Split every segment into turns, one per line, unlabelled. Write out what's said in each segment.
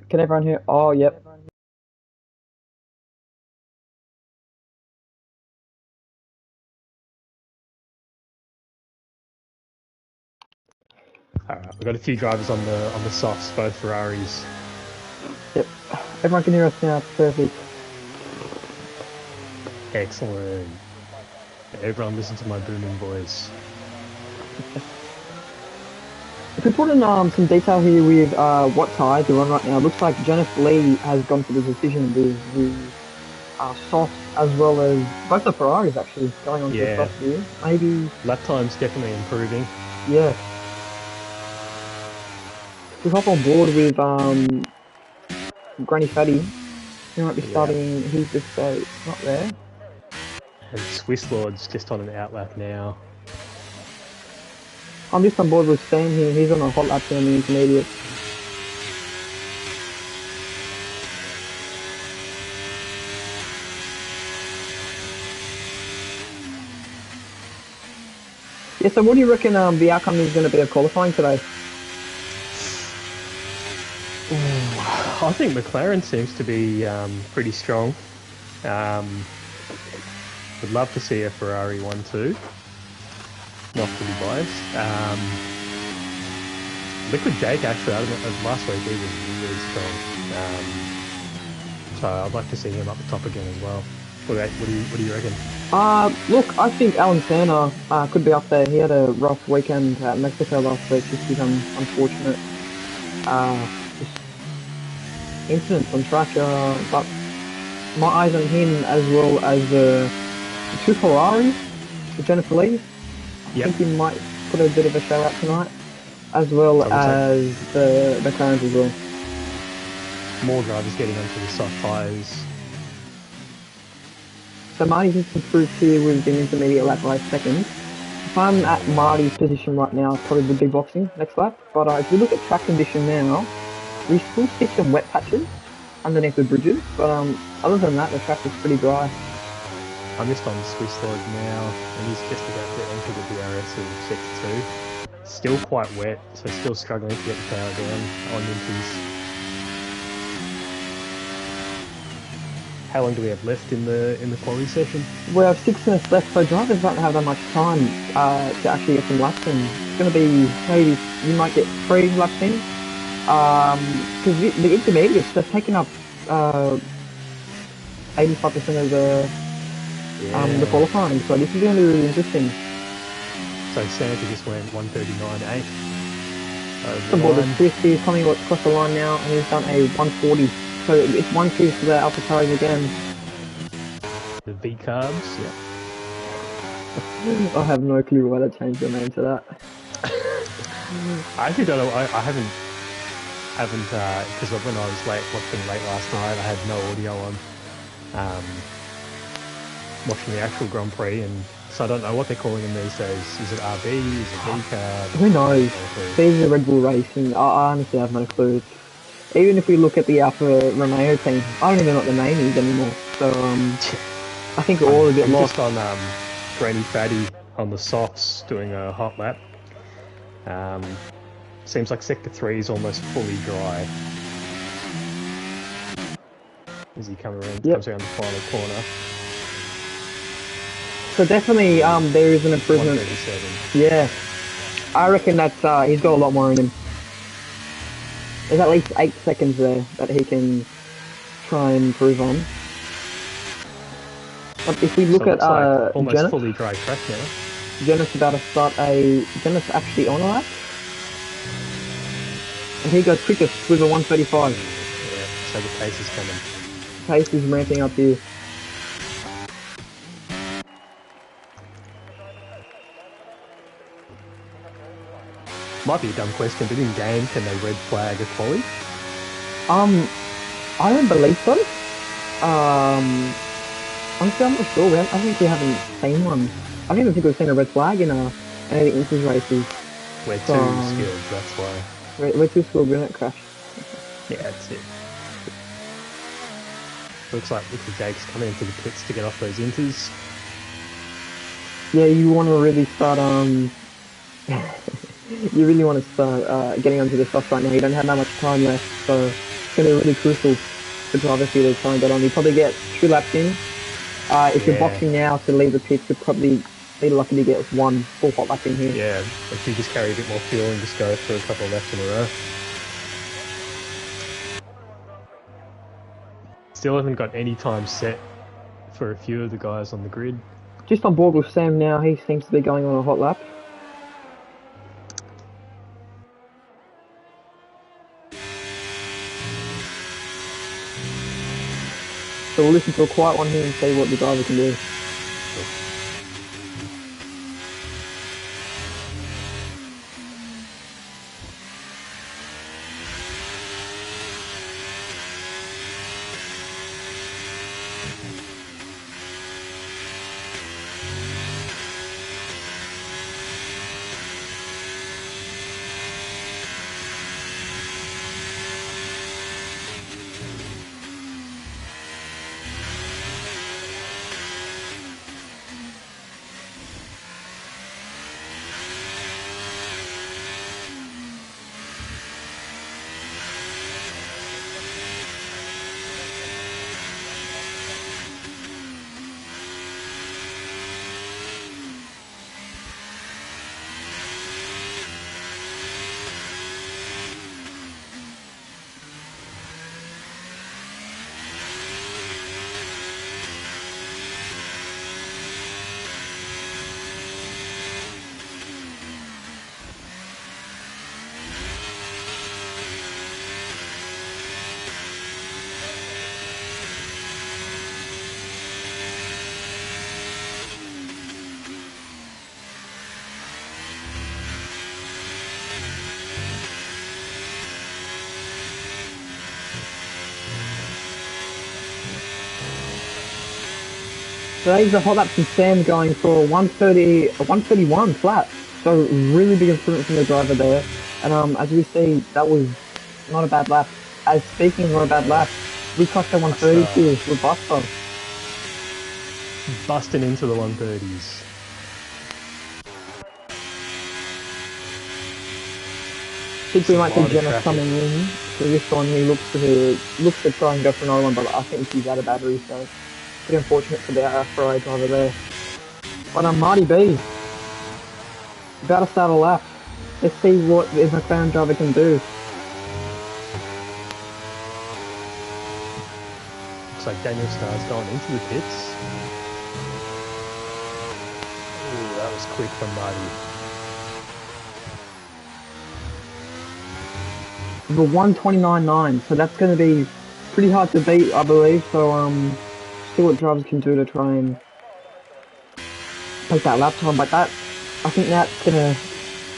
Can everyone hear? Oh, yep.
All right, we've got a few drivers on the softs, both Ferraris.
Yep. Everyone can hear us now. It's perfect.
Excellent. Everyone listen to my booming voice.
If we put in some detail here with what tyres are on right now, it looks like Jennifer Lee has gone for the decision with the softs as well as both the Ferraris actually going on to the
Yeah,
softs here. Maybe,
lap time's definitely improving.
yeah. We hop on board with Granny Fatty. He might be
Yeah,
starting. He's just not there.
and Swiss Lord's just on an outlap now.
I'm just on board with Stan here. He's on a hot lap down the intermediate. Yeah, so what do you reckon the outcome is going to be of qualifying today?
Ooh, I think McLaren seems to be pretty strong. Would love to see a Ferrari 1-2. Not to be biased. Liquid Jake actually, last week he was really strong. So I'd like to see him up the top again as well. What do you reckon?
Look, I think Alan Tanner could be up there. He had a rough weekend at Mexico last week, just with unfortunate just incidents on track. But my eyes on him as well as the two Ferraris, the Jennifer Lee. I
Yep,
think he might put a bit of a show out tonight, as well
I would say
as the McLarens as well.
more drivers getting onto the soft tyres.
So Marty's just improved here with an intermediate lap by a second. If I'm at Marty's position right now, I probably would be boxing next lap. But if you look at track condition now, we still see some wet patches underneath the bridges. But other than that, the track is pretty dry.
I'm just on Swiss Lord now, and he's just about to enter the DRS of Sector 2. Still quite wet, so still struggling to get the power down on Minty's. How long do we have left in the quality session?
We have 6 minutes left, so drivers don't have that much time to actually get some laps in. It's going to be maybe you might get 3 laps in. Because the intermediates, they've taken up 85% of the qualifying, so this is going to be really interesting.
So Santa just went 139.8.
The border 50 is coming across the line now, and he's done a 140. So it's 1-2 for the Alpha Tauri again.
The V carbs, yeah.
I have no clue why they changed the name to that.
I actually don't know. I haven't because when I was watching late last night, I had no audio on. Watching the actual Grand Prix, and So I don't know what they're calling them these days. Is it RB? Is it V card?
Who knows?
No clue.
These are Red Bull Racing. I honestly have no clue. Even if we look at the Alfa Romeo team, I don't even know what the name is anymore. So I think we're all a bit
I'm
lost.
just on Granny Fatty on the softs doing a hot lap. Seems like sector 3 is almost fully dry. As he comes around
Yep.
the final corner.
So definitely, there is an improvement.
137.
Yeah, I reckon that's he's got a lot more in him. There's at least 8 seconds there that he can try and improve on. If we look
So it
at
looks like almost
Jenna,
fully dry track now.
Jenna's about to start a. Jenna's actually on a lap, and he goes quickest with a 135.
Yeah, so the pace is coming.
Pace is ramping up here.
Might be a dumb question, but in game, can they red flag a quali?
I don't believe so. Honestly, I'm not sure. I think we haven't seen one. I don't even think we've seen a red flag in any of the inches races.
We're
So,
too skilled, that's why.
we're too skilled. We don't crash.
Yeah, that's it. Looks like Nicky Jake's coming into the pits to get off those inters.
Yeah, you want to really start you really want to start getting onto the softs right now. You don't have that much time left, so it's going to be really crucial for drivers for you to try and get on. You probably get 2 laps in. If you're boxing now to leave the pits, you'll probably be lucky to get one full hot lap in here.
Yeah, if you just carry a bit more fuel and just go for a couple of laps in a row. Still haven't got any time set for a few of the guys on the grid.
Just on board with Sam now, he seems to be going on a hot lap. So we'll listen to a quiet one here and see what the driver can do. Today's a hot lap from Sam going for a 130, a 131 flat. So really big improvement from the driver there. And as we see, that was not a bad lap. As speaking of not a bad lap, we crossed the 130 here with Buster.
Busting into the 130s.
I think we might see Jenna coming in. So this one he looks to try and go for another one, but I think he's out of battery, so pretty unfortunate for the R.5 driver there. But Marty B, about to start a lap. Let's see what the McLaren driver can do.
Looks like Daniel Starr's going into the pits. Ooh, that was quick from Marty.
The 129.9, so that's going to be pretty hard to beat, I believe. So see what drivers can do to try and take that lap time. But that, I think that's going to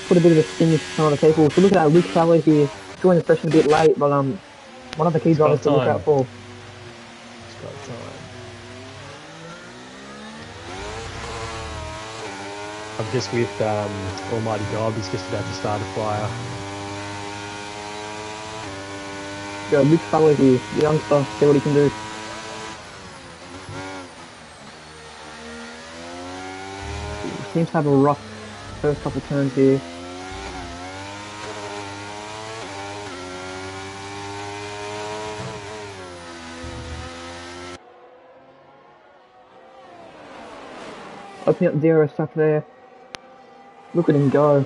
put a bit of a sting into some other people. So look at that, Luke Feller here, joined the session a bit late, but one of the key drivers to look out for.
He's got time. I'm just with Almighty God. He's just about to start a fire.
Got a big fella here, the youngster, see what he can do. He seems to have a rough first couple turns here. Opening up zero stuff there. Look at him go.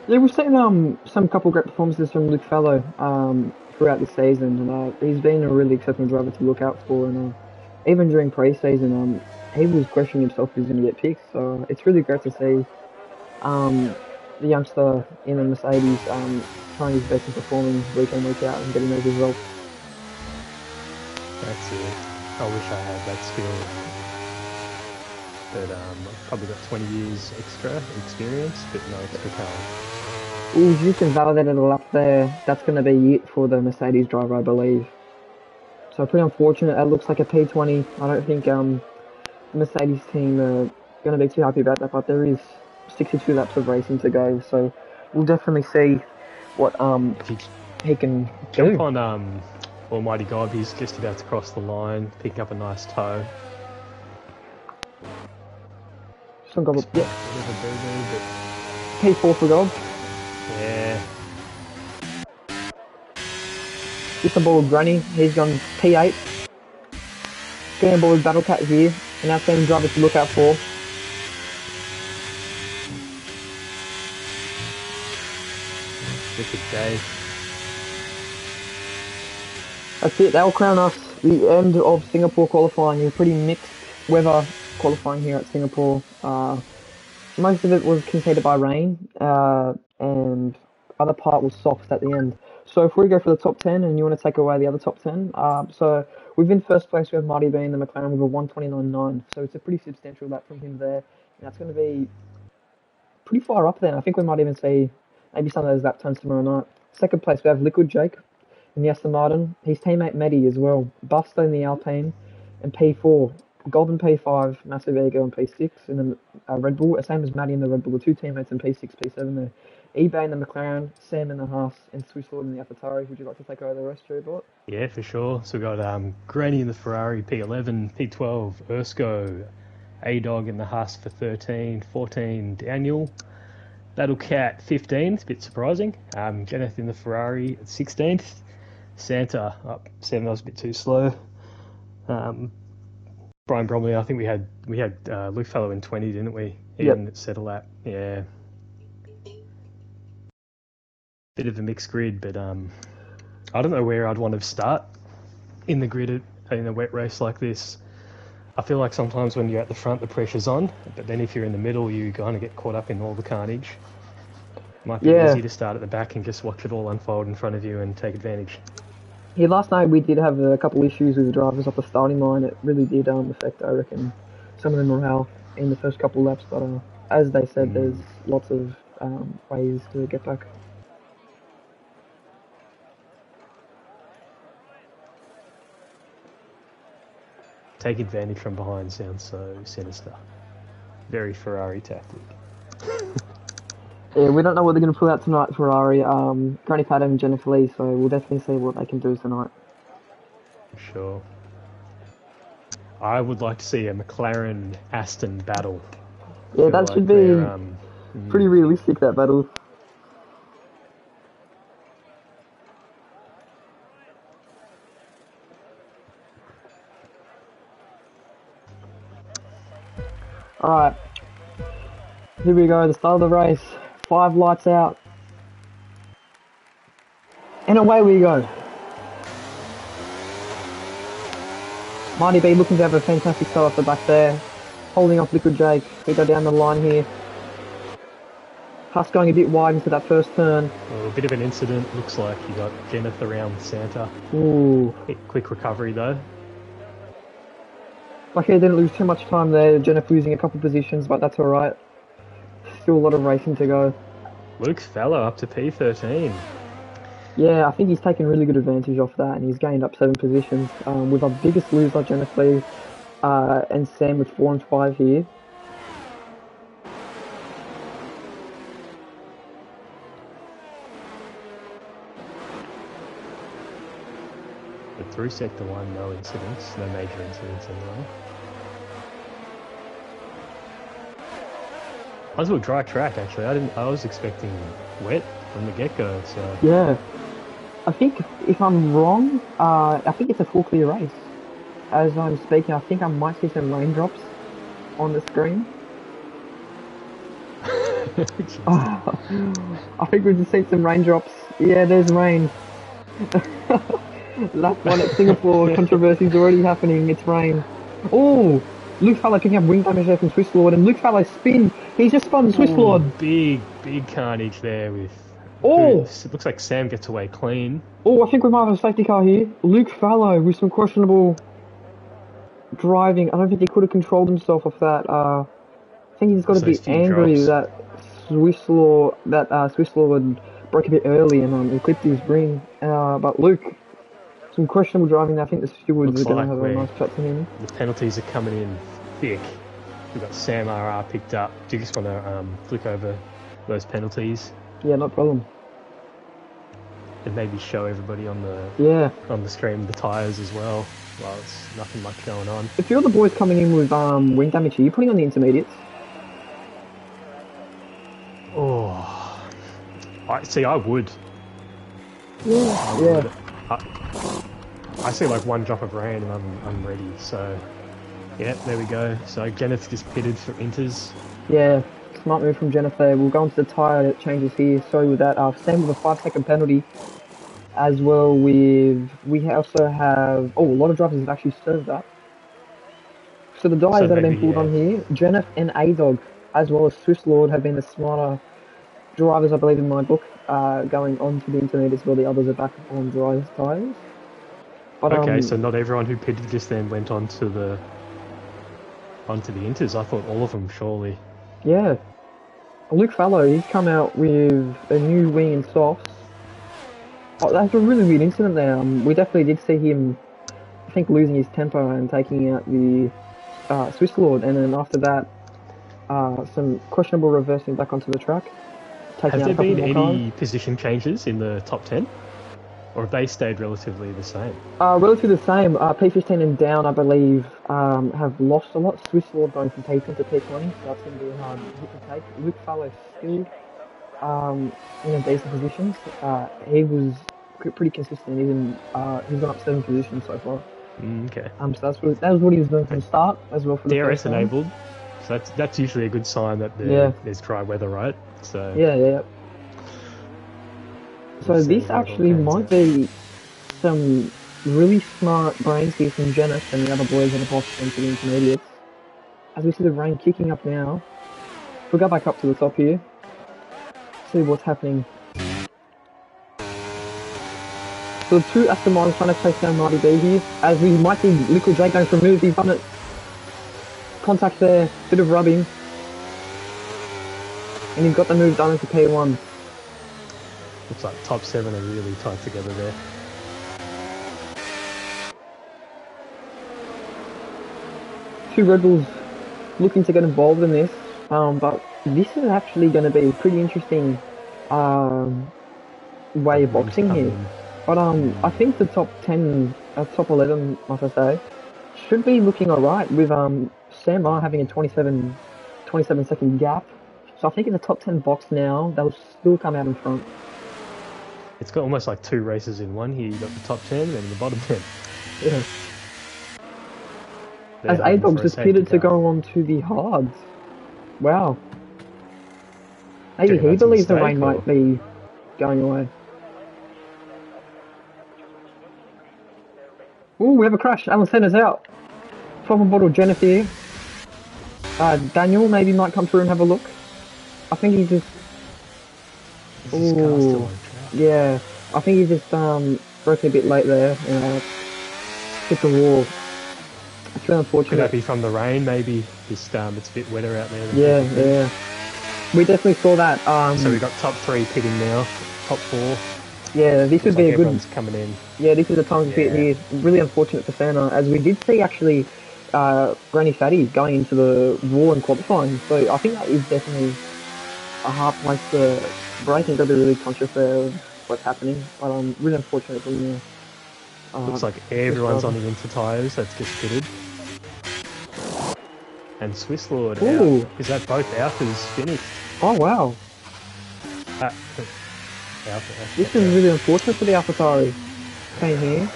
Yeah, we've seen some couple great performances from Luke Fallow throughout this season, and he's been a really exceptional driver to look out for. And even during pre-season, he was questioning himself if he was going to get picked. So it's really great to see the youngster in the Mercedes trying his best and performing week in week out and getting those results.
That's it. I wish I had that skill. But I've probably got 20 years extra experience, but no extra talent.
Ooh, you can validate it all up there. That's going to be it for the Mercedes driver, I believe. So pretty unfortunate. It looks like a P20. I don't think the Mercedes team are going to be too happy about that, but there is 62 laps of racing to go, so we'll definitely see what he can
Jump
do.
on Almighty God. He's just about to cross the line, picking up a nice toe.
Some gob,
Bit of a boo-boo, but
P4 for gob.
yeah.
Just on board with Granny. He's gone P8. Getting on board with Battle Cat here, and outstanding driver to look out for.
Look at Dave.
That's it. That will crown us the end of Singapore qualifying. A pretty mixed weather qualifying here at Singapore. Most of it was conceded by rain, and other part was soft at the end. So if we go for the top 10 and you want to take away the other top 10, so we've in first place, we have Marty B in the McLaren with a 129.9. So it's a pretty substantial lap from him there. And that's going to be pretty far up there. I think we might even see maybe some of those lap times tomorrow night. Second place, we have Liquid Jake in the Aston Martin. His teammate Maddie as well. Buster in the Alpine and P4. Golden P5, Massive Ego in P6 in the Red Bull. Same as Maddie in the Red Bull, the two teammates in P6, P7 there. eBay in the McLaren, Sam in the Haas, and Swiss Lord in the AlphaTauri. Would you like to take over the rest, Jerry Bot?
Yeah, for sure. So we got Granny in the Ferrari, P11, P12, Ersko, A-Dog in the Haas for 13, 14, Daniel, Battle Cat 15, it's a bit surprising. Kenneth in the Ferrari at 16th, Santa up 7, that was a bit too slow. Brian Bromley, I think we had Luke Fallow in 20, didn't we? He
Yep.
didn't set a lap. Yeah. Bit of a mixed grid, but I don't know where I'd want to start in the grid in a wet race like this. I feel like sometimes when you're at the front, the pressure's on, but then if you're in the middle, you kind of get caught up in all the carnage. Might be easy to start at the back and just watch it all unfold in front of you and take advantage.
Yeah, last night we did have a couple issues with the drivers off the starting line. It really did affect, I reckon, some of the morale in the first couple laps. But as they said, there's lots of ways to get back.
Take advantage from behind sounds so sinister. Very Ferrari tactic.
Yeah, we don't know what they're going to pull out tonight, Ferrari. Granny Pat and Jennifer Lee, so we'll definitely see what they can do tonight.
Sure. I would like to see a McLaren Aston battle.
Yeah, that should be pretty realistic, that battle. Alright, here we go, the start of the race. 5 lights out. And away we go. Marty B looking to have a fantastic start off the back there. Holding off Liquid Jake. We go down the line here. Huss going a bit wide into that first turn.
Well, a bit of an incident. Looks like you got Jeneth around Santa.
Ooh.
Quick recovery though.
Luckily, didn't lose too much time there. Jennifer losing a couple positions, but that's alright. Still a lot of racing to go.
Luke Fallow up to P13.
Yeah, I think he's taken really good advantage of that, and he's gained up 7 positions. With our biggest loser, Jennifer, and Sam with 4 and 5 here.
But through sector one, no incidents, no major incidents anyway. Nice little dry track actually. I was expecting wet from the get go. So
Yeah, I think if I'm wrong, I think it's a full clear race. As I'm speaking, I think I might see some raindrops on the screen. I think we've just seen some raindrops. Yeah, there's rain. Lap one at Singapore, controversy's already happening. It's rain. Oh, Luke Fallow picking up wing damage there from Swiss Lord, and Luke Fallow spin. He's just spun Swiss
Ooh,
Lord.
big carnage there with who
Oh,
it looks like Sam gets away clean.
oh, I think we might have a safety car here. Luke Fallow with some questionable driving. I don't think he could have controlled himself off that. I think he's got
It's
to
those
be
few
angry
drops.
that Swiss Lord broke a bit early and clipped his ring. But Luke, some questionable driving. I think the stewards are
Looks
going to
like
have a
where
nice chat to him.
the penalties are coming in thick. We've got Sam R.R. picked up. Do you just want to flick over those penalties
Yeah, no problem.
and maybe show everybody on
Yeah,
the screen the tyres as well? Well, it's nothing much going on.
a few of the boys coming in with wing damage here. You putting on the intermediates?
Oh, I see. I would.
Yeah,
I
yeah,
would. I see like one drop of rain and I'm ready. So yeah, there we go. So Kenneth just pitted for Inters.
yeah. Smart move from Jennifer. We'll go into the tyre changes here. Sorry with that. Sam with a 5 second penalty. As well with we also have a lot of drivers have actually served that. So the
So
guys that have been
maybe
pulled on here, Jennifer and A Dog, as well as Swiss Lord, have been the smarter drivers, I believe, in my book. Going on to the intermediates, while the others are back on dry tyres. But
okay. So not everyone who pitted just then went onto the Inters. I thought all of them surely.
yeah, Luke Fallow, he's come out with a new wing and softs. Oh, that's a really weird incident there. We definitely did see him, I think, losing his temper and taking out the Swiss Lord, and then after that, some questionable reversing back onto the track, taking
Have
out a
there
couple
been
more cars.
any position changes in the top 10? Or have they stayed relatively the same?
Relatively the same. P15 and down, I believe, have lost a lot. Swiss Lord going from P10 to P20, so that's going to be a hard hit to take. Luke Fallow still in a decent position. He was pretty consistent. He's gone up 7 positions so far.
Okay.
So that was what he was doing from the start as well for the first
DRS
time.
enabled. So that's usually a good sign that
Yeah,
there's dry weather, right? So
yeah.
we'll
So
see
this
where it all
actually
pans
might
out.
be some really smart brains here from Janice and the other boys that have boxed into the intermediates. As we see the rain kicking up now, we'll go back up to the top here, see what's happening. So the two Aston Martins trying to chase down Marty B here, as we might see Liquid J going for a move. He's done it. Contact there, bit of rubbing. And he's got the move done into P1.
Looks like top 7 are really tight together there.
Two Red Bulls looking to get involved in this, but this is actually going to be a pretty interesting way of
Rooms
boxing
come
here.
in.
But I think the top 10, top 11, must I say, should be looking alright with Sam R having a 27 second gap. So I think in the top 10 box now, they'll still come out in front.
It's got almost like 2 races in one here. You got the top 10 and the bottom 10.
Yeah.
They're
As
hoping
A-Dogs
for a
just
safety
pitted to
car.
go on to the hards. Wow.
Do you
Maybe
reckon
he
that's a
believes the
mistake,
rain
or
might be going away. Ooh, we have a crash. Alan Senna's out. 12 bottle Jennifer. Daniel maybe might come through and have a look. I think he just.
is this car still
Ooh,
on track?
yeah. I think he just broke a bit late there. Hit the wall. It's really
Could that
unfortunate.
be from the rain? Maybe just it's a bit wetter out there than
Yeah,
people think.
yeah. We definitely saw that.
So we got top 3 pitting now, top 4.
Yeah, this would
Looks
be
like
a good.
everyone's coming in.
Yeah, this is a time to pit
Yeah.
here. Really unfortunate for Santa, as we did see actually Granny Fatty going into the Raw and qualifying. So I think that is definitely a hard place to break and got to be really conscious of what's happening. But really unfortunate from the
Looks like
Swiss
everyone's on
driver.
the Inter tyres. That's just pitted. And Swiss Lord out.
Ooh,
Is that both Alphas finished?
oh wow. This
Alpha,
is
yeah.
really unfortunate for the AlphaTauri. Same here.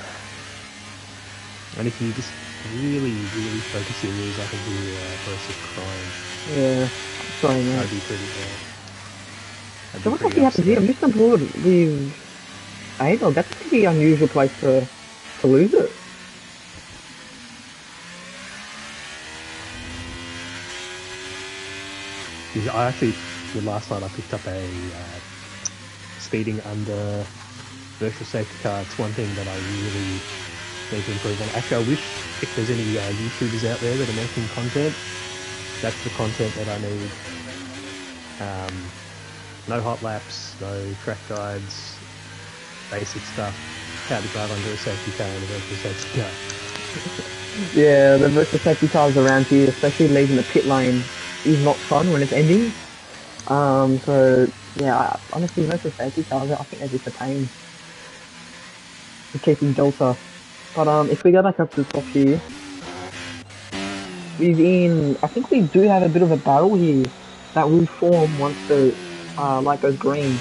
And if you just really, really focus your ears, I can hear Boris crying.
Yeah, sorry mate.
I'd be pretty, I'd
So
be
what
pretty
actually happened here?
upset.
I'm just on board with A-Dog. That's a pretty unusual place to lose it.
I actually, last night I picked up a speeding under virtual safety car. It's one thing that I really need to improve on. Actually, I wish if there's any YouTubers out there that are making content, that's the content that I need. No hot laps, no track guides, basic stuff. How to drive under a safety car and a virtual safety car.
Yeah, the virtual safety cars around here, especially leaving the pit lane, is not fun when it's ending. So yeah, honestly, virtual safety cars, I think they're just a pain to keeping Delta. But if we go back up to the top here, I think we do have a bit of a battle here that will form once the light goes green.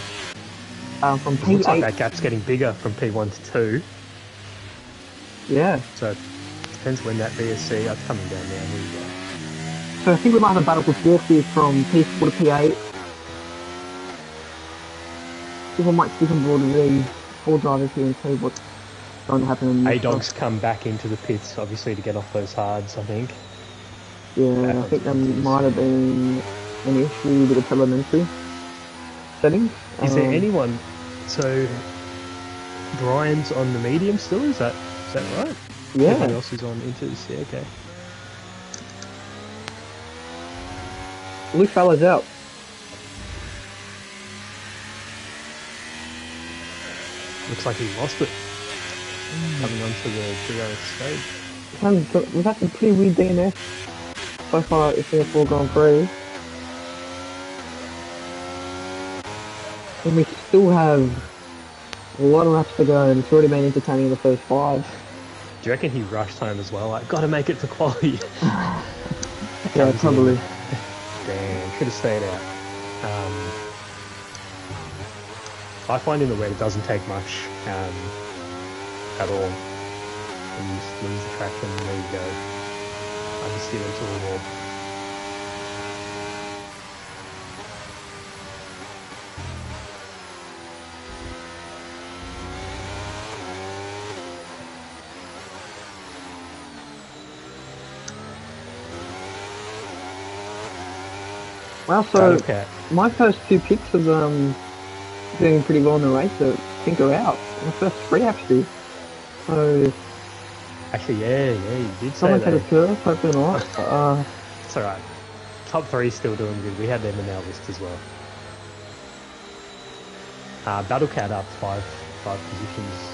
From
Because it looks like
P8,
that gap's getting bigger from P1 to 2.
yeah.
So it depends when that BSC are coming down now. Here we go.
So I think we might have a battle for fourth here from P4 to P8. People might stick on board with these four drivers here and see what's going to happen in the next
A-Dog's come back into the pits, obviously, to get off those hards, I think.
Yeah,
Back
I
onto
think there
inters.
might have been an issue with the telemetry settings.
Is there anyone... So, Brian's on the medium still? Is that right? Everyone
Yeah,
else is on inters? Yeah, okay.
Luke Fella's out.
Looks like he lost it. Coming onto the DRS stage.
We've had some pretty weird DNS so far in Singapore Grand Prix. And we still have a lot of laps to go, and it's already been entertaining the first five.
Do you reckon he rushed home as well? Like, gotta make it for quality.
Yeah, probably.
Damn, should have stayed out. I find in the wet it doesn't take much at all. And you just lose the traction and there you go. I just steer into the wall.
Well, so
Cat.
my first two picks of doing pretty well in the race, so Tinker out. My first three actually. So
Actually, yeah, you did say
someone's had a
that.
curve, hopefully not.
It's alright. Top three still doing good. We had them in our list as well. Battlecat up five positions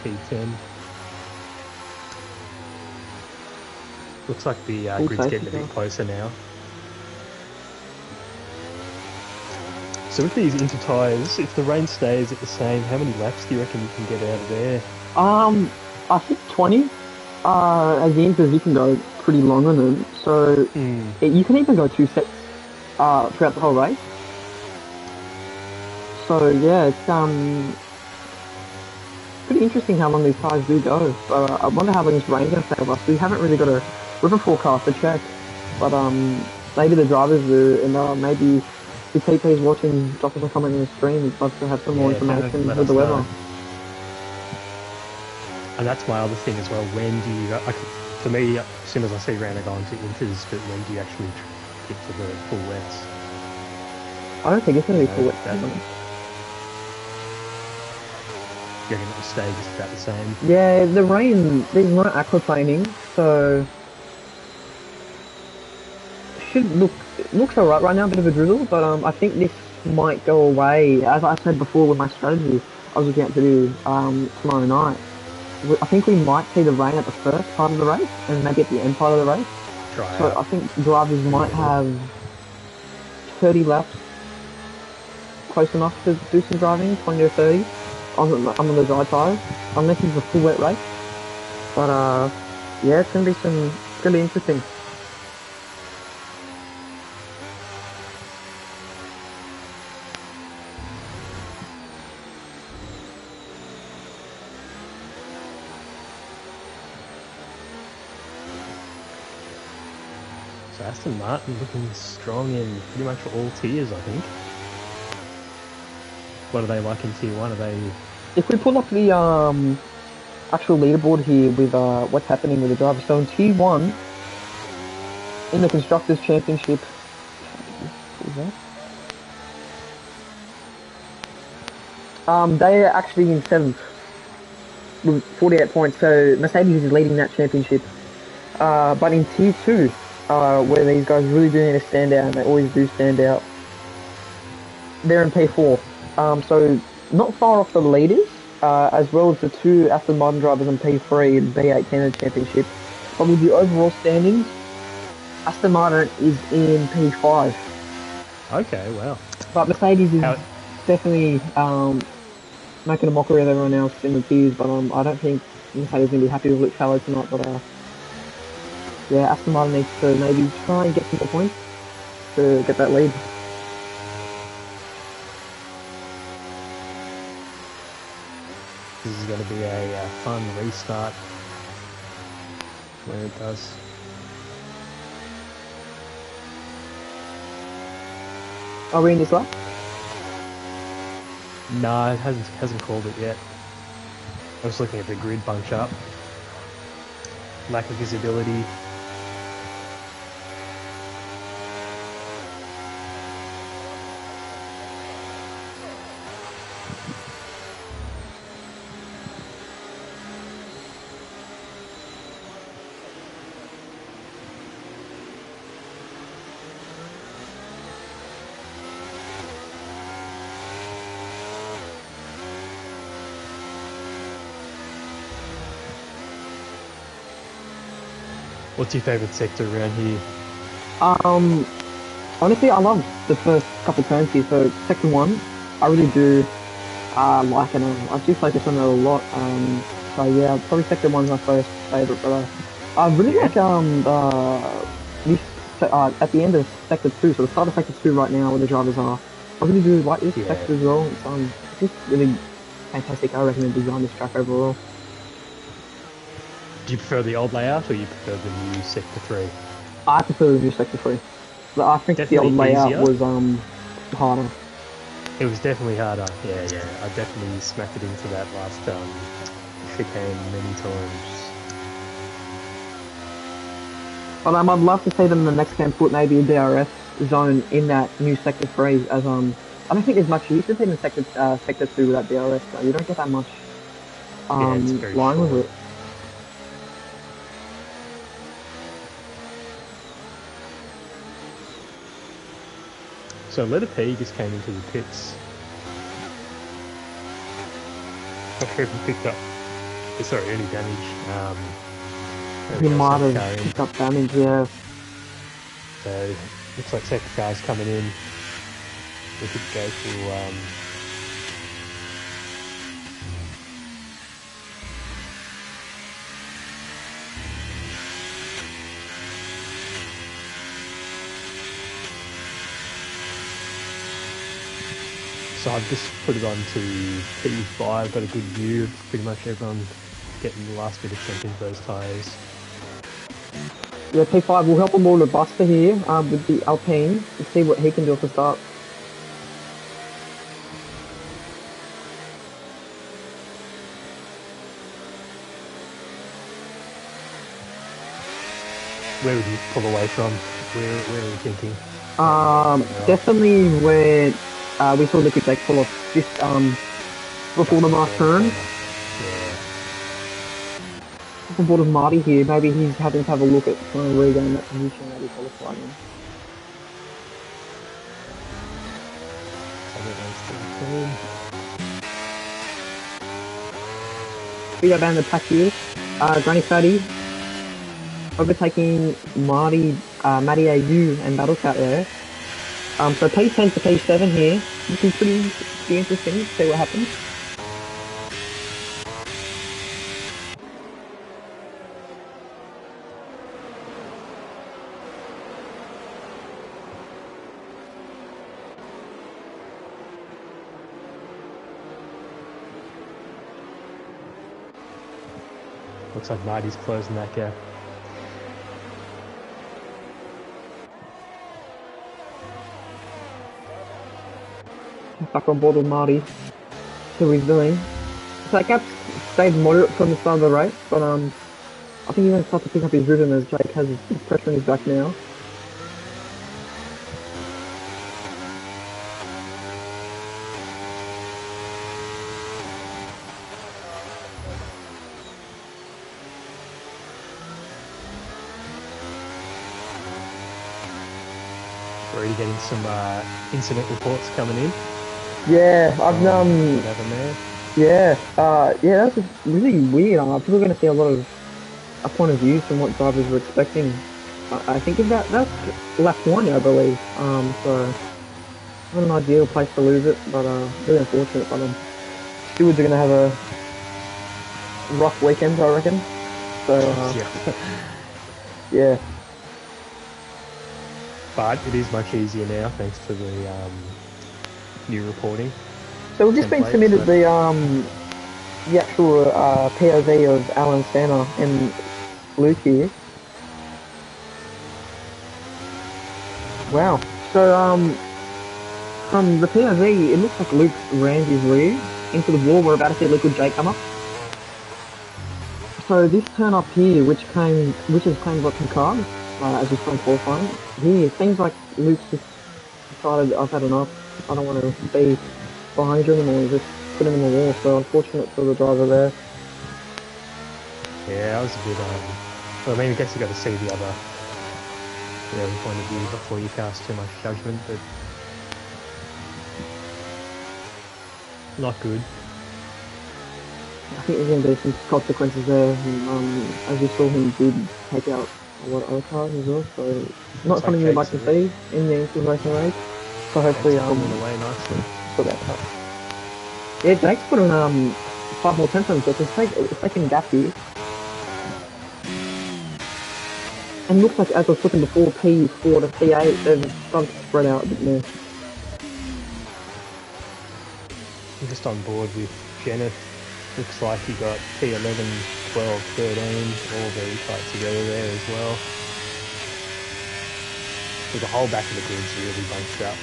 in P10. Looks like the grid's getting a bit closer now. So with these inter tyres, if the rain stays at the same, how many laps do you reckon you can get out of there?
I think 20. As the Inters, you can go pretty long on them. So you can even go two sets throughout the whole race. So yeah, it's pretty interesting how long these tyres do go. I wonder how long this rain's going to stay with us. We haven't really got a weather forecast to check, but maybe the drivers do, and maybe if TP's watching, drop us a comment in the stream. We'd love to have some more information with the weather.
And that's my other thing as well. When do you, for me, as soon as I see Rana go into inters, but when do you actually get to the full wets?
I don't think it's going to be full wets.
You reckon it'll stay just about the same?
Yeah, the rain, there's no aquaplaning, so it looks alright right now, a bit of a drizzle, but I think this might go away. As I said before with my strategy, I was looking at to do tomorrow night. I think we might see the rain at the first part of the race and maybe at the end part of the race.
Try
So
out
I think drivers
in the
might
middle.
have 30 laps close enough to do some driving, 20 to 30 on the dry tires, unless it's a full wet race. But yeah, it's gonna be interesting.
So Aston Martin looking strong in pretty much all tiers, I think. What are they like in tier one? Are they?
If we pull up the actual leaderboard here with what's happening with the drivers, so in T1 in the constructors championship, they are actually in seventh with 48 points. So Mercedes is leading that championship. But in tier two, where these guys really do need to stand out, and they always do stand out, they're in P4. So not far off the leaders, as well as the two Aston Martin drivers in P3 and B8 Canada Championship. But with the overall standings, Aston Martin is in P5.
Okay, wow.
But Mercedes is
How?
definitely making a mockery of everyone else in the tiers. But I don't think Mercedes is going to be happy with Luke Fallow tonight. But yeah, Aston Martin needs to maybe try and get some more points to get that lead.
This is going to be a fun restart when it does.
Are we in this lap?
No, it hasn't called it yet. I was looking at the grid bunch up. Lack of visibility. What's your favourite sector around here?
Um, Honestly, I love the first couple turns here. So second one, I really do like it. I do focus on it a lot. So yeah, probably second one's my first favorite. But I really
Yeah.
like this at the end of sector two. So the start of sector two right now, where the drivers are. I really do like this
Yeah.
sector as well. It's just really fantastic. I recommend design this track overall.
Do you prefer the old layout or you prefer the new sector 3?
I prefer the new sector three. But I think the old
Definitely
layout
easier.
was harder.
It was definitely harder. Yeah. I definitely smacked it into that last chicane many times.
But I'd love to see them in the next game put maybe a DRS zone in that new sector three. As I don't think there's much use of it in sector two without DRS. So you don't get that much
Yeah, it's very
line with
short.
it.
So Letter P just came into the pits. Not sure if he picked up, sorry, any damage. There
He
we go,
might
safety
have
car in.
picked up damage. Yeah.
So looks like safety car's coming in. We could go to so I've just put it on to P5, got a good view of pretty much everyone getting the last bit of temp into those tyres.
Yeah, P5 will help him more to Buster here with the Alpine to see what he can do at the start.
Where would you pull away from? Where are you thinking?
Definitely where we saw Liquid Jake pull off just before the last turn.
Yeah.
Off the board of Marty here. Maybe he's having to have a look at trying to regain that position that he qualified in. Speed down the pack here. Granny Fatty overtaking Matty AU and Battlecat there. So P10 to P7 here. Looking pretty interesting to see what happens.
Looks like Marty's closing that gap.
Back on board with Marty. See what he's doing. So that gap stayed moderate from the start of the race, but I think he's going to start to pick up his rhythm as Jake has his pressure on his back now.
Already getting some incident reports coming in.
Yeah, I've
Whatever, man.
yeah, that's just really weird. People are going to see a lot of point of views from what drivers were expecting. I think if that's lap 1, I believe. So not an ideal place to lose it, but really unfortunate. But stewards are going to have a rough weekend, I reckon. So yeah.
But it is much easier now thanks to the new reporting.
So we've just been submitted the actual POV of Alan Senna and Luke here. Wow. So from the POV, it looks like Luke rammed his rear into the wall. We're about to see Liquid J come up. So this turn up here, which is claimed by Picard, as his front qualifying, here it seems like Luke's just decided, I've had enough. I don't want to be behind you anymore. Just put him in the wall. So unfortunate for the driver there.
Yeah, that was a bit. Well, I mean, I guess you got to see the other point of view before you cast too much judgment, but not good.
I think there's going to be some consequences there. As you saw, him did take out a lot of other cars as well, so not something you'd like to see in the instant racing race. So hopefully,
away nicely.
Put that cut. Yeah, Jake's put on 5 more tenths on, so it's a second gap here. And looks like, as I was looking before, P4 to P8, they've started to spread out a bit more.
I'm just on board with Jenner. Looks like he got P11, 12, 13, all very tight together there as well. So the whole back of the grid's really bunched up.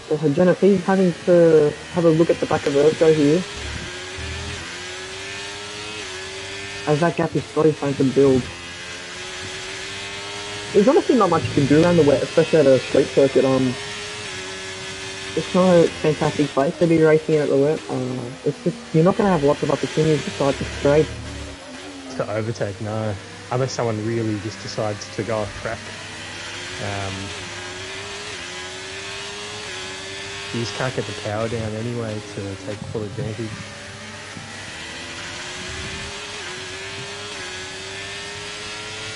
So Jennifer's having to have a look at the back of Ersko here. As that gap is slowly starting to build. There's honestly not much you can do around the wet, especially at a street circuit. It's not a fantastic place to be racing at the wet. It's just, you're not going to have lots of opportunities besides the straight.
To overtake, no. Unless someone really just decides to go off track. You just can't get the power down anyway to take full advantage.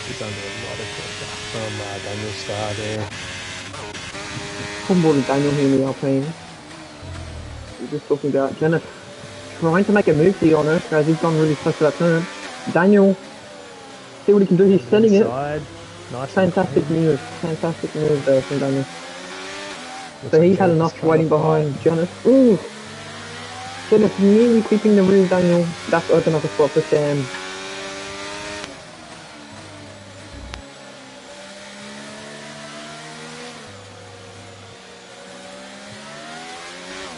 He's under a lot of pressure from Daniel Starr there.
On board with Daniel here in the Alpine. We're just talking about Jenna trying to make a move here on Earth as he's gone really close to that turn. Daniel, see what he can do. He's sending it.
Nice.
Fantastic move there from Daniel. So he's had enough waiting behind Jonas. Ooh! Jonas nearly keeping the rear Daniel. That's opened up a spot for Sam.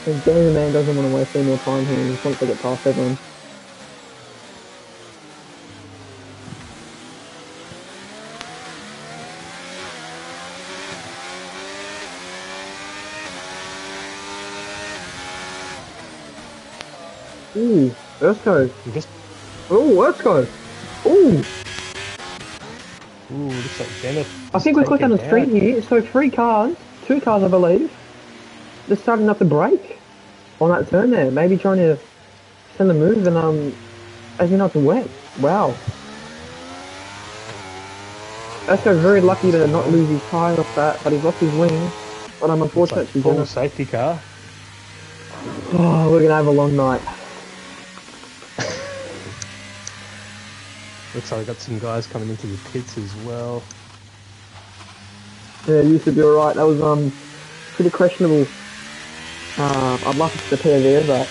And Danny the man doesn't want to waste any more time here. He just wants to get past everyone. Ooh, Ersko. Oh, Ersko. Ooh.
Ooh, looks like Jenna
I
just
think we're close down
taken
the
out.
street here. So 3 cars, 2 cars, I believe. They're starting not to brake on that turn there. Maybe trying to send a move and as you know, it's wet. Wow. Esco's very
So
lucky
just
to not
gone.
lose his tyre off that, but he's lost his wing. But I'm
Looks like
unfortunate for
full
Jenna.
safety car.
Oh, we're gonna have a long night.
Looks like we've got some guys coming into the pits as well.
Yeah, you should be alright. That was pretty questionable. I'd like to see the pair there, but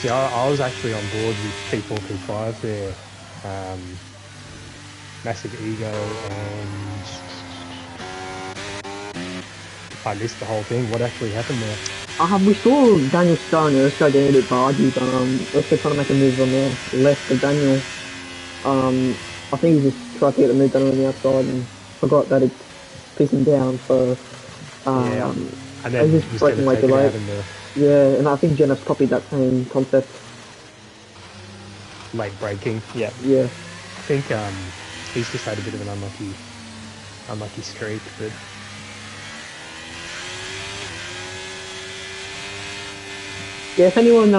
See, I was actually on board with P4, P5 there. Massive ego, and I missed the whole thing. What actually happened there?
we saw Daniel Star and Erskine getting a bit bargy, but Erskine trying to make a move on the left of Daniel. I think he just tried to get a move done on the outside and forgot that it's pissing down, so
Yeah,
um,
and
he's
then
just
was going
braking
to
way
take
too
it
late.
out in the
Yeah, and I think Jenna's copied that same concept.
late braking. Yeah,
Yeah.
I think he's just had a bit of an unlucky streak, but
Yeah, if anyone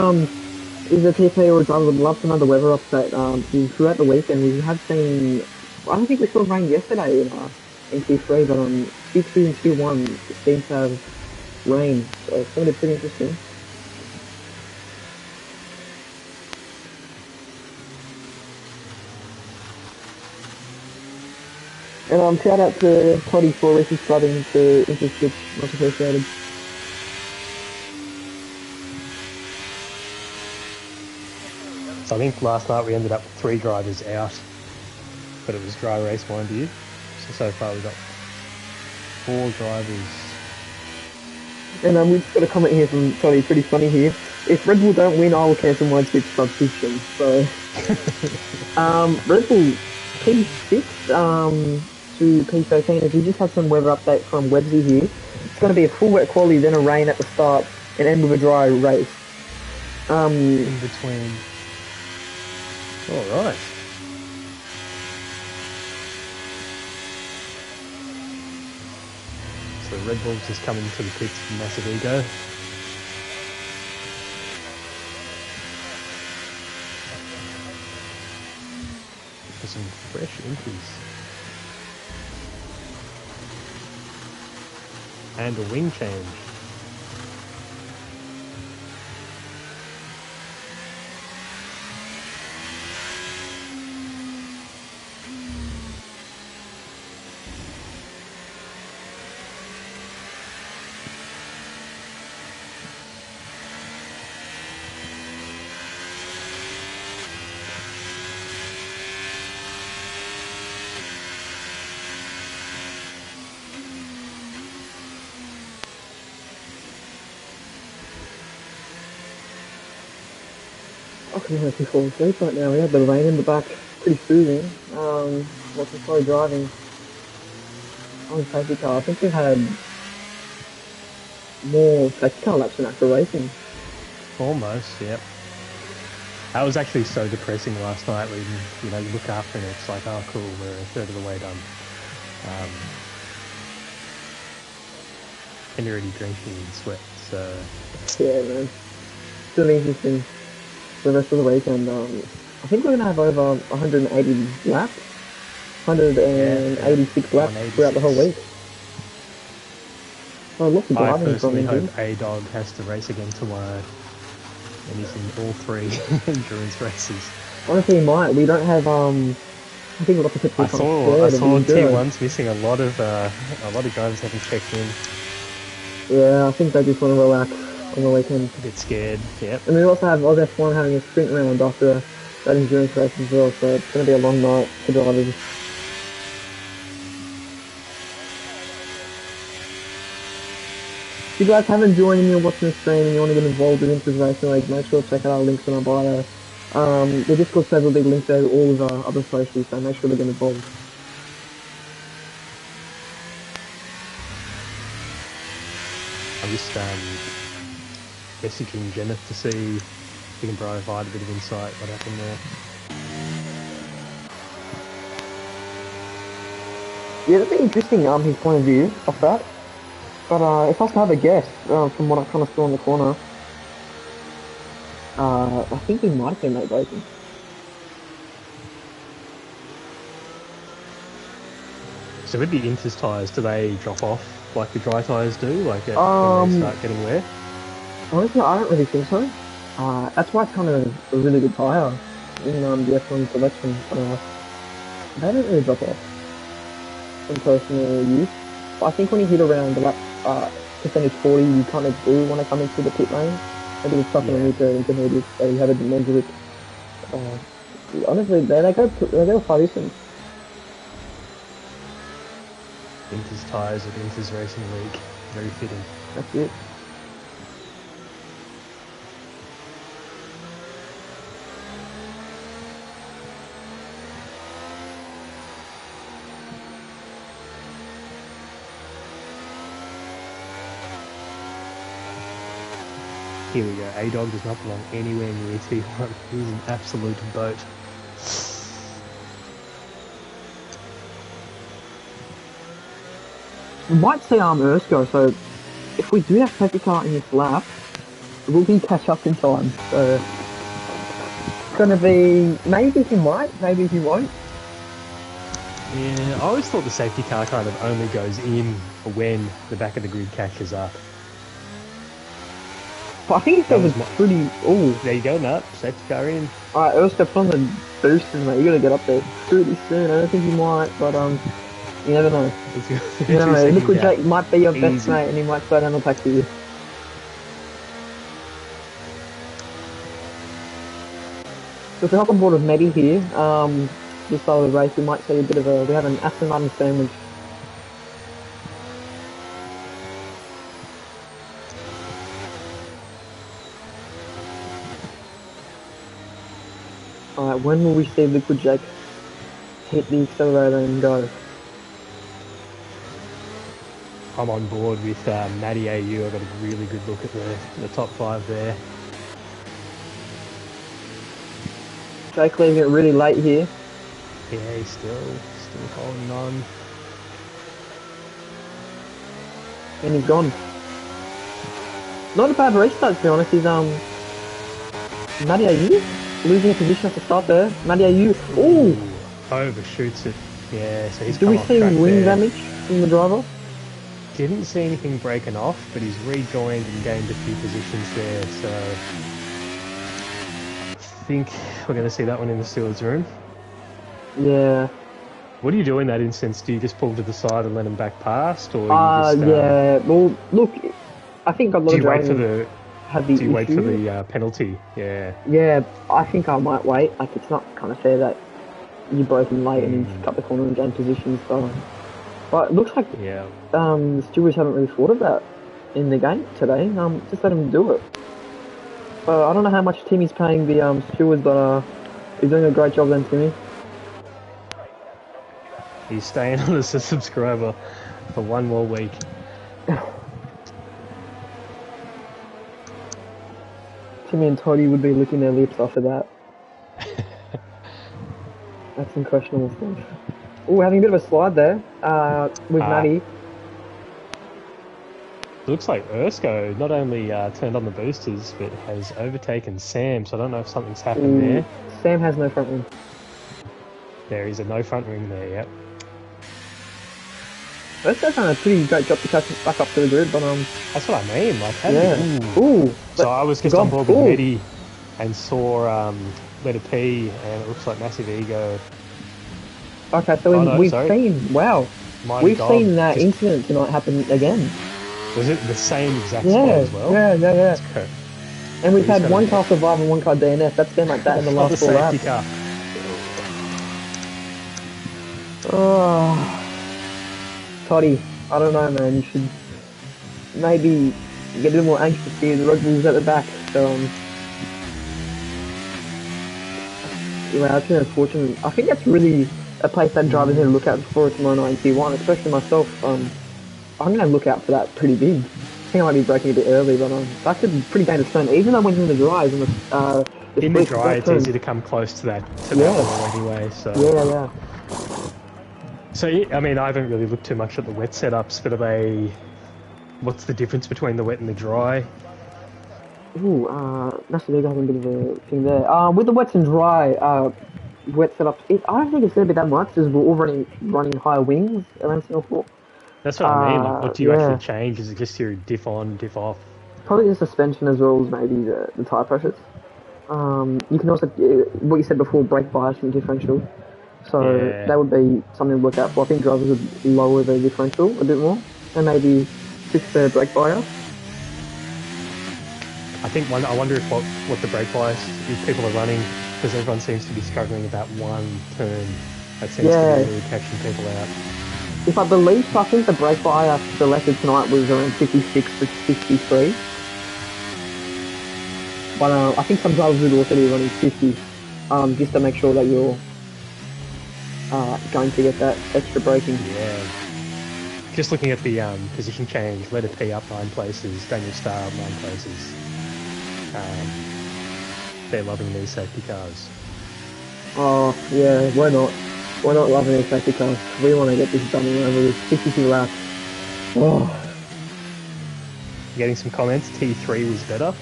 is a TP or a driver would love to know the weather update, throughout the weekend we have seen. I don't think we saw rain yesterday in Q3, but Q2 and Q1 seem to have rain, so it's going to be pretty interesting. And shout out to Toddy for recent flooding into skits, much appreciated.
so I think last night we ended up with 3 drivers out, but it was dry race, mind you. So far we've got 4 drivers.
And we've just got a comment here from Toddy, pretty funny here. If Red Bull don't win, I will cancel my Twitch subscription. So, Red Bull P6 to P13. If you just have some weather update from Websy here, it's going to be a full wet quality, then a rain at the start, and end with a dry race.
In between. All right. So Red Bull's just coming to the pits with massive ego. For some fresh entries. And a wing change.
I can actually fall asleep right now. We had the rain in the back, pretty soothing. Lots of slow driving on the safety car. I think we had more safety car laps than actual racing.
Almost, yep. That was actually so depressing last night when, you look up and it's like, oh cool, we're a third of the way done. And you're already drinking in sweat, so...
Yeah, man. It's gonna be interesting for the rest of the weekend. I think we're gonna have over 180 laps, 186 laps
186.
throughout the whole week. So lots of
I
driving from
personally
England.
hope A-Dog has to race again tomorrow. And he's in all 3 endurance races.
Honestly, he might. We don't have I think lots of people are kind of scared of the enduro.
T1's missing a lot of drivers haven't checked in.
Yeah, I think they just want to relax on the weekend.
A bit scared, yep.
And we also have Oz F1 having a sprint round after that endurance race as well, so it's going to be a long night for drivers. If you guys haven't joined and you're watching the stream and you want to get involved with Interest Racing League, make sure to check out our links in our bio. The Discord server will be linked to all of our other socials, so make sure to get involved.
I'm just messaging Jenna to see if we can provide a bit of insight what happened there.
Yeah, that'd be interesting, his point of view of that. But if I was to have a guess, from what I kind of saw in the corner, I think he might have been late braking.
So with the Inters tyres, do they drop off like the dry tyres do, like when they
Um,
start getting wear?
Honestly, I don't really think so. That's why it's kind of a really good tire in the F1 selection. They don't really drop off from personal use. But I think when you hit around the lap percentage 40, you kind of do want to come into the pit lane. Maybe it's tough
Yeah.
underneath the intermediate, so you have a bit more grip. Uh, Honestly, they go far distance.
Inters tyres at Inters Racing League. Very fitting.
That's it.
Here we go. A-Dog does not belong anywhere near T1. He's an absolute boat.
We might see Erskine, so if we do have safety car in this lap, will he catch up in time? So it's gonna be maybe he might, maybe he won't.
Yeah, I always thought the safety car kind of only goes in when the back of the grid catches up.
But I think he's got pretty. Oh,
there you go, Nut. Safety car in.
Alright, Erskine, put on the boosters, mate. You gotta get up there pretty soon. I don't think he might, but you never know. You never know. Liquid Jake might be your best mate, and he might slow down the pack for you. So if we hop on board with Medi here, this style of race, we might see a bit of we have an Aston Martin sandwich. Alright, when will we see Liquid Jake hit the accelerator and go?
I'm on board with Matty AU. I got a really good look at the top 5 there.
Jake leaving it really late here.
Yeah, he's still holding on.
And he's gone. Not a bad restart, to be honest. He's Matty AU losing a position at the start there. Matty AU. Ooh!
Overshoots it. Yeah, so he's
Do we see wing
there.
damage from the driver?
Didn't see anything breaking off, but he's rejoined and gained a few positions there, so I think we're going to see that one in the steward's room.
Yeah.
What do you do in that instance? Do you just pull to the side and let him back past, or you just,
yeah. Well, look, I think a lot of drivers have the
Do you wait for the penalty? Yeah.
Yeah, I think I might wait. Like, it's not kind of fair that you broke him late and he's cut the corner and gained positions. So, but it looks like the stewards haven't really thought of that in the game today. Just let him do it. I don't know how much Timmy's paying the stewards, but he's doing a great job then, Timmy.
He's staying on as a subscriber for one more week.
Timmy and Toddy would be licking their lips after that. That's some questionable stuff. Oh, having a bit of a slide there with Matty.
Looks like Ersko not only turned on the boosters, but has overtaken Sam, so I don't know if something's happened there.
Sam has no front wing.
There is a no front wing there, yep.
Ersko's done a pretty great job to catch back up to the grid, but
that's what I mean, like, So I was just on board with Medi and saw Letter P, and it looks like Massive Ego.
Okay, so we've seen that incident tonight happen again.
Was it the same exact spot as well?
Yeah. And we've had one car survive and one car DNF. That's been like that in the last 4 laps.
Car.
Oh, Toddy, I don't know, man. You should maybe get a bit more anxious here. The Red Bull's at the back, so yeah, it's been unfortunate. I think that's really a place that drivers need to look out for tomorrow night in T1, especially myself. I'm gonna look out for that pretty big. I think I might be braking a bit early, but that's a pretty dangerous turn. Even though when in the dries and
in the dry, it's easy to come close to that wall anyway. So
yeah.
So, I mean, I haven't really looked too much at the wet setups, but are they... What's the difference between the wet and the dry?
Ooh, that's a bit of a thing there. With the wets and dry, wet setups, I don't think it's going to be that much, as we're already running higher wings around Singapore.
That's what I mean. Like, what do you actually
Yeah,
change? Is it just your diff on, diff off?
probably the suspension as well as maybe the tire pressures. You can also, what you said before, brake bias and differential. So
Yeah.
that would be something to look out for. I think drivers would lower the differential a bit more and maybe fix their brake bias.
I think I wonder what the brake bias, if people are running, because everyone seems to be struggling about one turn. That seems to be
Yeah,
really catching people out.
if I believe, so I think the brake bias selected tonight was around 56 to 63. But I think some drivers would also be running 50, just to make sure that you're going to get that extra braking.
Yeah. Just looking at the position change, Letter P up 9 places, Daniel Starr up 9 places. They're loving these safety cars.
Oh, yeah, why not? Why not loving these safety cars? We want to get this done and over with 62 laps. Oh,
Getting some comments, T3 was better.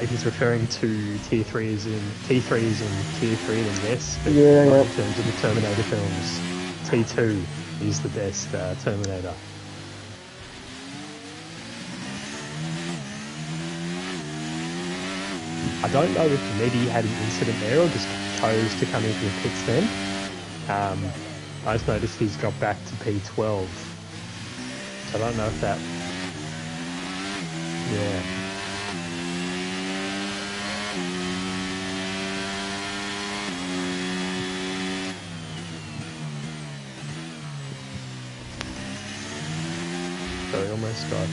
If he's referring to Tier 3 as in T3 is in Tier 3, then yes, but
yeah,
not
yeah.
in terms of the Terminator films. T2 is the best Terminator. I don't know if Medi had an incident there or just chose to come into the pits then. I just noticed he's dropped back to P12. So I don't know if that... Yeah. So he almost got...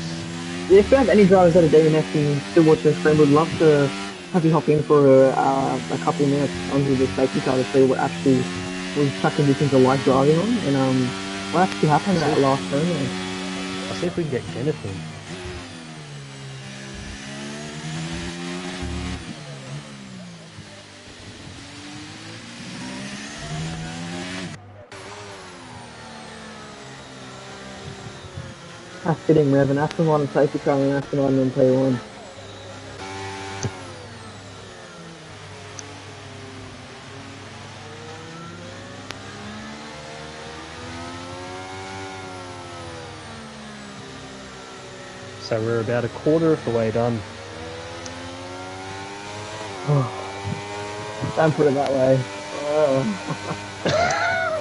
If you have any drivers that are DNF and still watching the stream, would love to have you hop in for a couple of minutes onto the safety car to see what actually was track conditions are like driving on, and what actually happened at that last turn there.
I'll see if we can get Kenneth in.
That's fitting, we have an Aston Martin safety car and an Aston Martin P1.
So we're about a quarter of the way done.
Don't put it that way.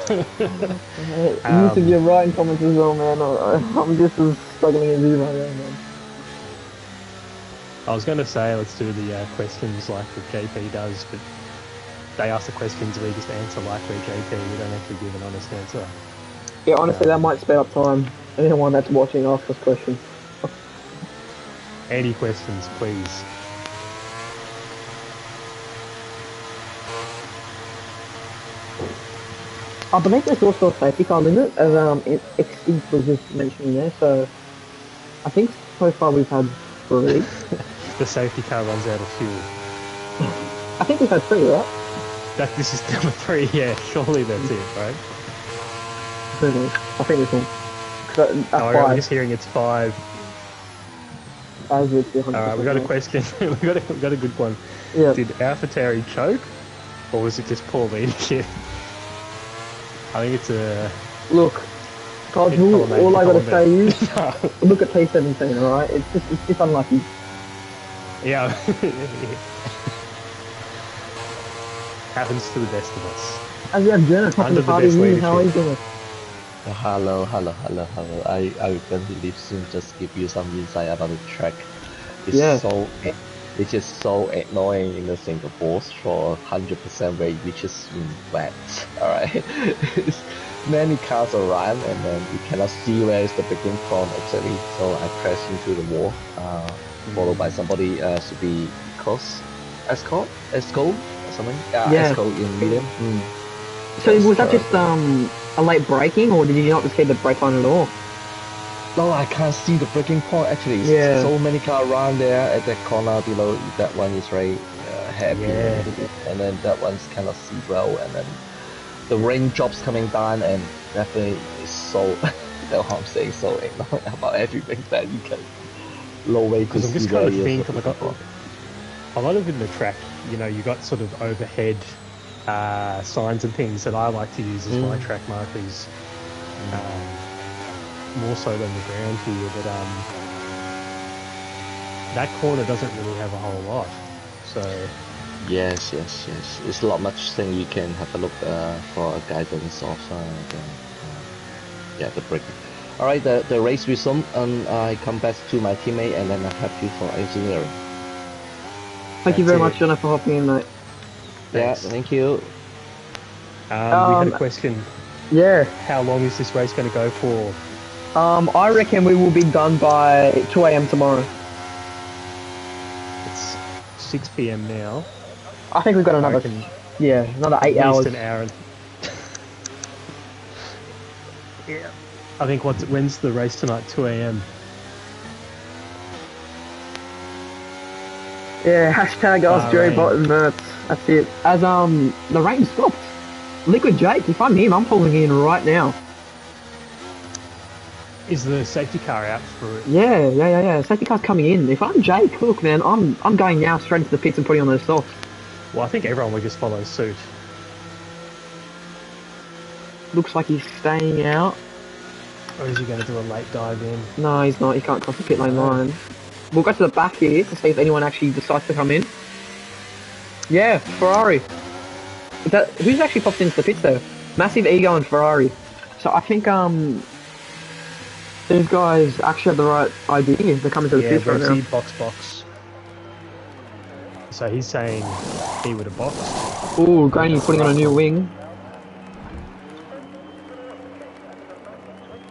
Yusuf, you're right in comments as well, man. I'm just as struggling as you right now, man.
I was going to say let's do the questions like the JP does, but they ask the questions, we just answer like we're JP. We don't actually give an honest answer.
Yeah, honestly, that might speed up time. Anyone that's watching, ask us questions.
Any questions, please?
I believe there's also a safety car limit, as X was just mentioning there. So I think so far we've had 3.
The safety car runs out of fuel.
I think we've had 3, right?
This is number 3. Yeah, surely that's it, right?
Who knows? I think this one.
I'm just hearing it's 5. All right, we got a question. we got a good one.
Yeah.
Did AlphaTauri choke, or was it just poor leadership? I think it's a...
Look, guys, all I gotta say is, look at T17, alright? It's just unlucky.
Yeah. Happens to the best of us.
As we have Jenna talking to the party, how are you doing?
Hello. I will going to leave soon. Just give you some insight about the track. It's just so annoying in the Singapore for 100% where you just in wet. Alright, many cars around and then you cannot see where is the breaking point actually. So I crashed into the wall. Followed by somebody should be Escort or something. Escort in medium.
So was that just a late braking, or did you not see the brake line at all?
No, I can't see the breaking point actually.
Yeah.
So many cars around there at that corner below. That one is very heavy, and then that one's cannot see well, and then the raindrops coming down, and definitely is so, that's what I'm saying, so annoying about everything that you can, low way to
Because I'm
see
just
where
trying to
you're
think, like
looking for.
a lot of in the track, you know, you got sort of overhead signs and things that I like to use as my
Mm.
track markers, more so than the ground here. But that corner doesn't really have a whole lot, so
Yes, yes, yes. It's a lot much thing you can have a look for a guidance of yeah, the braking. All right, the race resumed, and I come back to my teammate, and then I have you for engineering.
Thank you
that's
very
it.
much, Jenna, for hopping in, mate.
Yeah,
Thanks.
thank you.
We had a
Um,
question.
yeah.
How long is this race going to go for?
I reckon we will be done by 2 a.m. tomorrow.
It's 6 p.m. now.
I think we've got
I
another,
reckon
yeah, another
at
8
least
hours.
an hour. Yeah. I think when's the race tonight? 2 a.m.
Yeah, hashtag ask Jerry
Bahrain.
Button merch. That's it. As the rain stopped. Liquid Jake, if I'm him, I'm pulling in right now.
Is the safety car out for it?
Yeah. Safety car's coming in. If I'm Jake, look, man, I'm going now straight into the pits and putting on those socks.
Well, I think everyone will just follow suit.
Looks like he's staying out.
Or is he going to do a late dive in?
No, he's not. He can't cross the pit lane
No.
line. We'll go to the back here to see if anyone actually decides to come in. Yeah, Ferrari. Who's actually popped into the pits though? Massive ego and Ferrari. So I think these guys actually have the right idea. They're coming to the
Yeah,
pits right now.
Websy, box. So he's saying he would have boxed.
Ooh, Granny putting on a new wing.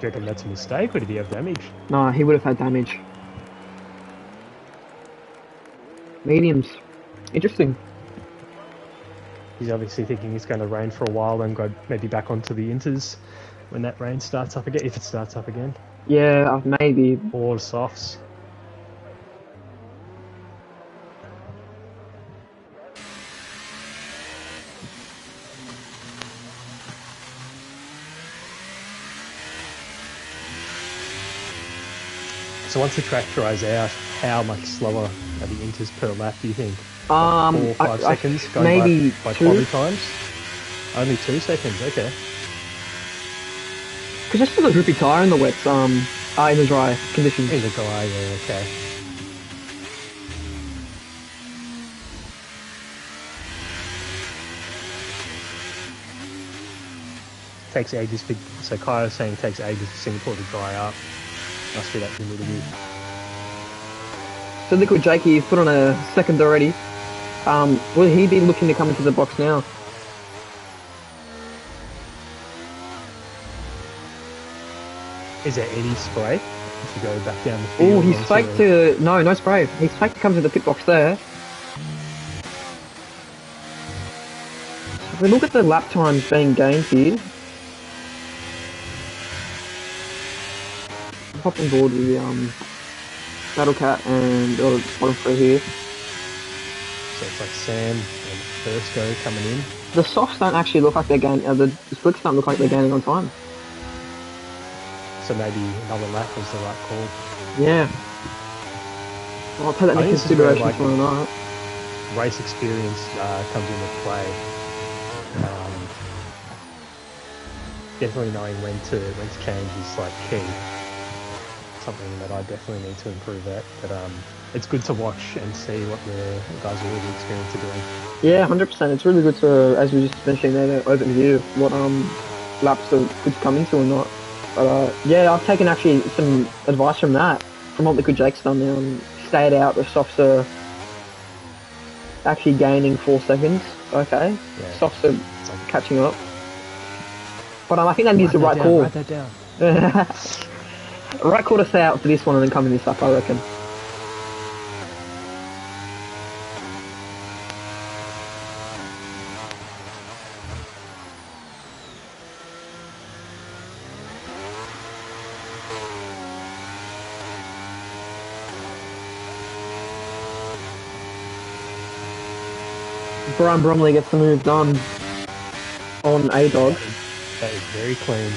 Do you reckon that's a mistake, or did he have damage?
No, he would have had damage. Mediums. Interesting.
He's obviously thinking it's going to rain for a while, then go maybe back onto the inters when that rain starts up again, if it starts up again.
Yeah, maybe.
Or the softs. So once the track dries out, how much slower are the inters per lap, do you think? 4 or 5 seconds going
maybe
by
2.
quali times? Only 2 seconds, okay.
Because just put a drippy tyre in the wets, in the dry conditions.
In the dry, yeah, okay. Takes ages for, so Kai's saying it takes ages for Singapore to dry up. Must be that humidity.
So Liquid Jakey's put on a second already. Will he be looking to come into the box now?
Is there any spray if you go back down the field?
Oh, he's faked to... No spray. He's faked to come to the pit box there. If we look at the lap times being gained here. I'll hop on board with the Battle Cat and bottom three here.
So it's like Sam and Thursco coming in.
The softs don't actually look like they're gaining... the slicks don't look like they're gaining on time.
So maybe another lap was the right call.
Yeah. Well, I'll take that into consideration like, tomorrow night.
Race experience comes into play. Definitely knowing when to change is like key. Something that I definitely need to improve at. But it's good to watch and see what the guys with really experienced are doing.
Yeah, 100%. It's really good to, as we just mentioned there, the overview what laps are good to come into or not. But yeah, I've taken actually some advice from that, from what Liquid Jake's done now. Stayed out, the softs are actually gaining 4 seconds. Okay, yeah. Softs are like catching up. But I think that is the right call.
Write that down.
Right call to stay out for this one and then come in this up, I reckon. Brian Bromley gets the move done on A-Dog.
That is very clean.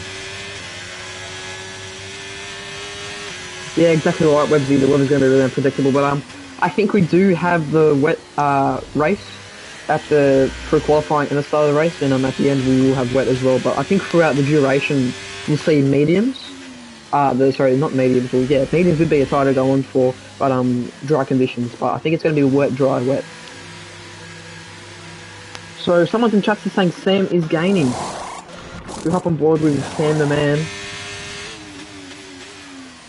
Yeah, exactly right, Websy. The weather's going to be really unpredictable, but I think we do have the wet race at the for qualifying and the start of the race, and at the end we will have wet as well. But I think throughout the duration we'll see mediums. Sorry, not mediums. Well, yeah, mediums would be a tie to go on for, but dry conditions. But I think it's going to be wet, dry, wet. So someone in chat is saying Sam is gaining. We hop on board with Sam the man.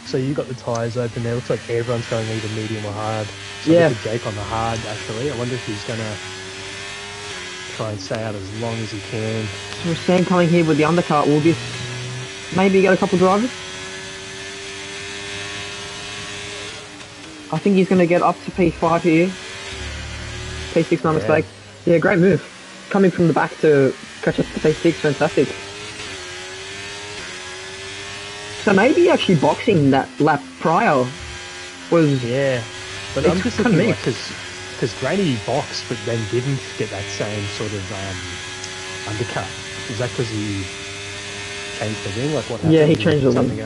So you got the tyres open there. Looks like everyone's going either medium or hard. So
Yeah.
look at Jake on the hard, actually. I wonder if he's going to try and stay out as long as he can.
So Sam coming here with the undercut. Will this maybe get a couple drivers? I think he's going to get up to P5 here. P6, no mistake. Yeah, great move. Coming from the back to catch up to P6, fantastic. So maybe actually boxing that lap prior was...
Yeah, but I'm just looking like,
mixed.
because Granny boxed but then didn't get that same sort of undercut. Is that because he changed the wing? Like what happened?
Yeah, he changed the wing.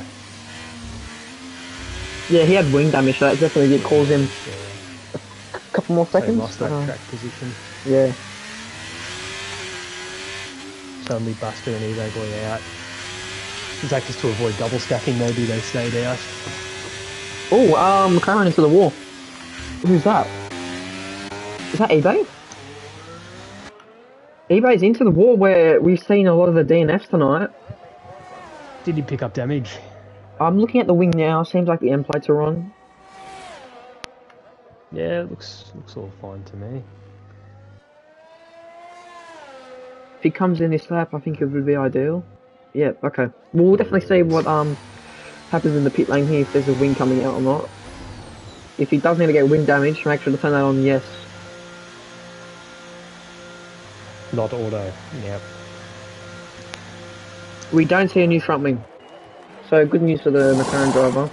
Yeah, he had wing damage, so that definitely caused him a couple more seconds.
So he lost that track position.
Yeah.
Suddenly Buster and Evo Boy out. Is that just to avoid double stacking? Maybe they stayed out.
Oh, McLaren into the wall. Who's that? Is that eBay? eBay's into the wall where we've seen a lot of the DNFs tonight.
Did he pick up damage?
I'm looking at the wing now. Seems like the end plates are on.
Yeah, it looks all fine to me.
If he comes in this lap, I think it would be ideal. Yeah, okay. We'll definitely see what happens in the pit lane here, if there's a wing coming out or not. If he does need to get wing damage, make sure to turn that on yes.
Not auto, yep.
We don't see a new front wing. So good news for the McLaren driver.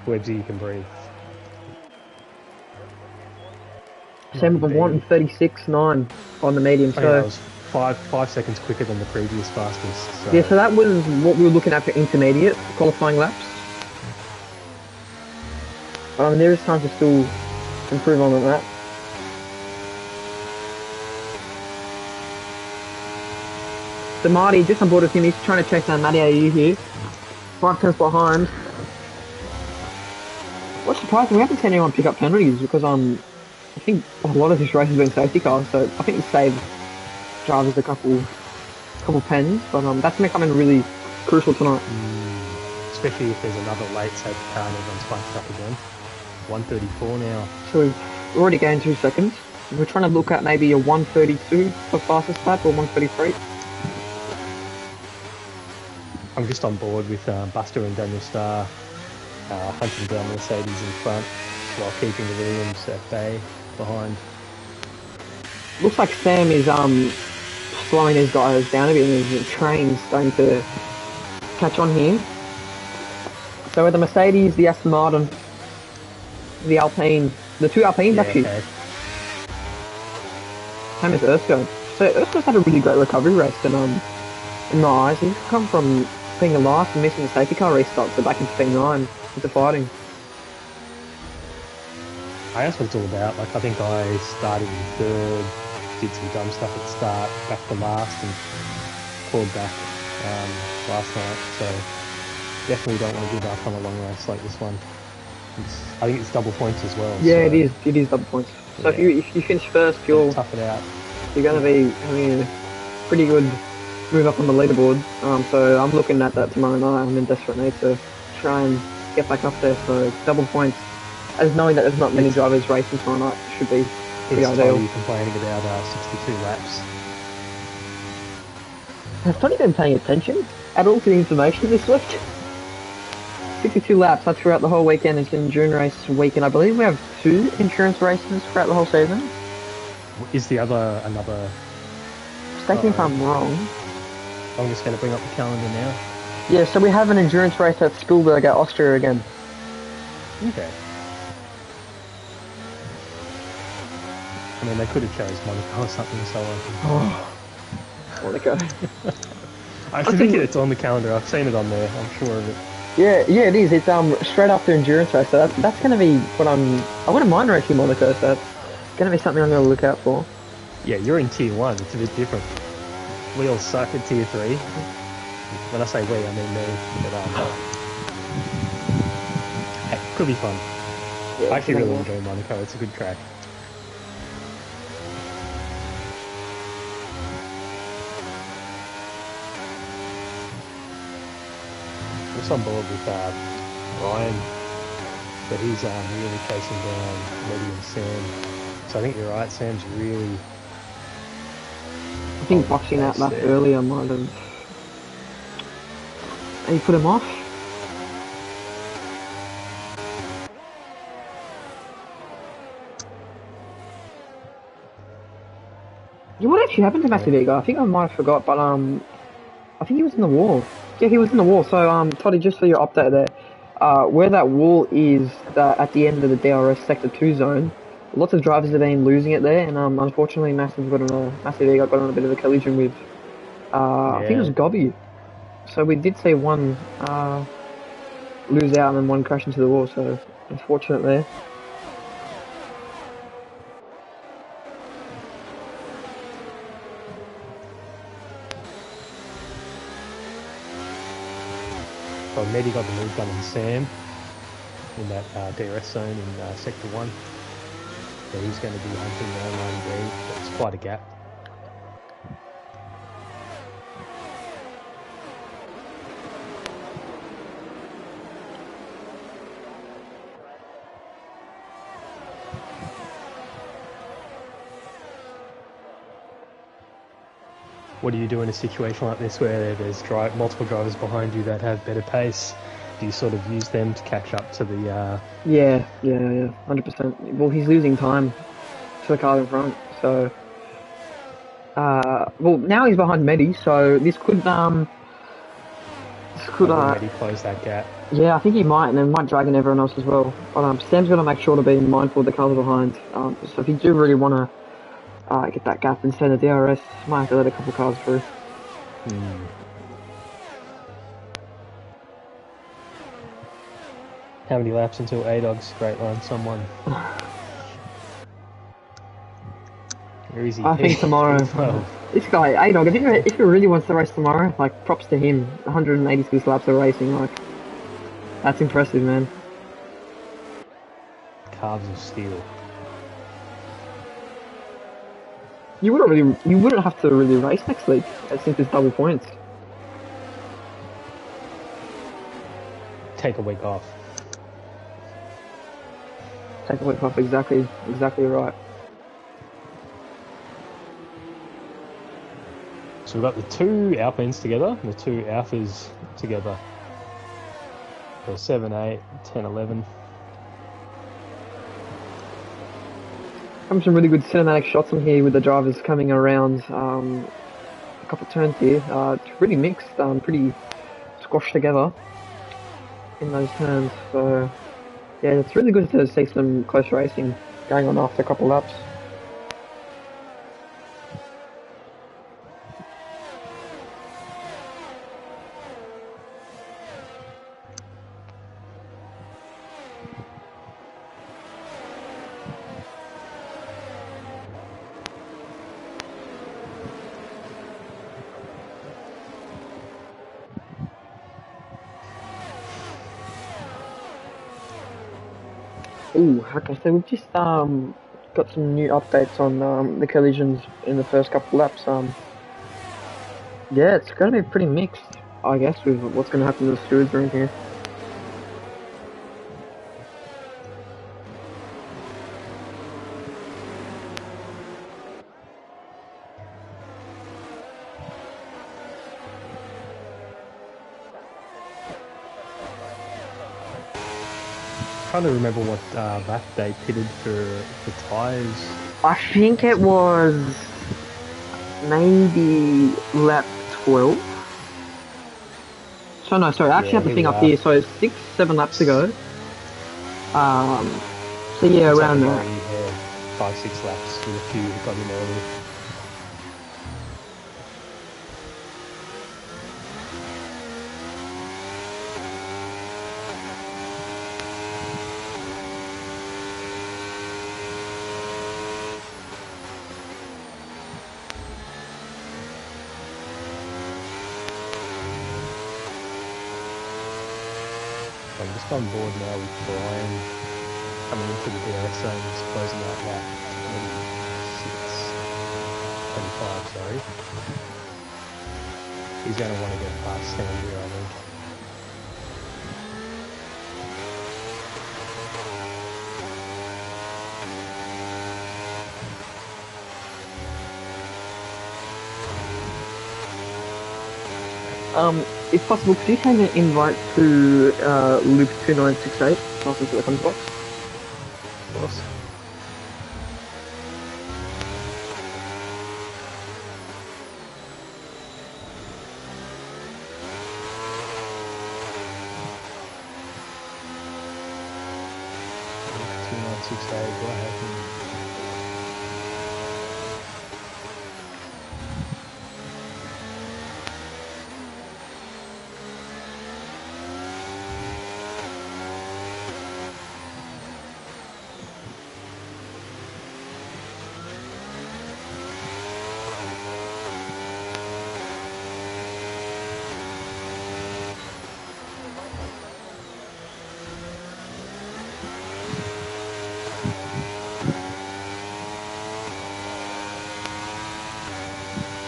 Websy, you can breathe.
Sam with a 1:36.9 on the medium. So
that was five seconds quicker than the previous fastest. So.
Yeah, so that was what we were looking at for intermediate qualifying laps. There is time to still improve on that. So Marty, just on board with him, he's trying to check down Matty AU here. 5 tenths behind. What's surprising, we haven't seen anyone pick up penalties because I think a lot of this race has been safety cars, so I think it saved drivers a couple pens, but that's going to come in really crucial tonight.
Especially if there's another late safety car and everyone's bunched up again. 1:34 now.
So we've already gained 2 seconds. We're trying to look at maybe a 1:32 for fastest lap or 1:33.
I'm just on board with Buster and Daniel Starr hunting down the Mercedes in front while keeping the Williams at bay behind.
Looks like Sam is slowing these guys down a bit and the train's starting to catch on here. So with the Mercedes, the Aston Martin, the Alpine, the 2 Alpines actually.
Okay.
Same as Erskine. So Erskine's had a really great recovery race and in my eyes, he's come from being a last and missing the safety car restart to back into P9 into fighting.
That's what it's all about. Like I think I started in third, did some dumb stuff at the start, back to last and clawed back last night. So definitely don't want to give up on a long race like this one. I think it's double points as well.
Yeah,
so,
it is double points. So yeah. if you finish first, you're
tough it out.
You're going to be having a pretty good move up on the leaderboard. So I'm looking at that tomorrow night. I'm in desperate need to try and get back up there. So double points, as knowing that there's not many drivers racing tomorrow night, should be pretty ideal.
You're complaining about 62 laps.
Has Tony been paying attention at all to the information this week? 62 laps, that's throughout the whole weekend. It's an endurance race weekend. I believe we have 2 endurance races throughout the whole season.
Is the other another?
Correct me if I'm wrong.
I'm just going to bring up the calendar now.
Yeah, so we have an endurance race at Spielberg at Austria again.
Okay. I mean, they could have chose Monaco or something, so
Monaco.
I
I
think
think,
it's on the calendar. I've seen it on there. I'm sure of it.
yeah, it is. It's straight after endurance race, so that's gonna be what I wouldn't mind racing Monaco, so that's gonna be something I'm gonna look out for.
Yeah, you're in tier 1. It's a bit different. We all suck at tier 3. When I say we, I mean me. But hey, could be fun.
Yeah,
I
it's
actually
gonna
really
be
enjoy Monaco. It's a good track. I'm just on board with Ryan, but he's really chasing down Letty and Sam. So I think you're right. Sam's really
I think
holding
boxing that
pace
lap
there.
earlier might have maybe put him off. Yeah, what actually happened to
Yeah.
Massive Ego? I think I might have forgot, but I think he was in the wall. Yeah, he was in the wall. So Toddy, just for your update there, where that wall is at the end of the DRS Sector 2 zone, lots of drivers have been losing it there, and unfortunately, Massive Ego got on a bit of a collision with, I think it was
Yeah.
Gobby. So we did see one lose out and then one crash into the wall. So unfortunate there.
So Nettie got the lead gun on Sam in that DRS zone in Sector 1. So he's going to be hunting down line B. That's quite a gap. What do you do in a situation like this where there's multiple drivers behind you that have better pace? Do you sort of use them to catch up to the...
Yeah, 100%. Well, he's losing time to the car in front. So, well, now he's behind Medi. So this could
will Nettie close that gap?
Yeah, I think he might, and it might drag in everyone else as well. But Sam's got to make sure to be mindful of the cars behind. So if you do really want to get that gap instead of DRS, might have to let a couple cars through.
How many laps until A-Dog's straight line someone? Where is he?
I think tomorrow. This guy, A-Dog, if he really wants to race tomorrow, like, props to him. 186 laps of racing, like, that's impressive, man.
Calves of steel.
You wouldn't have to really race next week, since it's double points.
Take a week off.
Take a week off, exactly right.
So we've got the two Alpines together, the two Alphas together. So 7, 8, 10, 11.
Some really good cinematic shots in here with the drivers coming around a couple of turns here. It's really mixed, pretty squashed together in those turns. So yeah, it's really good to see some close racing going on after a couple of laps. Ooh, okay, so we've just got some new updates on the collisions in the first couple of laps. Yeah, it's going to be pretty mixed, I guess, with what's going to happen to the stewards room here.
Trying to remember what lap they pitted for the tyres.
I think it was maybe lap 12. So no, sorry, I actually have the thing up here. So 6, 7 laps ago. So yeah,
Looks
around
like
that.
Murray had 5, 6 laps with a few that got in early. I'm just on board now with Brian coming into the DRS zone. He's closing out lap 25, sorry. He's going to want to get past Stan here, I think.
If possible, could you send an invite to Luke2968, passing to the comments box?
Of course. Luke 2968, go ahead and...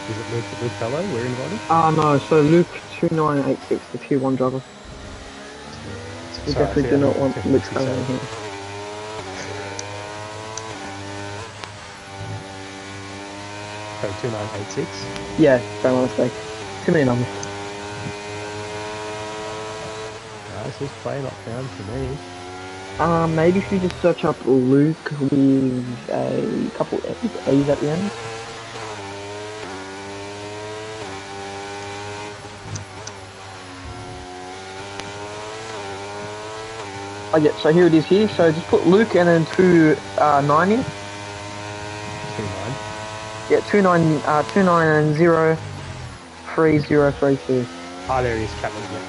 Is it Luke Fellow we're inviting?
No, so Luke2986, the tier 1 driver. We
Sorry,
definitely do not want Luke Fellow in here.
Code 2986.
Yeah, very my mistake. Too many numbers.
This is play not found for me.
Maybe if you just search up Luke with a couple A's at the end. Oh yeah, so here it is here. So just put Luke and then 290.
29.
Yeah, 2903032.
Ah, there he is, Captain again.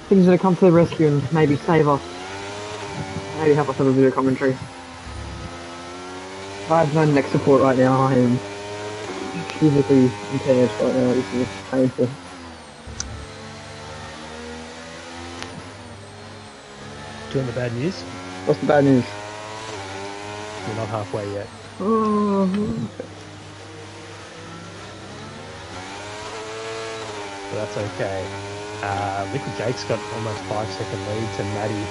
Things gonna come to the rescue and maybe save us. Maybe help us have a video commentary. I have no neck support right now. I am physically impaired right now. This is painful.
Do you want the bad news?
What's the bad news?
We're not halfway yet.
Oh,
But that's okay. Liquid Jake's got almost 5-second lead to Maddie.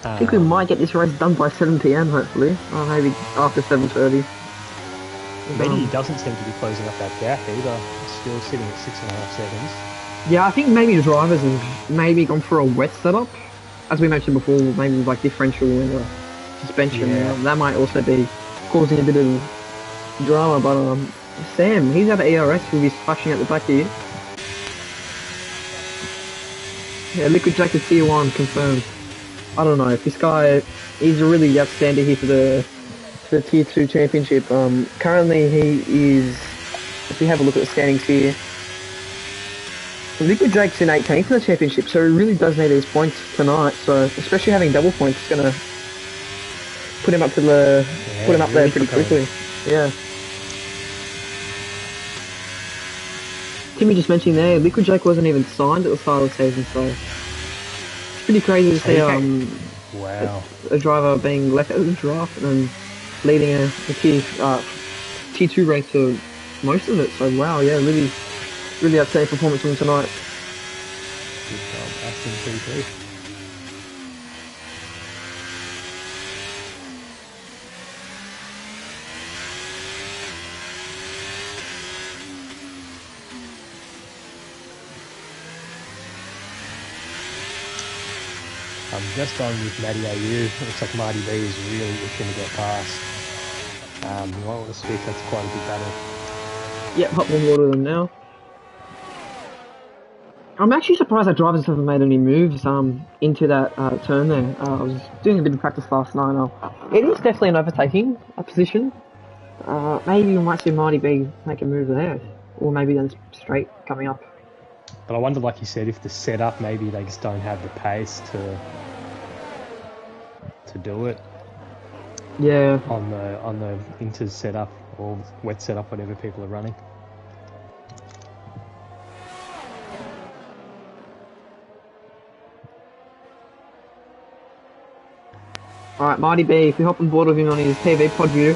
I think we might get this race done by 7 PM hopefully. Or maybe after 7:30.
Maddie doesn't seem to be closing up that gap either. Still sitting at 6.5 seconds.
Yeah, I think maybe the drivers have maybe gone for a wet setup. As we mentioned before, maybe like differential and suspension.
Yeah.
That might also be causing a bit of drama. But Sam, he's at ERS, will be splashing at the back here. Yeah, Liquid Jacket Tier 1 confirmed. I don't know, if this guy, he's a really outstanding here for the Tier 2 championship. Currently he is, if we have a look at the standings here, Liquid Jake's in 18th in the championship, so he really does need these points tonight. So especially having double points is gonna put him up to the put him up
really
there pretty
propelling.
quickly. Yeah. Timmy just mentioned there, Liquid Jake wasn't even signed at the start of the season, so it's pretty crazy to see
Wow.
a driver being left out of the draft and then leading a tier 2 race for most of it. So wow, yeah, really outstanding performance from tonight.
Good job, Aston PP. I'm just on with Matty AU. Looks like Marty B is really itching to get past. You might want to switch, that's quite a big battle.
Yep, hop on board with them now. I'm actually surprised that drivers haven't made any moves into that turn there. I was doing a bit of practice last night. It is definitely an overtaking position. Maybe we might see Marty B make a move there. Or maybe then straight coming up.
But I wonder, like you said, if the setup, maybe they just don't have the pace to do it.
Yeah.
On the inter setup or wet setup, whatever people are running.
Alright, Marty B, if we hop on board with him on his TV pod view,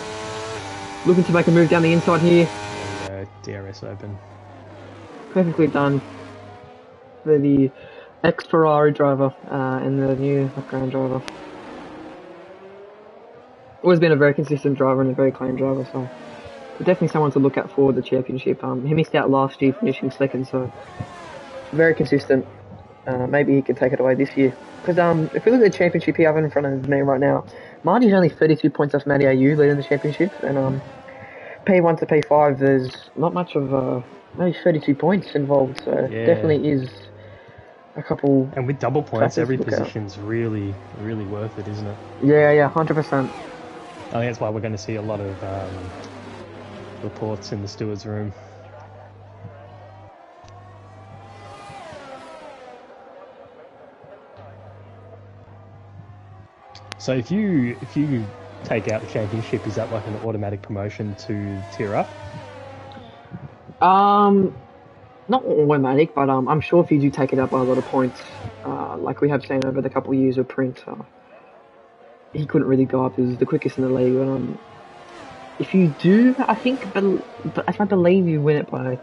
looking to make a move down the inside here.
There we go, DRS open.
Perfectly done for the ex-Ferrari driver and the new McLaren driver. Always been a very consistent driver and a very clean driver, so definitely someone to look at for the championship. He missed out last year, finishing second, so very consistent. Maybe he could take it away this year. Because if we look at the championship here, I have it in front of me right now. Marty's only 32 points off Matty AU leading the championship, and P1 to P5, there's not much of maybe 32 points involved, so definitely is a couple.
And with double points, every position's really, really worth it, isn't it?
Yeah, 100%.
I think that's why we're going to see a lot of reports in the stewards' room. So if you take out the championship, is that like an automatic promotion to tier up?
Not automatic, but I'm sure if you do take it up by a lot of points, like we have seen over the couple of years of Prince, he couldn't really go up. He was the quickest in the league. But, if you do, I think, if I believe you win it by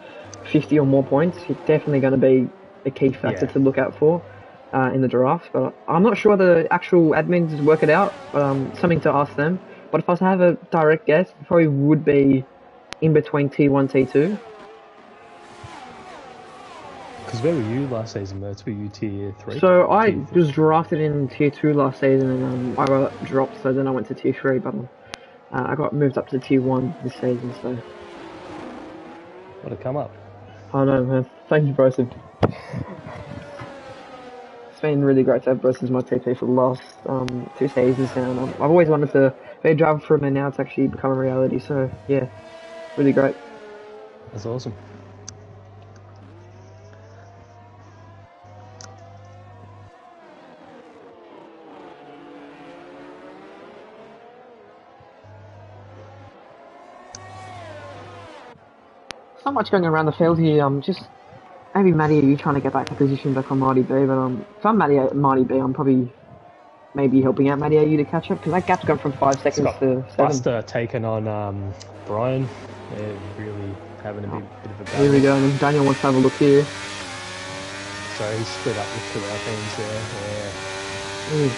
50 or more points, it's definitely going to be a key factor to look out for in the draft. But I'm not sure the actual admins work it out. Something to ask them. But if I was to have a direct guess, it probably would be in between T1, T2.
Because where were you last season, Mertz? Were you tier 3?
So I was drafted in tier 2 last season, and I got dropped, so then I went to tier 3, but I got moved up to tier 1 this season, so...
What a come up.
I know, man. Thank you, Bryson. It's been really great to have Bryson as my TP for the last 2 seasons now, and I've always wanted to be a driver for him, and now it's actually become a reality, so yeah, really great.
That's awesome.
Not much going around the field here. Just maybe Matty, are you trying to get back to position back on Marty B? But if I'm Marty B, I'm probably maybe helping out Matty AU to catch up because that gap's gone from 5 seconds to 7.
Buster taken on Brian. They're really having a bit of a battle.
Here we go. And Daniel wants to have a look here.
So he's split up with 2 Alpines there. Yeah.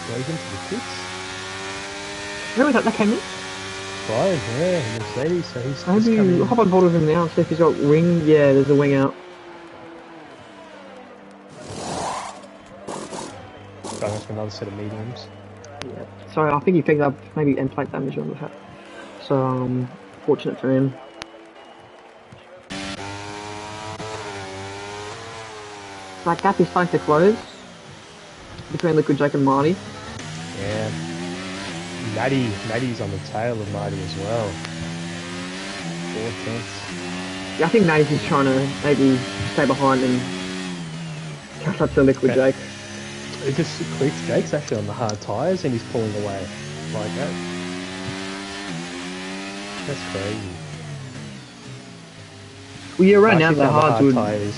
Goes into the pits.
Who was that came in?
Brian, yeah, Mercedes, so he's
maybe hop on board with him now and see if he's got wing. Yeah, there's a wing out.
Going for another set of mediums.
Yeah. So I think he picked up maybe end plate damage on the hat. So fortunate for him. So that gap is starting to close between Liquid Jake and Marty.
Yeah. Matty's on the tail of Marty as well. 4 tenths.
Yeah, I think Matty's just trying to maybe stay behind and catch up to Liquid Jake.
It just clicks. Jake's actually on the hard tyres and he's pulling away like that. That's crazy.
Well, yeah, right now the hard
tyre is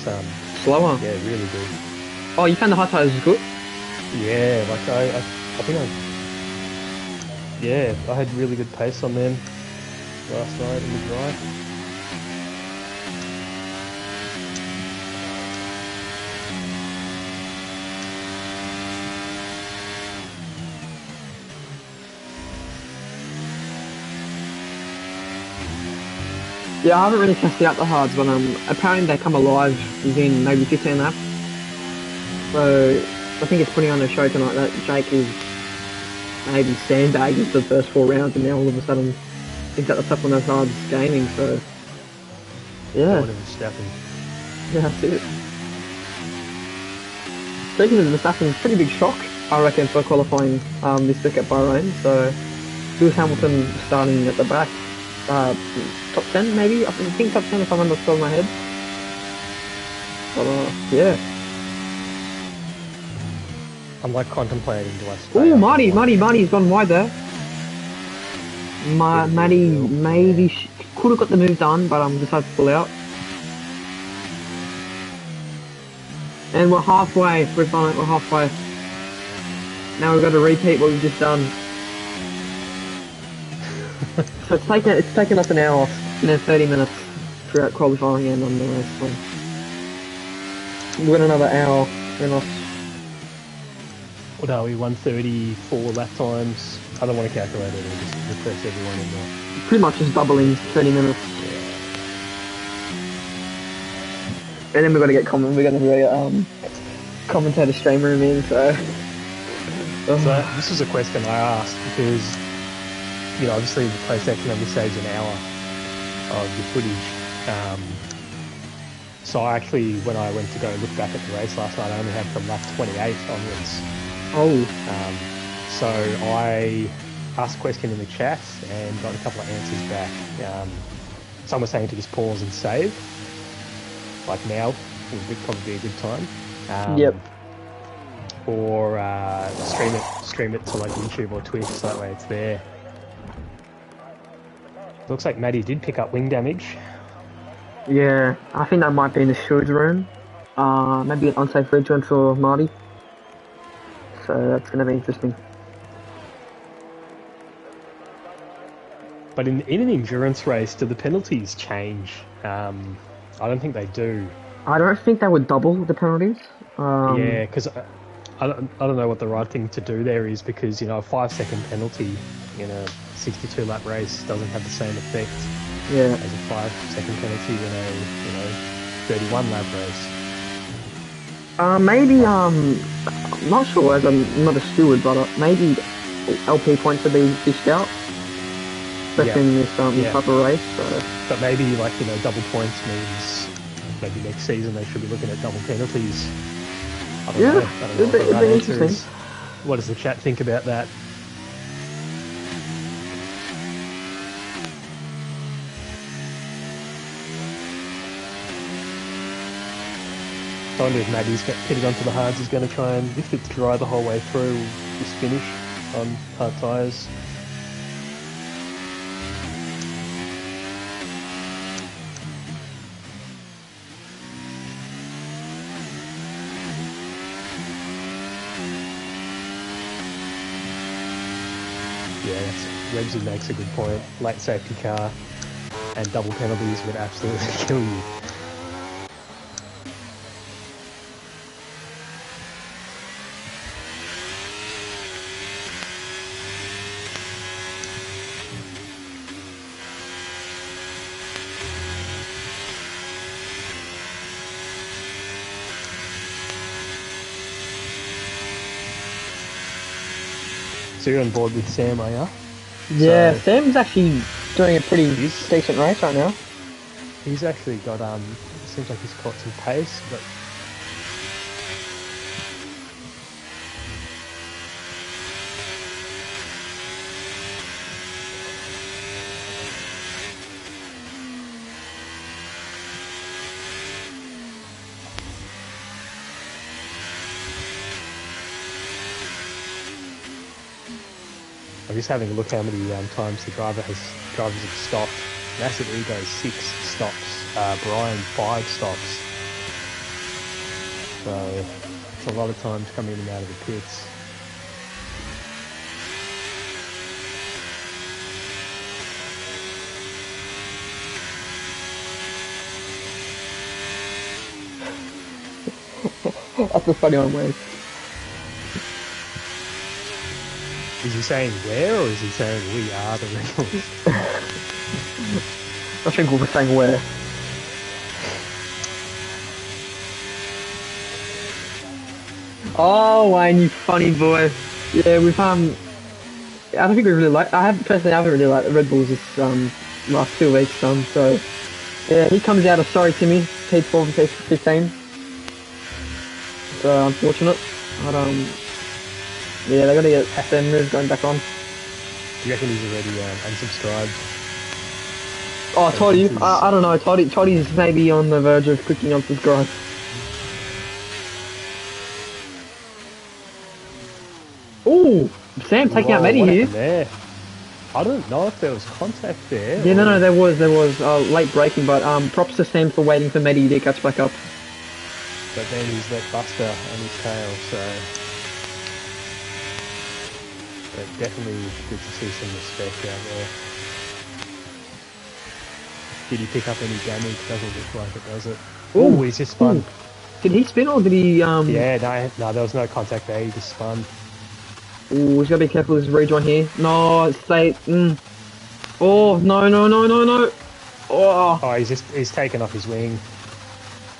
slower.
Yeah, really good.
Oh, you found the hard tyres good?
Yeah, like I think I had really good pace on them last night in the drive.
Yeah, I haven't really tested out the hards, but apparently they come alive within maybe 15 laps. So I think it's putting on a show tonight that Jake is maybe sandbagging for the first 4 rounds, and now all of a sudden he's got the top on those hards gaming. So yeah, yeah, that's it. Speaking of Verstappen, pretty big shock, I reckon, for qualifying this week at Bahrain. So Lewis Hamilton starting at the back. Top 10 maybe? I think top 10 if I'm on the top of my head. But yeah.
I'm like contemplating, do I stay?
Ooh, Marty's gone wide there. Maddie
Didn't really
maybe
help,
could have got the move done, but decided to pull out. And we're halfway. We're fine. We're halfway. Now we've got to repeat what we've just done. So it's taken us an hour and then 30 minutes throughout qualifying and on the race. So we've got another hour in us.
What are we, 134 lap times? I don't want to calculate it, I'll just repress everyone in there.
Pretty much just doubling 30 minutes. And then we're gonna get commentator stream room in, so
So this was a question I asked because, you know, obviously the PlayStation only saves an hour of your footage. So I actually, when I went to go look back at the race last night, I only had from lap 28 onwards. So I asked a question in the chat and got a couple of answers back. Some were saying to just pause and save, like now would probably be a good time.
yep.
Or stream it to like YouTube or Twitch, so that way it's there. Looks like Maddie did pick up wing damage.
Yeah, I think that might be in the steward's room. Maybe an unsafe rejoin for Marty. So that's gonna be interesting.
But in an endurance race, do the penalties change? I don't think they do.
I don't think they would double the penalties.
Yeah, because I don't know what the right thing to do there is, because, you know, a 5-second penalty in a 62 lap race doesn't have the same effect
Yeah.
as a 5-second penalty in a 31 lap race.
Maybe I'm not sure, as I'm not a steward, but maybe LP points would be dished out, especially in this type of race. So.
But maybe, like, you know, double points means maybe next season they should be looking at double penalties. I don't know. I don't know what the right answer is. What does the chat think about that? I wonder if Maddie's pitted onto the hards is going to try and, if it's dry the whole way through, just finish on hard tyres. Yeah, Rebsy makes a good point. Late safety car and double penalties would absolutely kill you. So you're on board with Sam, are you?
Yeah, so Sam's actually doing a pretty decent race right now.
He's actually got, seems like he's caught some pace, but... I'm just having a look how many times the drivers have stopped. Massive Ego 6 stops, Brian 5 stops. So it's a lot of times coming in and out of the pits.
That's a funny one, Wayne.
Is he saying where, or is he saying we are the rebels?
I think we're saying where. Oh, Wayne, you funny boy. Yeah, we've I don't think we really like. I haven't really liked the Red Bulls this last 2 weeks. So yeah, he comes out of sorry Timmy, P12 and P15. It's unfortunate, but yeah, they got to get their moves going back on.
Do you reckon he's already unsubscribed?
Oh, Toddy, I don't know. Toddy's maybe on the verge of clicking unsubscribe. Ooh, Sam taking out Maddie here.
There. I don't know if there was contact there.
Yeah, no,
or...
there was late braking, but props to Sam for waiting for Matty to catch back up.
But then he's let Buster on his tail, so... But definitely good to see some respect out there. Did he pick up any damage? Doesn't look like it, does it? Oh, he's just spun.
Ooh. Did he spin or did he
Yeah, no, there was no contact there, he just spun.
Ooh, he's gotta be careful with his rejoin here. No, stay. Oh, no. Oh.
Oh, he's taken off his wing.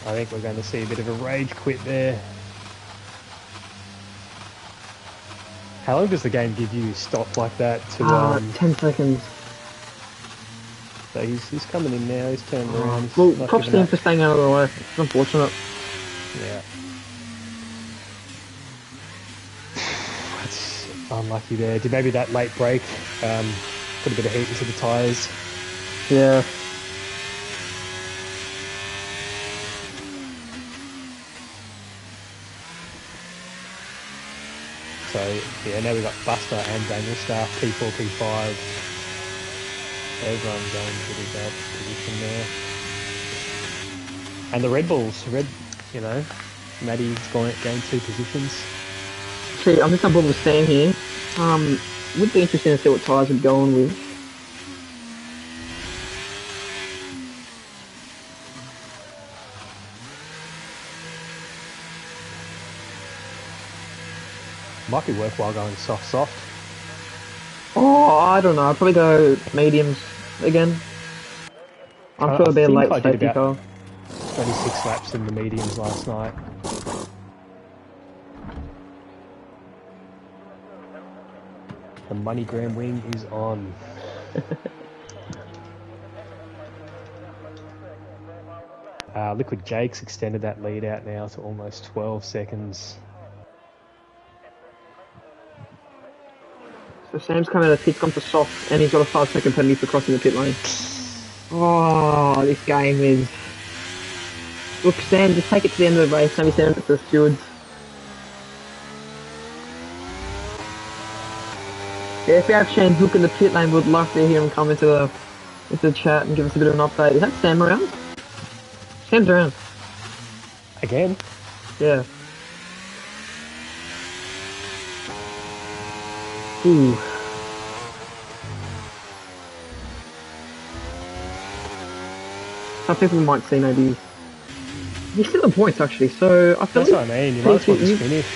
I think we're going to see a bit of a rage quit there. How long does the game give you stop like that to
10 seconds.
So he's coming in now, he's turned around. He's
Well,
not
props to
giving
him
up.
for staying out of the way. It's unfortunate.
Yeah. That's unlucky there. Did maybe that late break put a bit of heat into the tyres?
Yeah.
So, yeah, now we've got Buster and Daniel Staff, P4, P5. Everyone going to the bad position there. And the Red Bulls, Maddie's gained 2 positions.
See, I'm just on board with Sam here. Would be interesting to see what tyres would go on with.
Might be worthwhile going soft.
Oh, I don't know. I'd probably go mediums again. I'm sure it'll be a late safety car.
26 laps in the mediums last night. The MoneyGram wing is on. Liquid Jake's extended that lead out now to almost 12 seconds.
So Sam's come out of the pits, gone for soft, and he's got a 5-second penalty for crossing the pit lane. Oh, this game is... Look, Sam, just take it to the end of the race. Maybe send it to the stewards. Yeah, if we have Shane Hook in the pit lane, we'd love to hear him come into the chat and give us a bit of an update. Is that Sam around? Sam's around.
Again?
Yeah. Ooh. I think we might see maybe... He's still in points actually, so I feel
That's what I mean, you might as well just finish.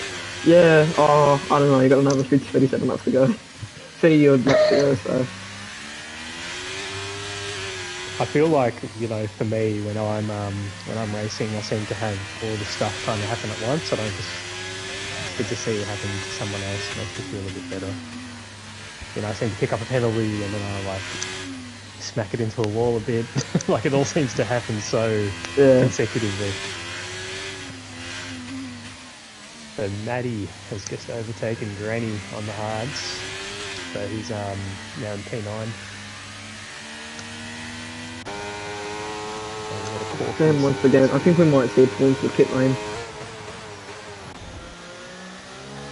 Yeah, oh, I don't know, you got another 37 laps to go. 30 odd laps to go, so...
I feel like, for me, when I'm racing, I seem to have all the stuff kind of happen at once. I don't just... It's good to see it happen to someone else. It makes me feel a bit better. I seem to pick up a penalty and then I smack it into a wall a bit. Like it all seems to happen so consecutively. So Matty has just overtaken Granny on the hards. So he's now in P9.
Sam once again, I think we might see a pull into the pit lane.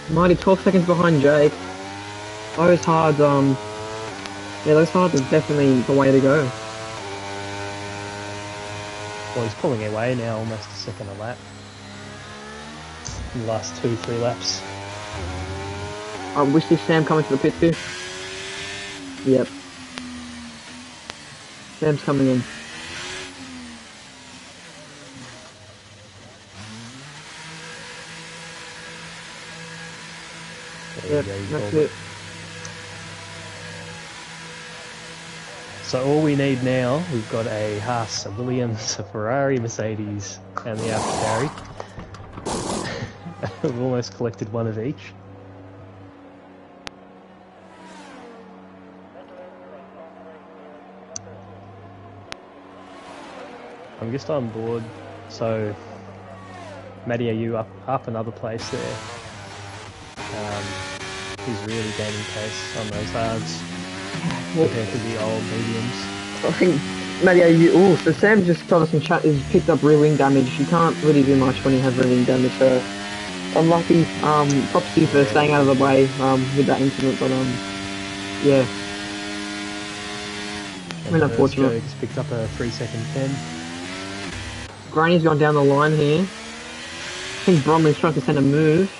Mighty 12 seconds behind Jake. Those hards, those hards are definitely the way to go.
Well, he's pulling away now, almost a second a lap. In the last 2-3 laps.
We see Sam coming to the pit too. Yep. Sam's coming in. Yep, that's it.
So all we need now, we've got a Haas, a Williams, a Ferrari, Mercedes, and the AlphaTauri. We've almost collected one of each. I'm just on board, so Matty, are you up another place there? He's really gaining pace on those hards compared to the old mediums.
I think, Matty, so Sam just told us in chat he's picked up rear wing damage. You can't really do much when you have rear wing damage, so unlucky. Props to you for staying out of the way with that incident, but yeah. been unfortunate.
Joe just picked up a 3-second 10.
Granny's gone down the line here. I think Bromley's trying to send a move.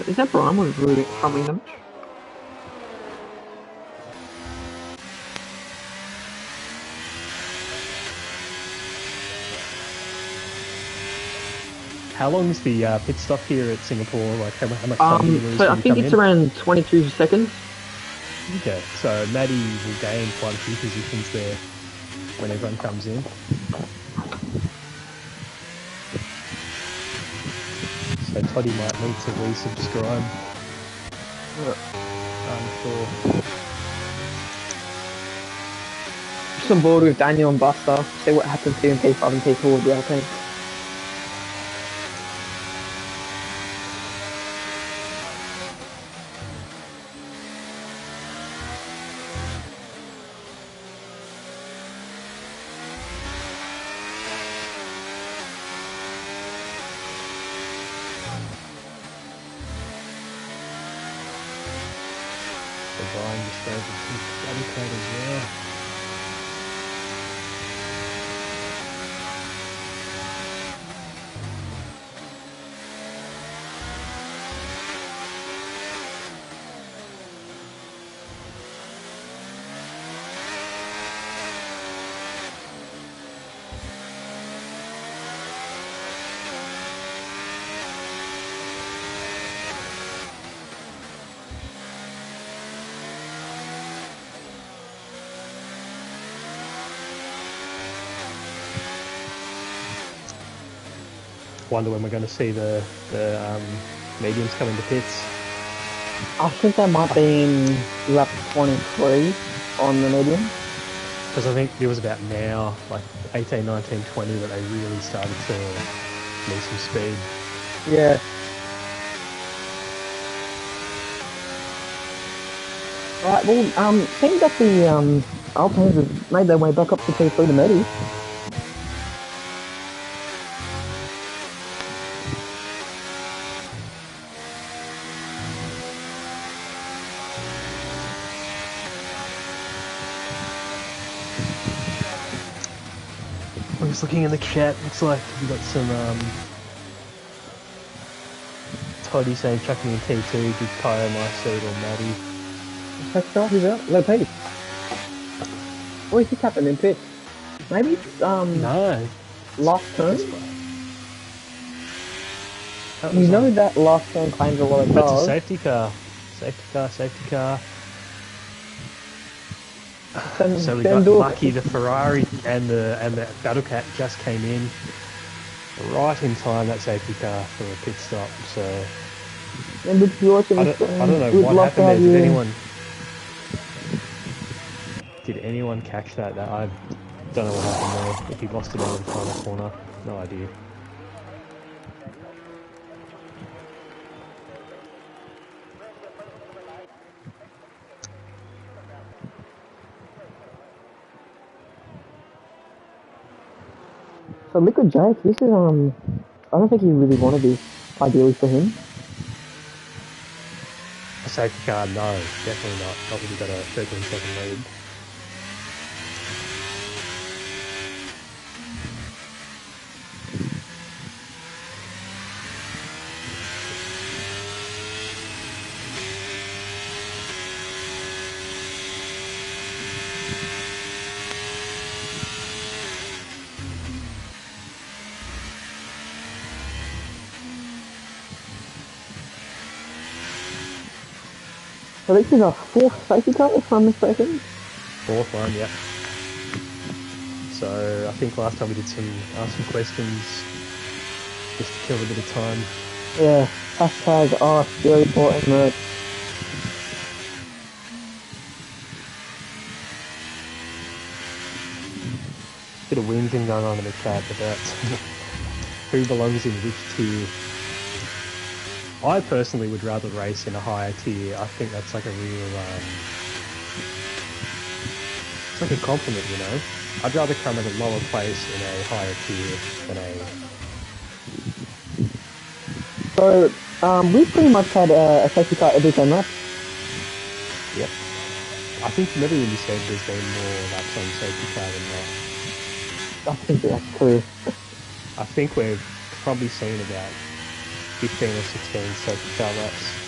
Is that Brian with Bromley in the match?
How long's the pit stop here at Singapore? Like, how much time do you lose
So
when
I
you
think
come
it's
in?
around 22 seconds.
Okay, so Maddie will gain quite a few positions there when everyone comes in. So Toddy might need to resubscribe. I'm sure.
Just on board with Daniel and Buster. See what happens here in P5 and P4 with the Alpine.
So Brian just goes with some bloody code as well. Wonder when we're going to see the mediums come into pits.
I think that might be in lap 23 on the medium.
Because I think it was about now, like 18, 19, 20, that they really started to lose some speed.
Yeah. Right, well, seems that the Alpines have made their way back up to P3 to Medi.
I'm just looking in the chat, looks like we've got some Toddy saying chuck me in T2, give Pyro my seat or Maddie.
That's right, who's out? Low P. Or is this happened in pits? Maybe it's,
No.
last turn?
That
You
was
know that last turn claims a lot of
That's a
cars.
safety car. Safety car. So we got lucky. The Ferrari and the Battle Cat just came in right in time. That safety car for a pit stop. So
And if you're watching
I
this,
don't know
we'd
what
love to
happened there.
have
Did anyone catch that? I don't know what happened there. If he lost it out of the final corner, no idea.
So Liquid Jake, this is I don't think he really wanted this, ideally for him.
A safety car? No, definitely not. Not when you got a 13-second lead.
So this is a fourth safety car, if I'm mistaken.
Fourth one, yeah. So I think last time we did ask some questions just to kill a bit of time.
Yeah, hashtag ask very important merch.
Bit of whinging going on in the chat about who belongs in which tier. I personally would rather race in a higher tier. I think that's like a real, it's like a compliment, you know? I'd rather come at a lower place in a higher tier than a...
So, we've pretty much had a safety car every 10 laps.
Yep. I think maybe when you said there's been more laps on safety car than not.
I think that's true.
I think we've probably seen about 15 or 16 safety car laps.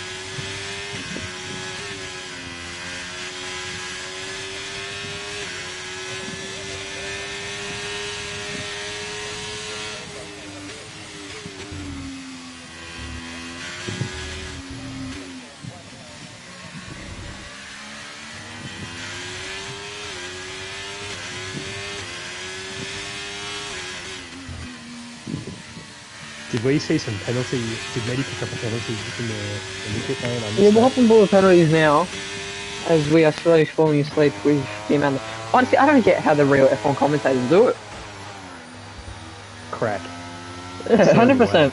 Did we see some penalty? Did Medi pick up a penalty in the pit lane?
Yeah, we'll hop on board with penalties now, as we are slowly falling asleep with the amount of... Honestly, I don't get how the real F1 commentators do it.
Crack.
100%.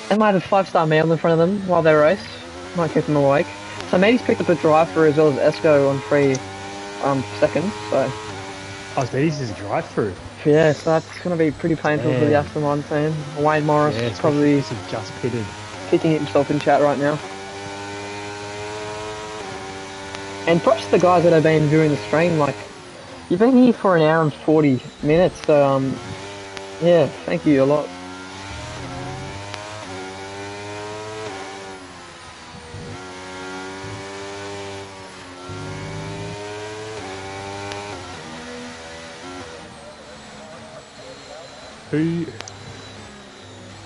They might have a 5-star meal in front of them while they race. Might keep them awake. So Medi's picked up a drive-through as well as Esco on 3 seconds, so...
Oh, Medi's is a drive-through.
Yeah, so that's going to be pretty painful for the Aston Martin team. Wayne Morris is probably
just pitted,
kicking himself in chat right now. And props to the guys that have been viewing the stream. Like, you've been here for an hour and 40 minutes, so yeah, thank you a lot.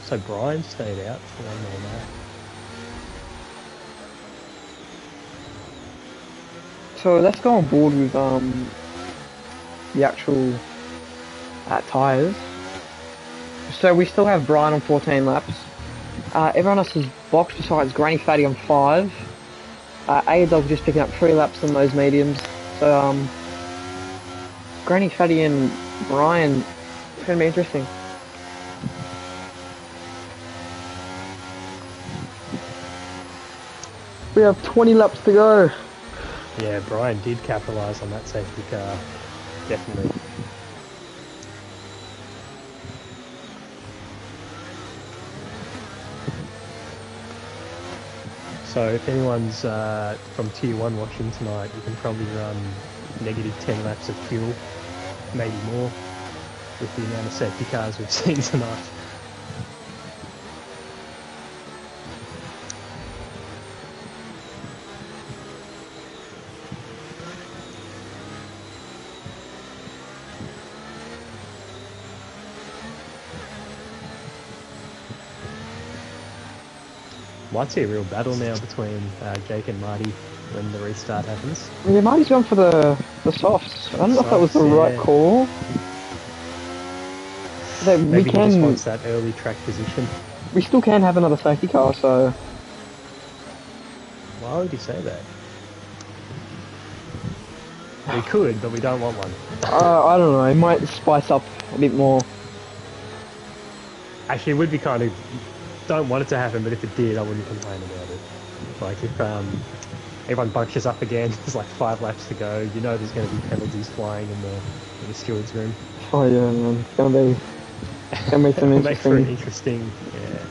So Brian stayed out for one more lap.
So let's go on board with the actual tyres. So we still have Brian on 14 laps. Everyone else is boxed besides Granny Fatty on 5. A-Dog just picking up 3 laps on those mediums. So Granny Fatty and Brian, it's going to be interesting. We have 20 laps to go.
Yeah, Brian did capitalise on that safety car, definitely. So if anyone's from Tier 1 watching tonight, you can probably run negative 10 laps of fuel, maybe more, with the amount of safety cars we've seen tonight. Might see a real battle now between Jake and Marty when the restart happens.
Yeah, Marty's gone for the softs. I don't know if that was the right call.
Maybe he just wants that early track position.
We still can have another safety car, so...
Why would you say that? We could, but we don't want one.
I don't know, it might spice up a bit more.
Actually, it would be kind of... Don't want it to happen, but if it did, I wouldn't complain about it. Like, if everyone bunches up again, there's like 5 laps to go, you know there's going to be penalties flying in the steward's room.
Oh yeah, man, it's going to be some interesting...
Make for an interesting, yeah.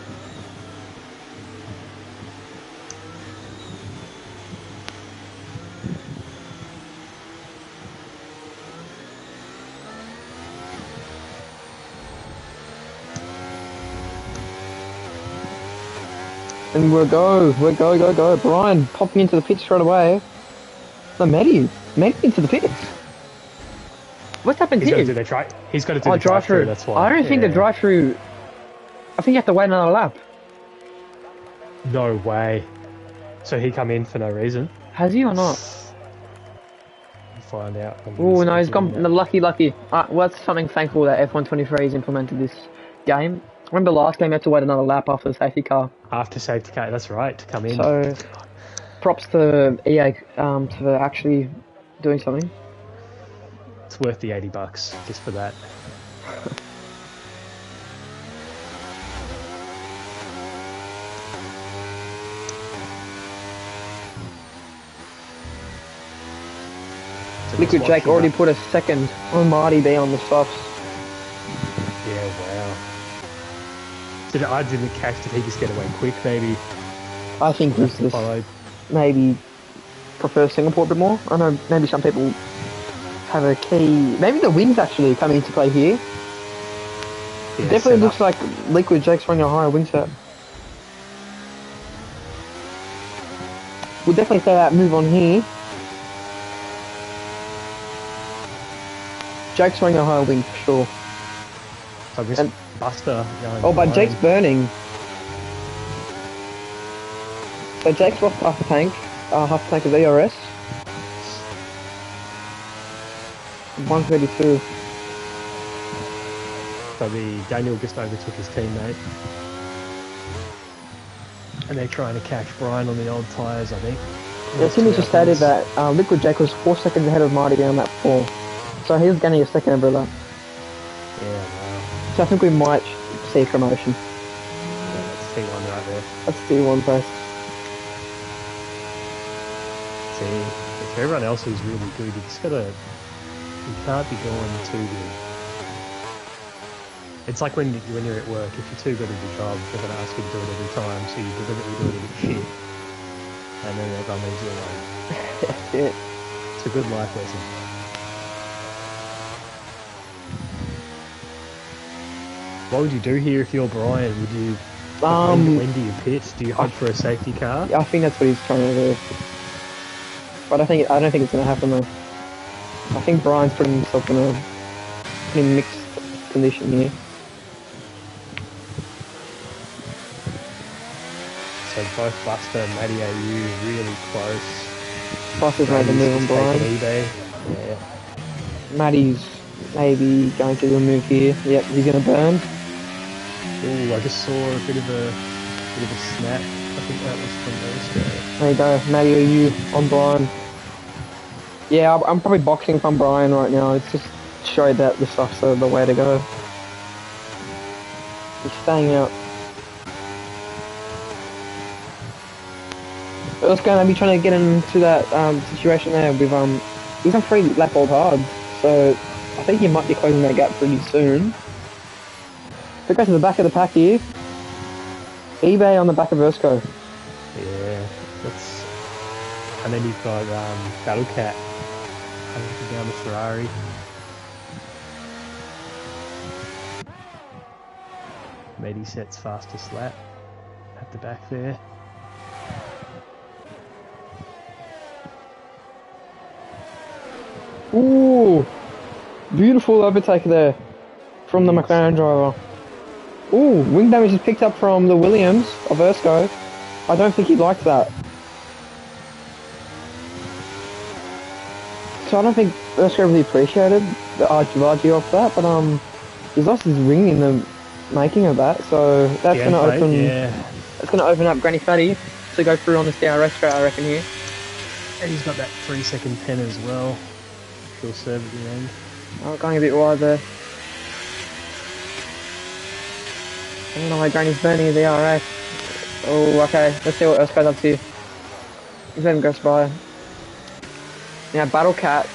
And we're go. Brian popping into the pit straight away. No, Medi into the pits. What's happened here?
He's got to do the drive-through, that's why.
I don't think the drive-through... I think you have to wait another lap.
No way. So he come in for no reason?
Has he or not?
We'll find out.
Oh no, he's gone... Lucky. Well, that's something thankful that F123 has implemented this game. Remember last game you had to wait another lap after the safety car.
After safety car, that's right, to come in.
So, props to EA for actually doing something.
It's worth the $80 just for that.
Liquid Jake already put a second on Marty B on the softs.
Yeah, wow. So I didn't catch, did he just get away quick maybe?
I think this is maybe prefer Singapore a bit more. I know maybe some people have a key. Maybe the wings actually coming into play here.
Yeah,
Definitely
set
looks
up.
like Liquid Jake's running a higher wing set. We'll definitely say that move on here. Jake's running a higher wing for sure.
So I missed
And
Buster going
oh, but Jake's
Brian.
burning. So Jake's lost half a tank of ERS. 132.
So Daniel just overtook his teammate. And they're trying to catch Brian on the old tyres, I think.
Yeah, Timmy just stated that Liquid Jake was 4 seconds ahead of Marty on that 4. So he was getting a second every lap.
Yeah, wow.
So I think we might see promotion.
Yeah, that's T1 right there.
That's D1 first.
See, for everyone else who's really good, you just gotta... You can't be going too good. It's like when you're at work, if you're too good at your job, they're gonna ask you to do it every time, so you deliberately do it a bit shit. And then everyone leaves you alone.
That's it.
It's a good life lesson. What would you do here if you're Brian? Would you... when do you pit? Do you hope for a safety car?
I think that's what he's trying to do. But I don't think it's gonna happen though. I think Brian's putting himself in a pretty mixed condition here.
So both Buster and Matty AU really close.
Buster's made the move on Brian.
eBay. Yeah.
Matty's maybe going to do a move here. Yep, he's gonna burn.
Ooh, I just saw a bit of a snap. I think that was from those guys.
There you go, Matty or you on Brian. Yeah, I'm probably boxing from Brian right now. It's just show that the stuff's the way to go. He's staying out. Let's go, maybe trying to get into that situation there with he's on 3 lap old hard, so I think he might be closing that gap pretty soon. So go to the back of the pack here. eBay on the back of Versco.
Yeah, that's... And then you've got Battlecat coming down the Ferrari. Mediset's fastest lap at the back there.
Ooh, beautiful overtake there from the McLaren driver. Ooh, wing damage is picked up from the Williams of Erskine. I don't think he liked that. So I don't think Erskine really appreciated the argy of that, but he's lost his wing in the making of that, so that's gonna open.
Yeah.
That's gonna open up Granny Fatty to go through on the DRS straight, I reckon here.
And he's got that 3-second pen as well. He'll serve at the end.
Oh, going a bit wide there. I don't know why Granny's burning the DRS. Oh, okay. Let's see what Erskine's up to. He's letting him go by. Now, Battlecat,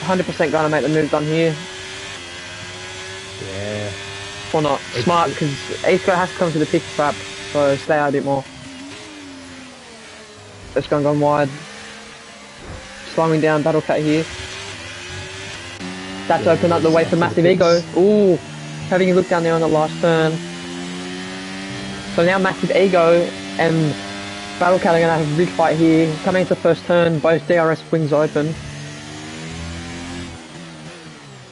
100% gonna make the move done here.
Yeah.
Or not. Smart, because Eastco has to come to the pit trap, so stay out a bit more. Erskine gone wide. Slowing down Battlecat here. That's opened up the way for Massive Ego. Ooh, having a look down there on the last turn. So now Massive Ego and Battlecat are going to have a big fight here. Coming into the first turn, both DRS wings open.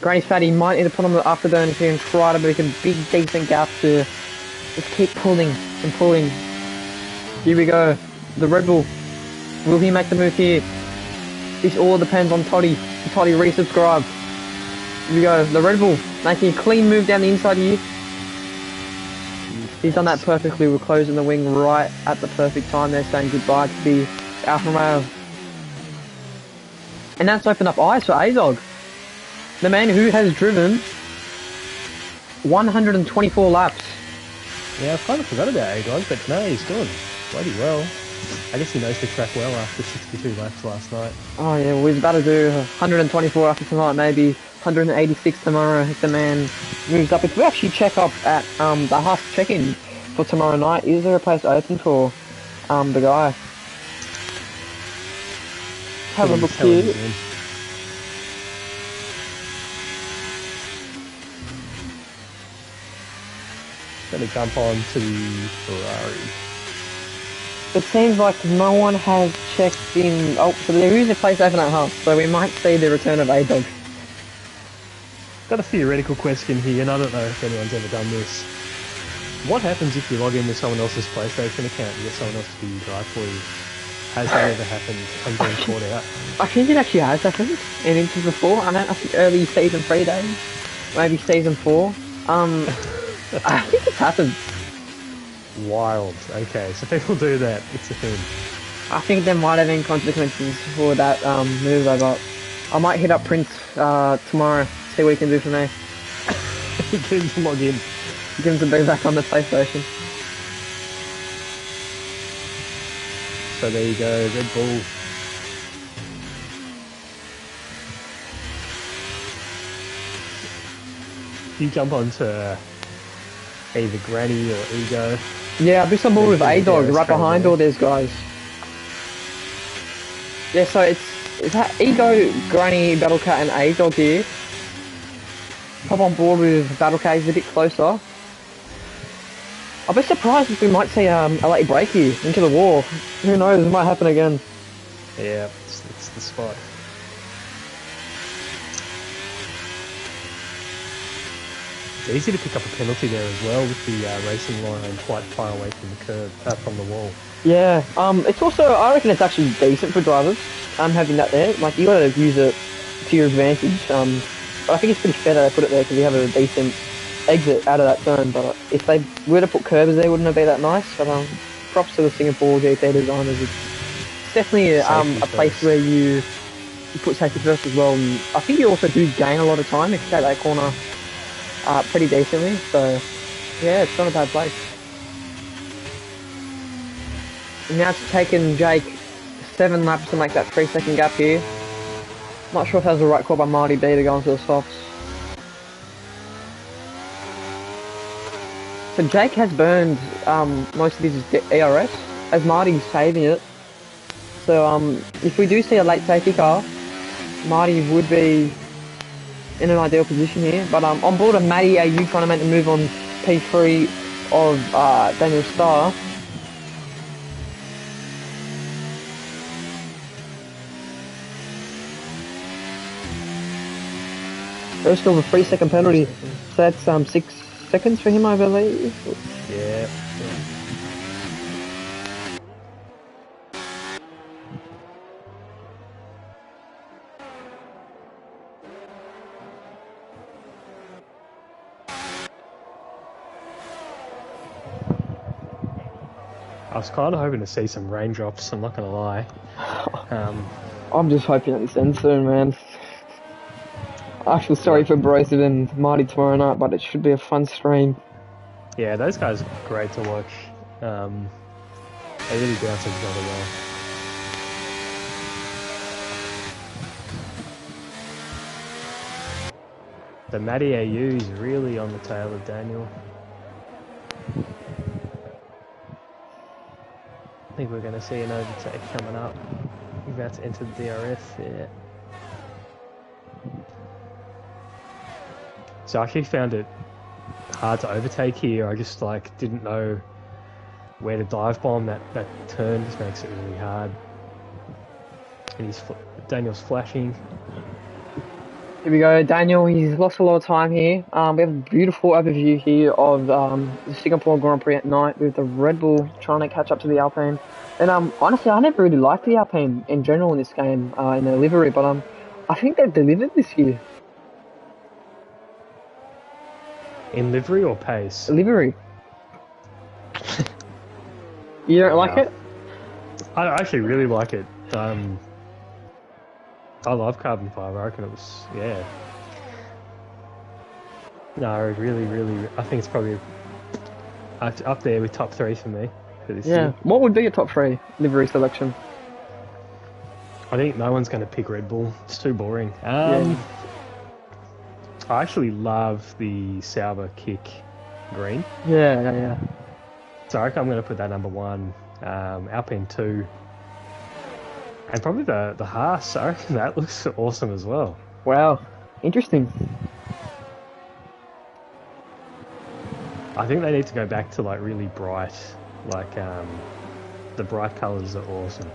Granny Fatty might need to put on the afterburner here and try to make a big decent gap to just keep pulling and pulling. Here we go. The Red Bull. Will he make the move here? This all depends on Toddy. Will Toddy resubscribe? Here we go. The Red Bull making a clean move down the inside here. He's done that perfectly. We're closing the wing right at the perfect time. They're saying goodbye to the Alfa Romeo. And that's opened up eyes for Azog. The man who has driven 124 laps.
Yeah, I've kind of forgot about Azog, but no, he's doing bloody well. I guess he knows the track well after 62 laps last night.
Oh yeah, we're about to do 124 after tonight, maybe 186 tomorrow if the man moves up. If we actually check up at the Haas check-in for tomorrow night, is there a place open for the guy? have a
He's
look
telling
here.
us in. Gonna jump on to the Ferrari.
It seems like no one has checked in. Oh, so there is a place open at half, so we might see the return of A-Dog.
Got a theoretical question here, and I don't know if anyone's ever done this. What happens if you log in with someone else's PlayStation account and get someone else to be your drive for you? Has that ever happened? I'm being caught out.
I think it actually has happened in inches before. I think early season 3 days, maybe season 4. I think it's happened.
Wild. Okay, so people do that. It's a thing.
I think there might have been consequences for that move, though, but I might hit up Prince tomorrow, see what he can do for me.
You can log in.
Give him to be back on the PlayStation.
So there you go, Red Bull. You jump onto either Granny or Ego.
Yeah, I'll be on board with
Yeah,
A-Dog,
it's
right behind
travel.
all these guys. Yeah, so is that Ego, Granny, Battlecat, and A-Dog here. Hop on board with Battlecat, he's a bit closer. I'll be surprised if we might see a late break here into the war. Who knows, it might happen again.
Yeah, it's the spot. It's easy to pick up a penalty there as well with the racing line quite far away from the curb, from the wall.
Yeah, it's also, I reckon it's actually decent for drivers, having that there. Like, you gotta use it to your advantage. But I think it's pretty fair that they put it there because you have a decent exit out of that turn. But if they were to put curbs there, wouldn't it be that nice? But props to the Singapore GT designers. It's definitely a place where you put safety first as well. And I think you also do gain a lot of time if you take that corner pretty decently. So yeah, it's not a bad place. Now it's taken Jake 7 laps to make that 3-second gap here. Not sure if that was the right call by Marty B to go into the softs. So Jake has burned most of his ERS as Marty's saving it. So if we do see a late safety car, Marty would be in an ideal position here. But on board of Matty AU trying to make the move on P3 of Daniel Starr. First of a 3-second penalty. So that's 6 seconds for him, I believe.
Yeah. I was kind of hoping to see some raindrops, I'm not going to lie.
I'm just hoping it ends soon, man. I feel sorry for Brayson and Marty tomorrow night, but it should be a fun stream.
Yeah, those guys are great to watch. They really bounce each other well. The Matty AU is really on the tail of Daniel. I think we're going to see an overtake coming up. We're about to enter the DRS, yeah. So I actually found it hard to overtake here. I just didn't know where to dive bomb. That turn just makes it really hard. And Daniel's flashing.
Here we go, Daniel, he's lost a lot of time here. We have a beautiful overview here of the Singapore Grand Prix at night with the Red Bull trying to catch up to the Alpine. And honestly, I never really liked the Alpine in general in this game, in their livery, but I think they've delivered this year.
In livery or pace?
Livery. You don't like it?
I actually really like it. I love Carbon 5. I reckon it was, yeah. No, really, I think it's probably up there with top 3 for me for this year.
What would be your top 3 livery selection?
I think no one's going to pick Red Bull. It's too boring. I actually love the Sauber Kick green.
Yeah.
So I reckon I'm going to put that number 1. Alpine 2. And probably the Haas, I reckon that looks awesome as well.
Wow, interesting.
I think they need to go back to like really bright, like the bright colours are awesome.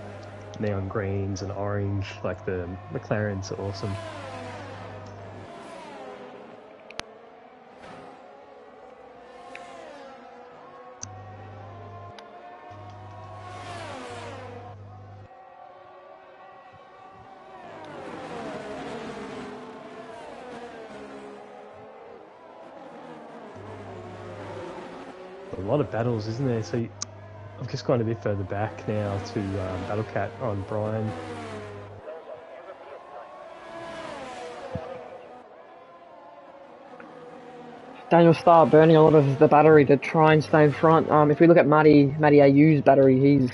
Neon greens and orange, like the McLarens are awesome. A lot of battles, isn't there? So I've just gone a bit further back now to Battle Cat on Brian.
Daniel Starr burning a lot of the battery to try and stay in front. If we look at Matty AU's battery, he's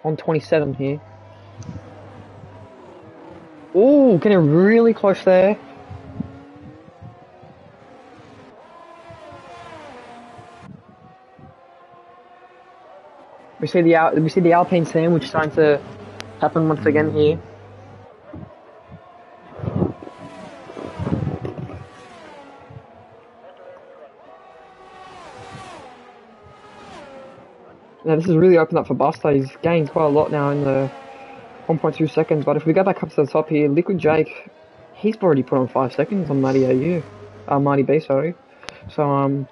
on 27 here. Ooh, getting really close there. We see the Alpine sandwich starting to happen once again here. Now this has really opened up for Buster. He's gained quite a lot now in the 1.2 seconds. But if we go back up to the top here, Liquid Jake, he's already put on 5 seconds on Matty AU, Marty B, sorry. So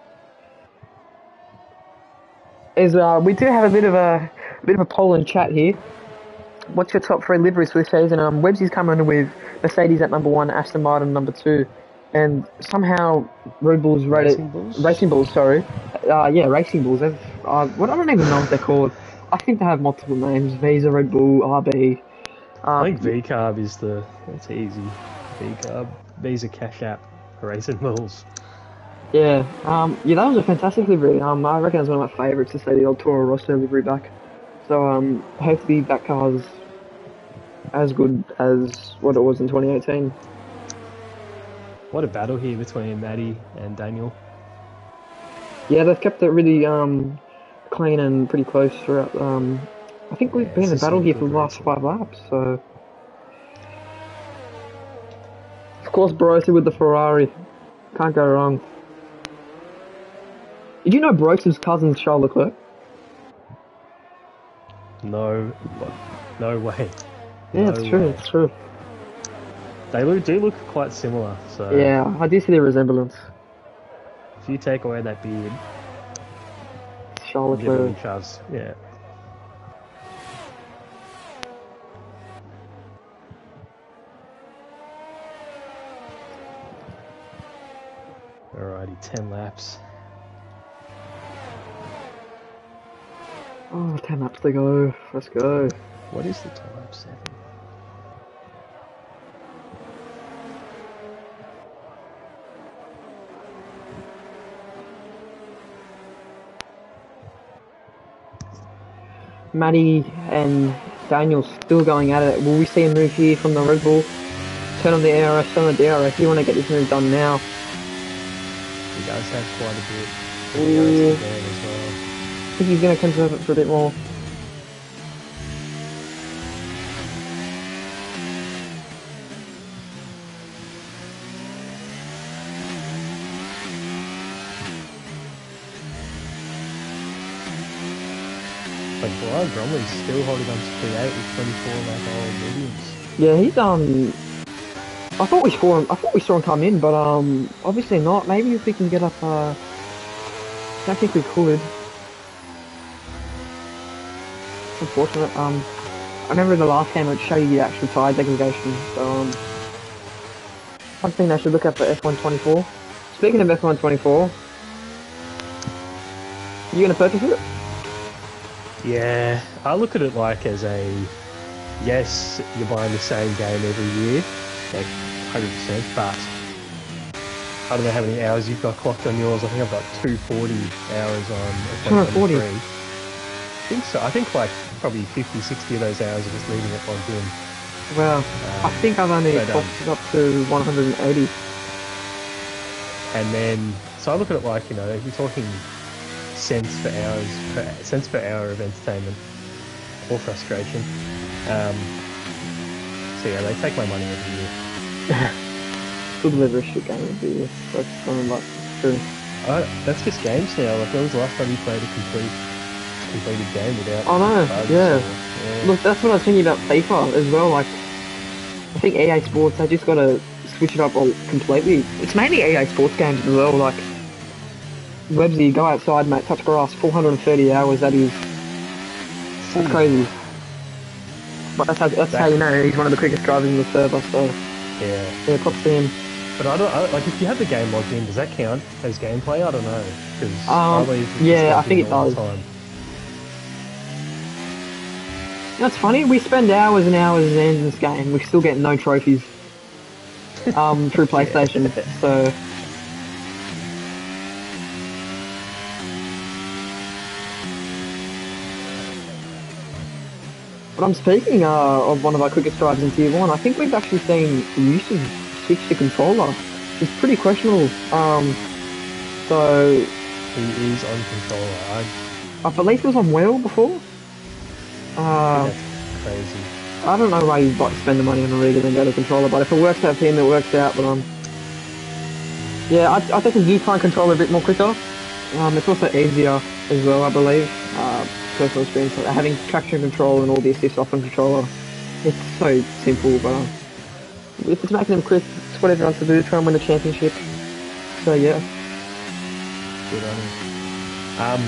we do have a bit of a poll in chat here. What's your top 3 liveries for this season? Webbsy's coming with Mercedes at number 1, Aston Martin number 2, and somehow Red Bulls rated Racing Bulls. Sorry, Racing Bulls. What I don't even know what they're called. I think they have multiple names: Visa, Red Bull, RB.
I think V-Carb is that's easy. V-Carb, Visa Cash App, Racing Bulls.
Yeah, that was a fantastic livery. I reckon it was one of my favourites to see the old Toro Rosso livery back. So hopefully that car's as good as what it was in 2018.
What a battle here between Matty and Daniel.
Yeah, they've kept it really clean and pretty close throughout. I think we've been in a battle here for the last 5 laps. So, of course, Barossa with the Ferrari, can't go wrong. Did you know Barossa's cousin's Charles Leclerc?
No way.
Yeah, it's true. It's true.
They do look quite similar. So
yeah, I do see the resemblance.
If you take away that beard,
Charles Leclerc.
Yeah. Alrighty, 10 laps.
Oh, 10 laps to go. Let's go.
What is the time? 7.
Matty and Daniel still going at it. Will we see a move here from the Red Bull? Turn on the ARS, turn on the DRS. You want to get this move done now.
He does have quite a bit.
Ooh.
As well.
I think he's going to conserve it for a bit more.
But Brian Bromley's still holding on to P8 with 24 lap old mediums.
Yeah, he's I thought we saw him come in, but obviously not. Maybe if we can get up. I think we could. It's unfortunate. I remember in the last game it showed you the actual tire degradation. So one thing they should look at for F124. Speaking of F124, you gonna purchase it?
Yeah, I look at it like as yes, you're buying the same game every year, like 100%, but I don't know how many hours you've got clocked on yours. I think I've got 240 hours on F1
240?
I think so. I think like probably 50, 60 of those hours are just leaving it plugged in.
Well, I think I've only clocked it up to 180.
And then, so I look at it like, you're talking cents per hour of entertainment or frustration. So yeah, they take my money every year.
Still deliver a shit game of the year. That's like true.
That's just games now. Like, when was the last time you played a completed game without
I know,
bugs?
yeah.
Yeah.
Look, that's what I was thinking about FIFA as well. Like, I think EA Sports, they just got to switch it up all completely. It's mainly EA Sports games as well. Like, Websy, go outside, mate, touch grass, 430 hours. That's crazy. But that's how you know he's one of the quickest drivers in the server. So
Yeah.
props to him.
But like, if you have the game logged in, does that count as gameplay? I don't know, because I leave it just
Yeah, I
logged
think
in
it
all
does.
the time.
You know, it's funny. We spend hours and hours in this game. We still get no trophies. Through PlayStation. So. But I'm speaking of one of our quickest drives in Tier 1. I think we've actually seen the usage switch to controller. It's pretty questionable. So
He is on controller.
I believe it was on wheel before.
I think that's crazy.
I don't know why you'd like to spend the money on a rig and then go to controller, but if it works out for him, it works out. But yeah, I think we do try and control a bit more quicker. It's also easier as well, I believe. Personal experience, like having traction control and all the assists off on controller. It's so simple, but if it's making them quick, it's what everyone wants to do, try and win the championship. So yeah.
Good on him.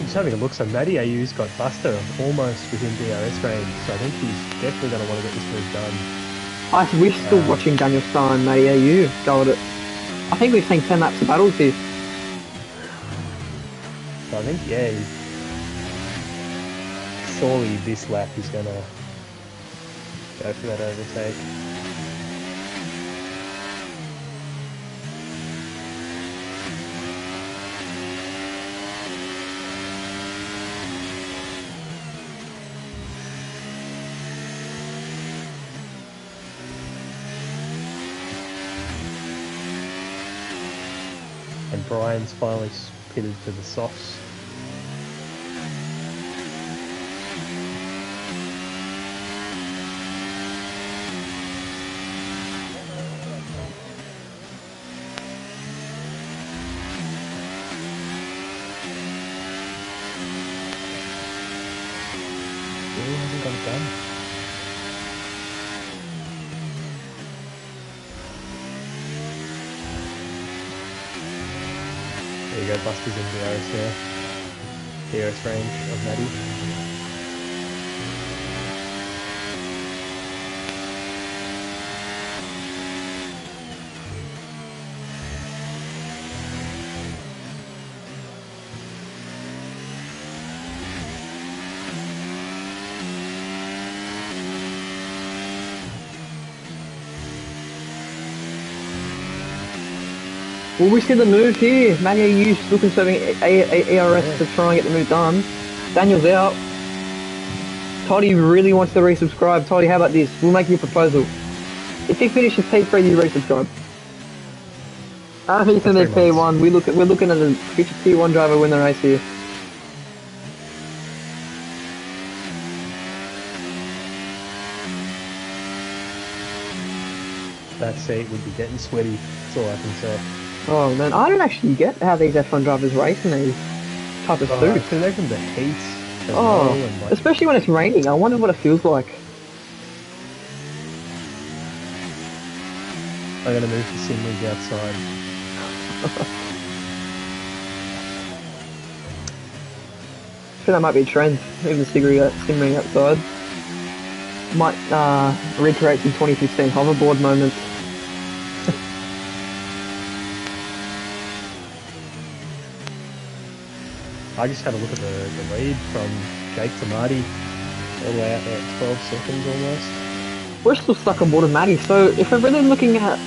Just having a look, so Matty AU's got Buster almost within DRS range, so I think he's definitely going to want to get this move done.
We're still watching Daniel Starr and Matty AU go at it. I think we've seen 10 laps of battles here.
So I think, yeah, surely this lap he's going to go for that overtake. And Brian's finally pitted to the softs. Still hasn't got it done. There you go, Buster's in DRS now. DRS range of Matty.
Will we see the move here? Matty AU still conserving ARS to try and get the move done. Daniel's out. Toddy really wants to resubscribe. Toddy, how about this? We'll make you a proposal. If he finishes P3, you resubscribe. I don't think he's in their P1. We're looking at a future P1 driver win the race here.
That seat would be getting sweaty. That's all I can say.
Oh man, I don't actually get how these F1 drivers race in these type of suits.
Because they're from the heat.
Oh, like, especially when it's raining. I wonder what it feels like.
I'm going to move the sim rig outside.
I think that might be a trend. Even the sim rig outside. Might recreate some 2015 hoverboard moments.
I just had a look at the lead from Jake to Marty, all the way out there at 12 seconds almost.
We're still stuck on board of Matty, so if we're really looking at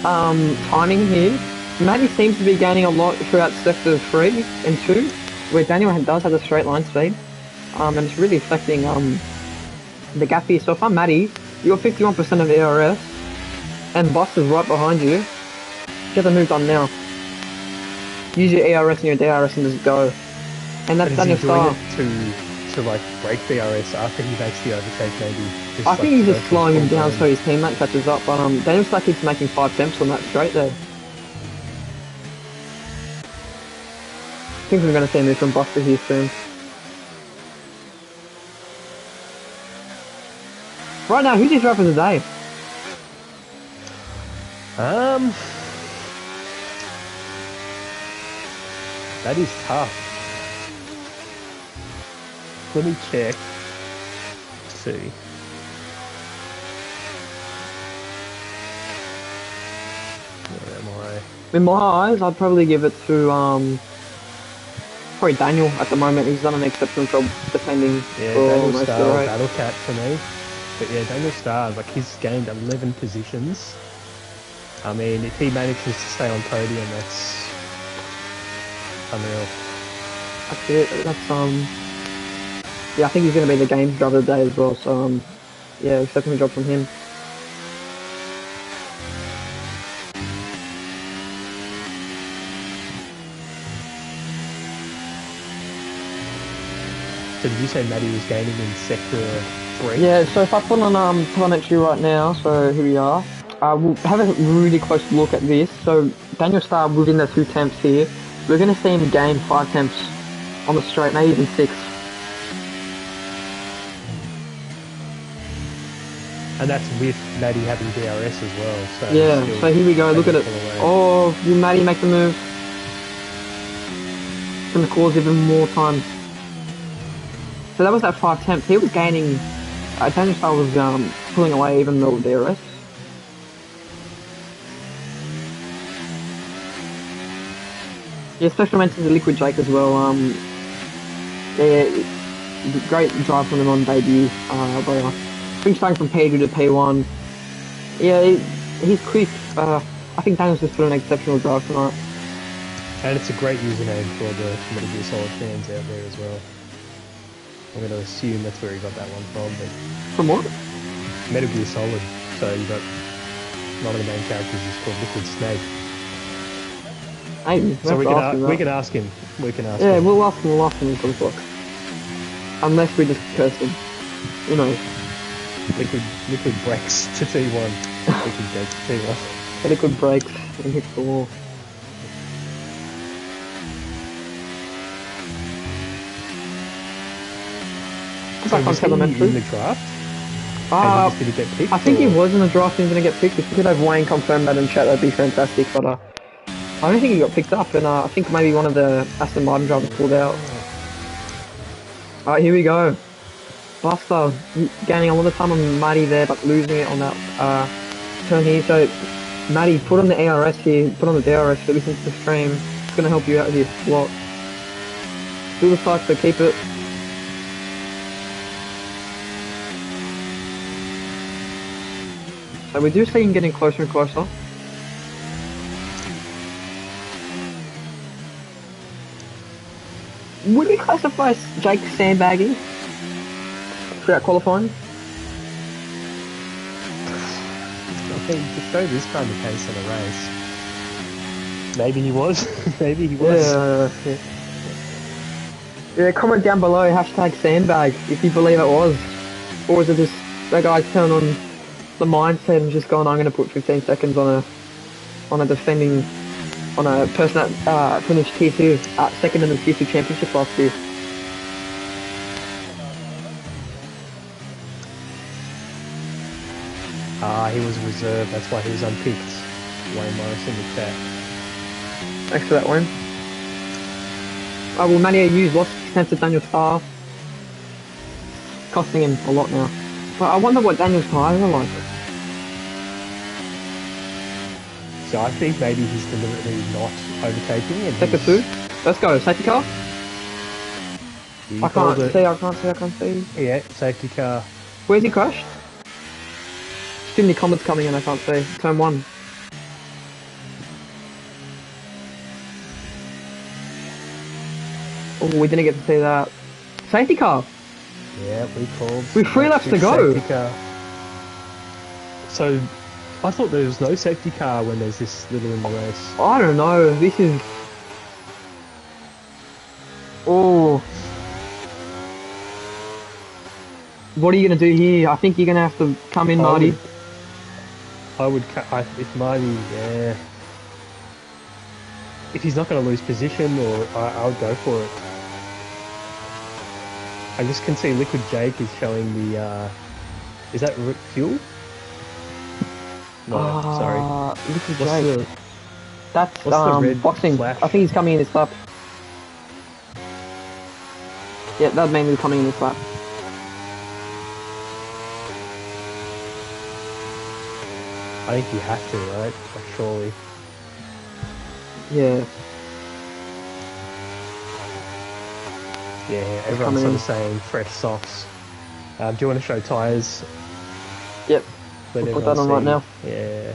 timing here, Matty seems to be gaining a lot throughout sector 3 and 2, where Daniel does have a straight line speed, and it's really affecting the gap here. So if I'm Matty, you're 51% of ARS, and Buster's right behind you. Get the move done now. Use your ARS and your DRS and just go. And that's Daniel Starr.
To to like break DRS after he makes the overtake, maybe. Just,
I
like,
think he's
to go
just
for
slowing him
full
down
burn.
so his teammate catches up. But Daniel Starr keeps making 5 attempts on that straight there. I think we're going to see this from Buster here soon. Right now, who's his driver of the day?
That is tough. Let me check. Let's see. Where am I?
In my eyes, I'd probably give it to probably Daniel at the moment. He's done an exceptional job defending
Yeah,
for
Daniel
most of
Starr
the
or
race.
Battle Cat for me. But yeah, Daniel Starr, like he's gained 11 positions. I mean, if he manages to stay on podium, that's unreal.
That's it. That's yeah, I think he's going to be the game driver of the day as well. So yeah, exceptional job from him.
So did you say Maddie was gaining in sector 3?
Yeah, so if I put on telemetry right now, so here we are. We'll have a really close look at this. So Daniel Starr within the 2 temps here. We're going to see him gain 5 temps on the straight, maybe even 6.
And that's with Maddie having DRS as well. So
Yeah,
still
so here we go. Look at it.
pull away.
Oh, will Matty make the move? It's going to cause even more time. So that was that 5 temps. He was gaining. Daniel Starr was pulling away even though with DRS. Yeah, special mention to Liquid Jake as well. Yeah, great drive from him on debut. But I think starting from P2 to P1. Yeah, he's quick. I think Daniel's just put an exceptional drive tonight.
And it's a great username for the Metal Gear Solid fans out there as well. I'm going to assume that's where he got that one from. But
From what?
Metal Gear Solid. So you got one of the main characters is called Liquid Snake.
Hey,
So we can ask him.
Yeah,
him.
we'll ask him. We'll ask him in some talk. Unless we just curse him. You know.
Liquid breaks to T1. Liquid breaks to T1.
Liquid breaks and hits the wall.
So was he in the draft? Did he get picked?
I think he was in the draft and going to get picked. If we could have Wayne confirm that in chat, that'd be fantastic. But I don't think he got picked up, and I think maybe one of the Aston Martin drivers pulled out. Alright, here we go. Buster gaining a lot of time on Matty there, but losing it on that turn here. So, Matty, put on the ARS here, put on the DRS, so listen to the stream. It's going to help you out here a lot. Do the side, so keep it. So we do see him getting closer and closer. Would we classify Jake sandbagging throughout qualifying?
I think to show this kind of pace on a race. Maybe he was. Maybe he was.
Yeah, comment down below, hashtag sandbag, if you believe it was. Or was it just that guy's turned on the mindset and just gone, I'm going to put 15 seconds on a person that finished Tier 2, second in the Tier 2 championship last year.
He was reserved, that's why he was unpicked. Wayne Morris in the chat.
Thanks for that, Wayne. Well, Mania used lots of attempts at Daniel Starr, costing him a lot now. But I wonder what Daniel's tyres are like.
So I think maybe he's deliberately not overtaking. And
Sector 2. Let's go. Safety car. I can't see.
Yeah, safety car.
Where's he crashed? Too many comments coming in, I can't see. Turn 1. Oh, we didn't get to see that. Safety car.
Yeah, we called.
With 3 laps to go.
Safety car. So, I thought there was no safety car when there's this little in the race.
I don't know. This is. Oh. What are you going to do here? I think you're going to have to come in,
I
Marty.
if Marty, yeah. If he's not going to lose position, or I would go for it. I just can see Liquid Jake is showing the, is that fuel? No, sorry.
Liquid
What's
Jake.
the,
That's
what's the red
boxing.
flash?
I think he's coming in this lap. Yeah, that means he's coming in this lap.
I think you have to, right? Like, surely.
Yeah.
Yeah, everyone's sort of saying fresh softs. Do you want to show tyres?
Yep.
Let
We'll put that on right now.
Yeah.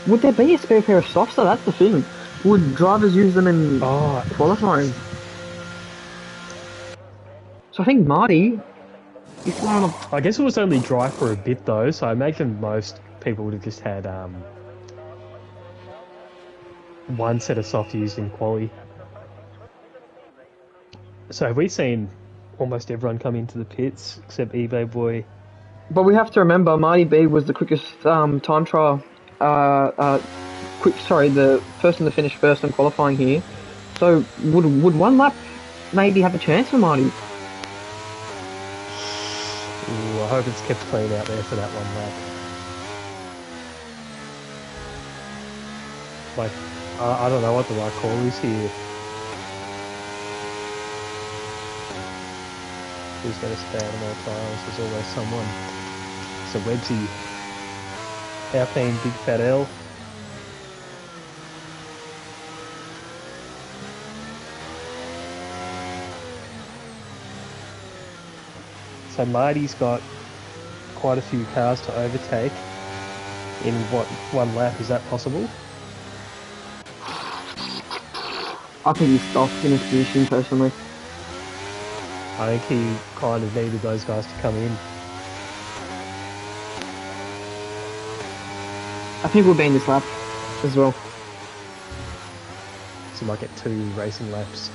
Would there be a spare pair of softs though? That's the thing. Would drivers use them in qualifying? So I think Marty, he's going on
I guess it was only dry for a bit though, so I imagine most people would have just had one set of soft used in quali. So have we seen almost everyone come into the pits except eBay Boy?
But we have to remember, Marty B was the quickest time trial. The person to finish first in qualifying here. So would one lap maybe have a chance for Marty?
Ooh, I hope it's kept clean out there for that one lap. Like, I don't know what the right call is here. Who's going to stay out of more trials? There's always someone. So Websy, Alpine Big Fat L. So Marty's got quite a few cars to overtake in one lap. Is that possible?
I think he's stopped in his position personally.
I think he kind of needed those guys to come in.
I think we'll be in this lap as well.
So we might get 2 racing laps.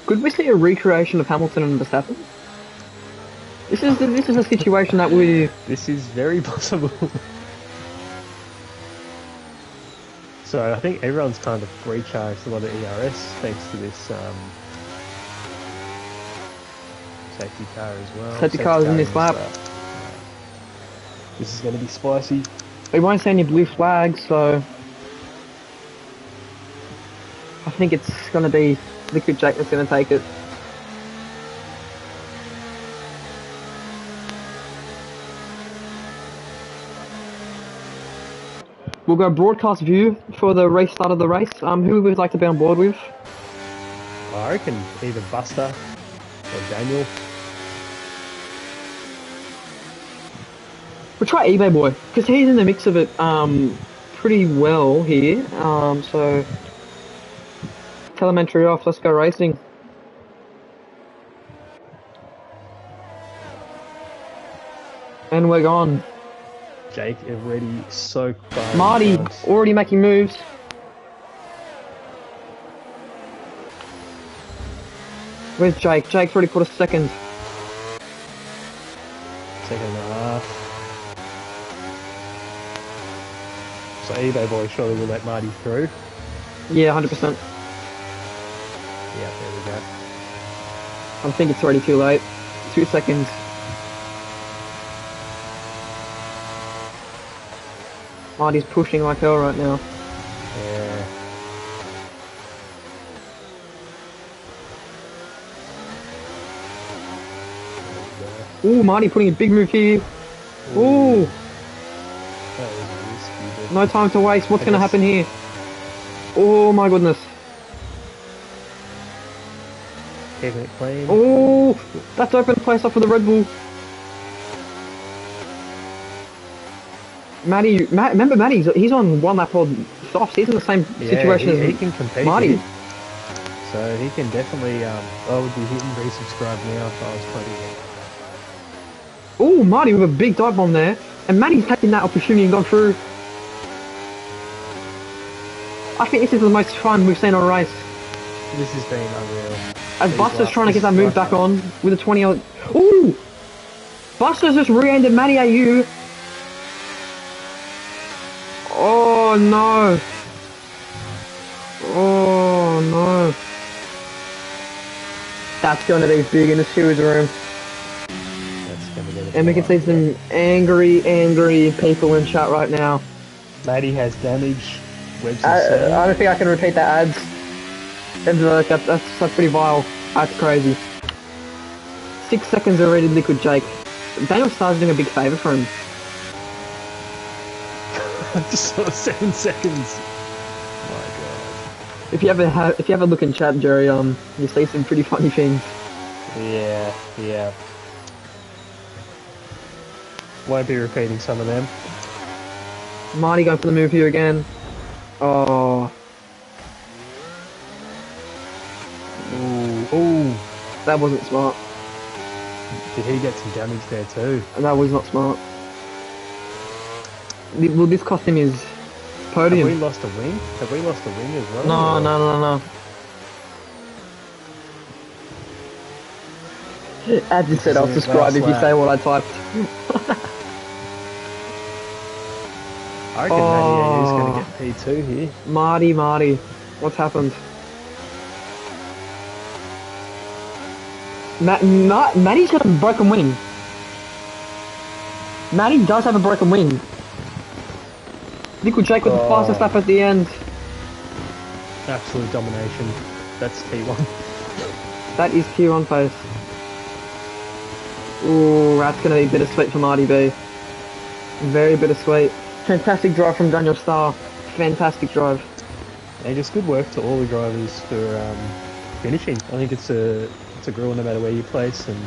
Could we see a recreation of Hamilton and Verstappen? This is a situation that we...
This is very possible. So I think everyone's kind of recharged a lot of ERS thanks to this safety car as well.
Safety cars in this lap.
This is going to be spicy.
We won't see any blue flags, so... I think it's going to be Liquid Jake that's going to take it. We'll go broadcast view for the race start of the race. Who would like to be on board with?
I reckon either Buster or Daniel.
We'll try eBay Boy, because he's in the mix of it pretty well here. So telemetry off, let's go racing. And we're gone.
Jake already so far.
Marty already making moves. Where's Jake? Jake's already put a second.
Second and a half. So eBay Boy surely will let Marty through.
Yeah, 100%.
Yeah, there we go.
I think it's already too late. 2 seconds. Marty's pushing like hell right now.
Yeah.
Ooh, Marty putting a big move here. Ooh.
That was risky, but
No time to waste. What's going to happen here? Oh my goodness.
keeping it clean.
Oh, that's opened place up for the Red Bull. Remember Matty, he's on one lap on softs. He's in the same situation
he
as
can compete
Marty.
here. So he can definitely, I would be hitting resubscribe now if I was playing.
Oh, Marty with a big dive bomb there. And Matty's taking that opportunity and gone through. I think this is the most fun we've seen on a race.
This has been unreal.
As
These
Buster's trying to get
this
that move
last
back
lap.
on with a 20. Ooh! Buster's just re-ended Matty AU. Oh no! Oh no! That's gonna be big in the sewage room.
That's gonna get a
And we can see some angry people in chat right now.
Maddie has damage. Webbs
I,
is
I
saying.
don't think I can repeat that ads. That's pretty vile. That's crazy. 6 seconds already, Liquid Jake. Daniel Starr's doing a big favour for him.
Just sort of 7 seconds. My god.
If you ever look in chat, Jerry, you see some pretty funny things.
Yeah. Won't be repeating some of them.
Marty going for the move here again. Oh.
Ooh.
That wasn't smart.
Did he get some damage there too?
That was not smart. Will this cost him his podium?
Have we lost a wing? Have we lost a wing as well?
No. As you said, I'll subscribe if you say what I typed.
I reckon Matty is going to get P2 here.
Marty. What's happened? Matty's got a broken wing. Matty does have a broken wing. Liquid Jake with the fastest lap at the end.
Absolute domination. That's T1.
That is Q1 face. Ooh, that's going to be bittersweet for Marty B. Very bittersweet. Fantastic drive from Daniel Starr. Fantastic drive.
And just good work to all the drivers for finishing. I think it's a grill no matter where you place, and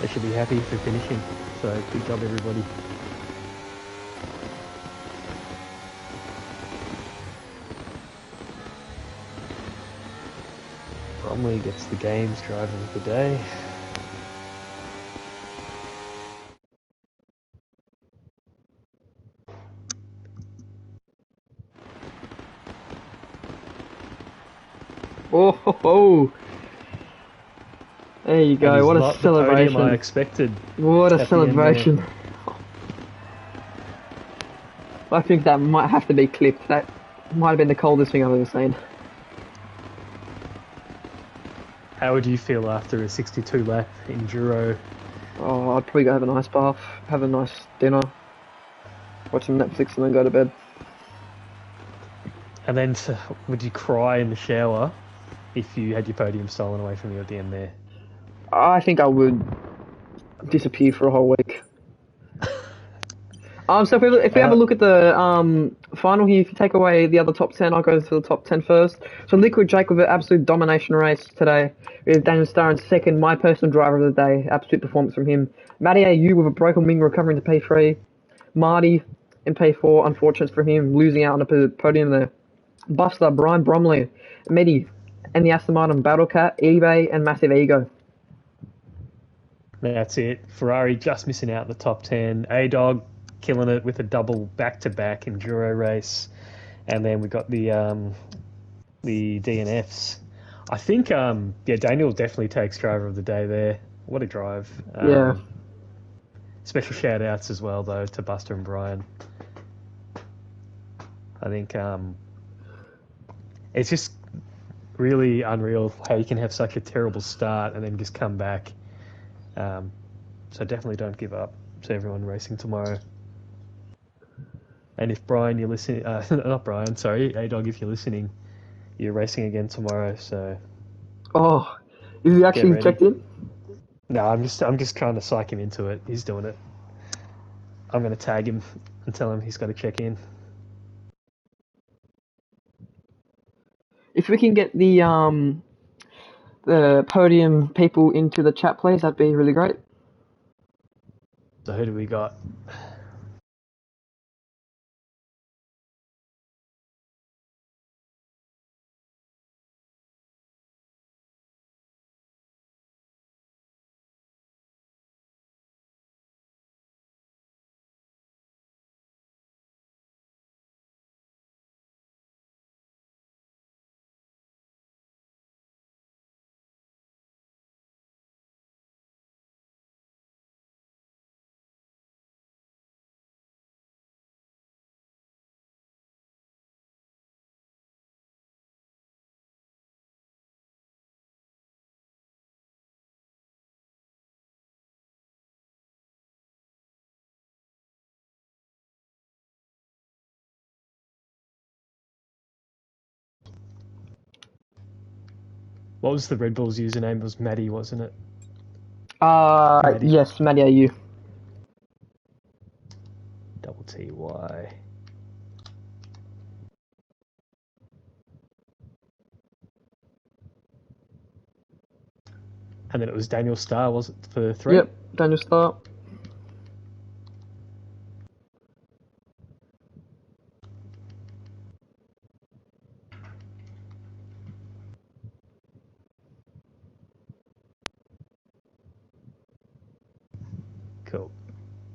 they should be happy for finishing. So good job, everybody. Bromley gets the games driver of the day.
Oh ho ho! There you go. What a
Not
celebration!
the podium I expected.
What a celebration! I think that might have to be clipped. That might have been the coldest thing I've ever seen.
How would you feel after a 62 lap enduro?
Oh, I'd probably go have a nice bath, have a nice dinner, watch some Netflix, and then go to bed.
And then would you cry in the shower if you had your podium stolen away from you at the end there?
I think I would disappear for a whole week. So if we have a look at the final here, if you take away the other top 10, I'll go to the top 10 first. So Liquid Jake with an absolute domination race today. We have Daniel Starr in second, my personal driver of the day. Absolute performance from him. Matty AU with a broken wing recovering to P3. Marty in P4, unfortunate for him, losing out on the podium there. Buster, Brian Bromley, Medi, and the Aston Martin Battlecat, eBay, and Massive Ego.
That's it. Ferrari just missing out in the top 10. A-Dog killing it with a double back-to-back enduro race. And then we got the DNFs. I think, Daniel definitely takes driver of the day there. What a drive.
Yeah.
Special shout-outs as well, though, to Buster and Brian. I think it's just really unreal how you can have such a terrible start and then just come back. So definitely don't give up to everyone racing tomorrow. And if Brian, you're listening, not Brian, sorry, A-Dog, if you're listening, you're racing again tomorrow, so...
Oh, is he actually checked in?
No, I'm just trying to psych him into it. He's doing it. I'm going to tag him and tell him he's got to check in.
If we can get the podium people into the chat, please, that'd be really great.
So who do we got? What was the Red Bull's username? It was Maddie, wasn't it? Maddie.
Yes, Matty AU.
Double TY. And then it was Daniel Starr, was it, for 3?
Yep, Daniel Starr.
Cool.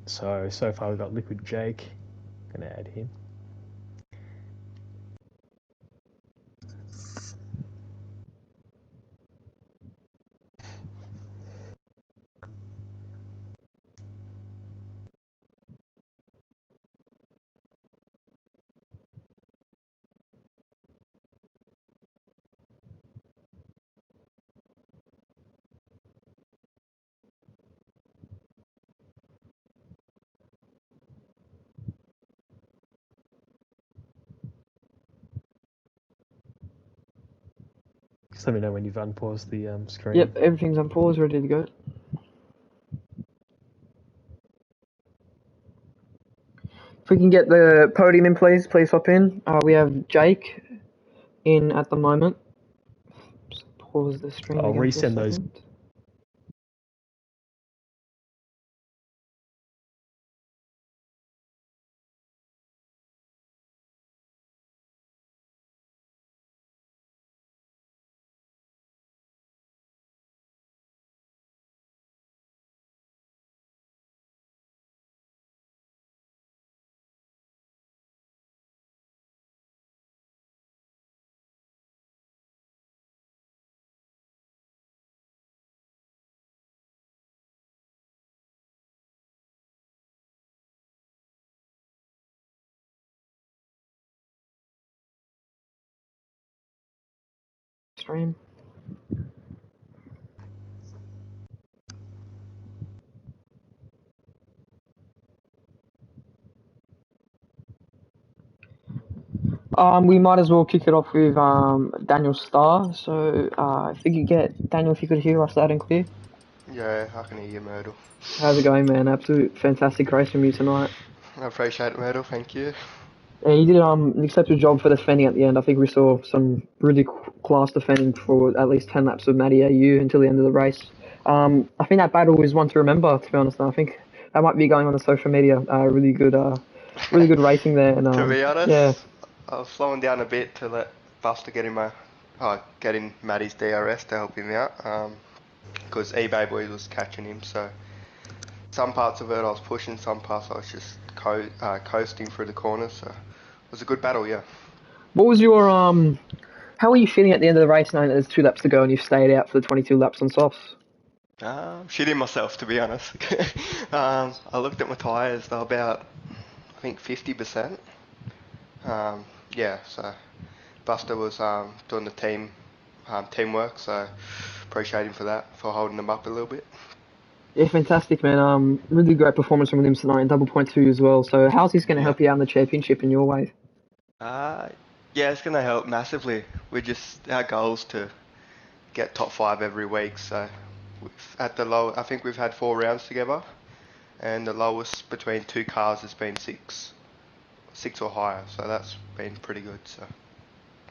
So far we've got Liquid Jake. Gonna add him. Just let me know when you've unpaused the screen.
Yep, everything's on pause, ready to go. If we can get the podium in, please hop in. We have Jake in at the moment. Just pause the stream
I'll
again for a
resend those.
second. Stream. We might as well kick it off with Daniel Starr. So if we could get Daniel, if you could hear us loud and clear.
Yeah, I can hear you, Myrtle.
How's it going, man? Absolute fantastic race from you tonight.
I appreciate it, Myrtle, thank you.
Yeah, you did an exceptional job for defending at the end. I think we saw some really class defending for at least 10 laps of Matty AU until the end of the race. I think that battle is one to remember, to be honest. I think that might be going on the social media. Really good racing there. And
To be honest,
yeah,
I was slowing down a bit to let Buster get in Matty's DRS to help him out, because eBay Boys was catching him, so some parts of it I was pushing, some parts I was just coasting through the corners, so it was a good battle, yeah.
what was your how were you feeling at the end of the race, knowing that there's 2 laps to go and you've stayed out for the 22 laps on softs?
Shitting myself, to be honest. I looked at my tyres, they were about, I think, 50%. Yeah, so Buster was doing the teamwork, so appreciate him for that, for holding them up a little bit.
Yeah, fantastic, man. Really great performance from Williams tonight, and double point 2 as well. So how's this going to help you out in the championship in your way?
Yeah, it's going to help massively. Our goal is to get top 5 every week, so I think we've had 4 rounds together, and the lowest between 2 cars has been 6 or higher, so that's been pretty good. So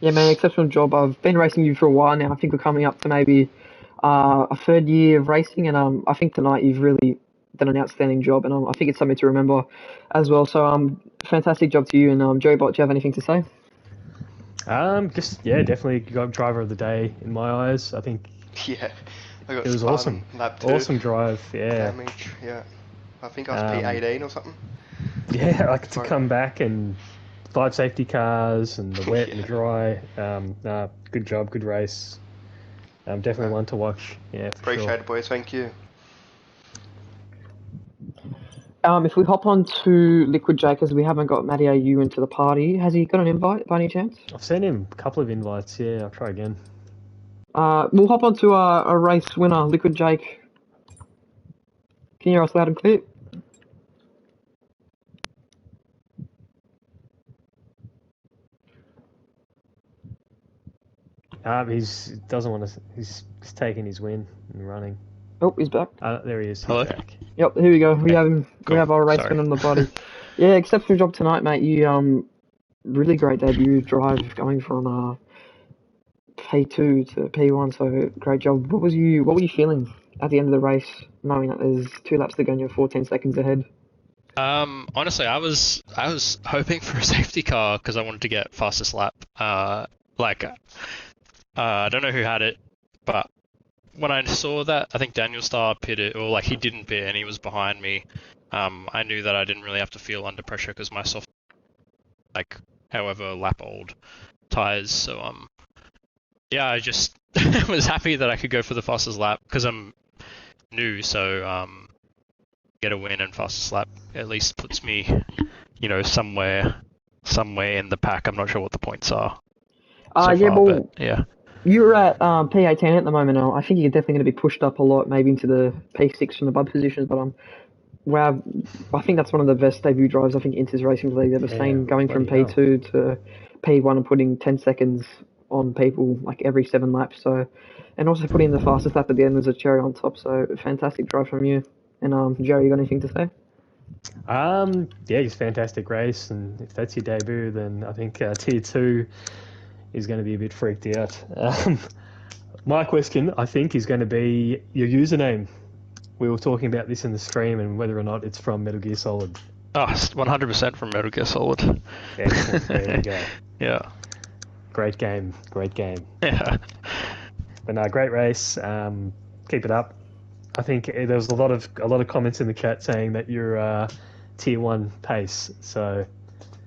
Yeah, man, exceptional job. I've been racing you for a while now. I think we're coming up to maybe a 3rd year of racing, and I think tonight you've really done an outstanding job, and I think it's something to remember as well. So fantastic job to you, and Joey Bot, do you have anything to say?
Definitely got driver of the day in my eyes. I think
yeah, I got
it was
spun
awesome.
lap 2.
Awesome drive, yeah.
Damage, yeah. I think I was P18 or something.
Yeah, like to come back and 5 safety cars and the wet and the dry. Good job, good race. Definitely one to watch. Yeah, for
Appreciate
sure.
it, boys. Thank you.
If we hop on to Liquid Jake, as we haven't got Matty AU into the party, has he got an invite by any chance?
I've sent him a couple of invites. Yeah, I'll try again.
We'll hop on to a race winner, Liquid Jake. Can you hear us loud and clear?
He's doesn't want to. He's taking his win and running.
Oh, he's back.
There he is. He's
Hello?
back.
Yep, here we go. We
Okay,
have him. We
cool.
have our race
Sorry.
gun on the body. Yeah, exceptional job tonight, mate. You really great debut drive going from P2 to P1. So great job. What were you feeling at the end of the race, knowing that there's 2 laps to go and you're 14 seconds ahead?
Honestly, I was hoping for a safety car because I wanted to get fastest lap. I don't know who had it, but when I saw that, I think Daniel Starr pitted, or like he didn't pit and he was behind me. I knew that I didn't really have to feel under pressure because my soft, like, however lap old tires. So yeah, I just was happy that I could go for the fastest lap because I'm new. So get a win and fastest lap at least puts me, somewhere in the pack. I'm not sure what the points are so
Yeah,
far,
well,
but yeah.
you're at P18 at the moment now. I think you're definitely going to be pushed up a lot, maybe into the P6 from the bud positions. But wow, I think that's one of the best debut drives I think Inter's Racing League ever seen, going from
bloody hell.
P2 to P1 and putting 10 seconds on people like every 7 laps. So, and also putting in the fastest lap at the end as a cherry on top. So, fantastic drive from you. And Jerry, you got anything to say?
Yeah, just fantastic race, and if that's your debut, then I think Tier 2 is going to be a bit freaked out. My question, I think, is going to be your username. We were talking about this in the stream and whether or not it's from Metal Gear Solid.
Oh, 100% from Metal Gear Solid.
Excellent, there you go.
Yeah.
Great game.
Yeah.
But no, great race. Keep it up. I think there was a lot of comments in the chat saying that you're Tier 1 pace, so...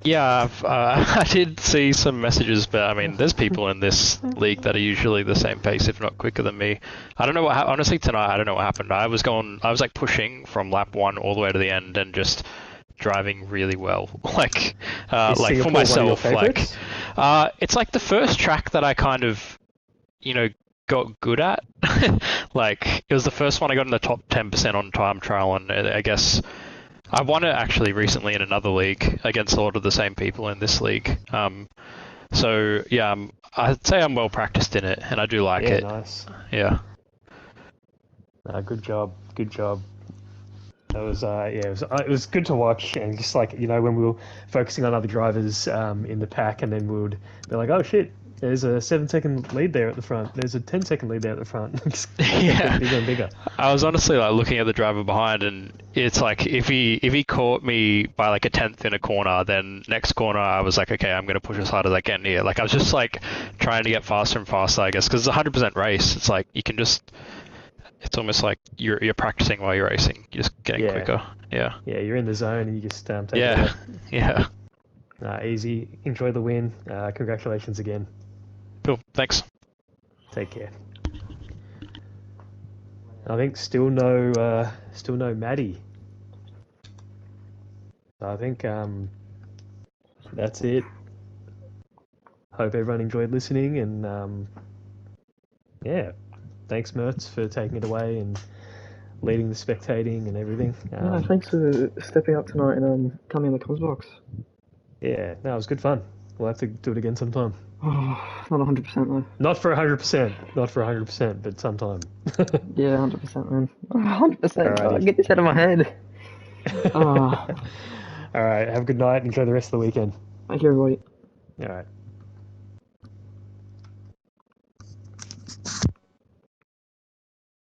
Yeah, I did see some messages, but I mean, there's people in this league that are usually the same pace, if not quicker than me. I don't know what honestly tonight. I don't know what happened. I was like pushing from lap 1 all the way to the end and just driving really well, like for myself. Like, it's like the first track that I kind of, got good at. Like, it was the first one I got in the top 10% on time trial, and I guess. I won it actually recently in another league against a lot of the same people in this league. So yeah, I'd say I'm well practiced in it, and I do like it.
Nice.
Yeah.
Good job. That was it was good to watch, and just like when we were focusing on other drivers in the pack, and then we would be like, oh shit, there's a 7-second lead there at the front. There's a 10-second lead there at the front.
Yeah.
Bigger and bigger.
I was honestly like looking at the driver behind, and it's like if he caught me by like a 10th in a corner, then next corner I was like, okay, I'm gonna push as hard as I can here. Like I was just like trying to get faster and faster, I guess, because it's a 100% race. It's like you can just. It's almost like you're practicing while you're racing. You're just getting quicker. Yeah.
Yeah, you're in the zone and you just take it
Yeah.
out.
Yeah.
Easy. Enjoy the win. Congratulations again.
Cool. Thanks.
Take care. I think still no Maddie. So I think that's it. Hope everyone enjoyed listening, and yeah, thanks Mertz for taking it away and leading the spectating and everything.
Thanks for stepping up tonight and coming in the comms box.
Yeah, no, it was good fun. We'll have to do it again sometime.
Oh, not 100% though.
Not for 100%, but sometime.
Yeah, 100%, man. 100%.
Alrighty.
Get this out of my head.
All right, have a good night. Enjoy the rest of the weekend.
Thank you, everybody.
All right.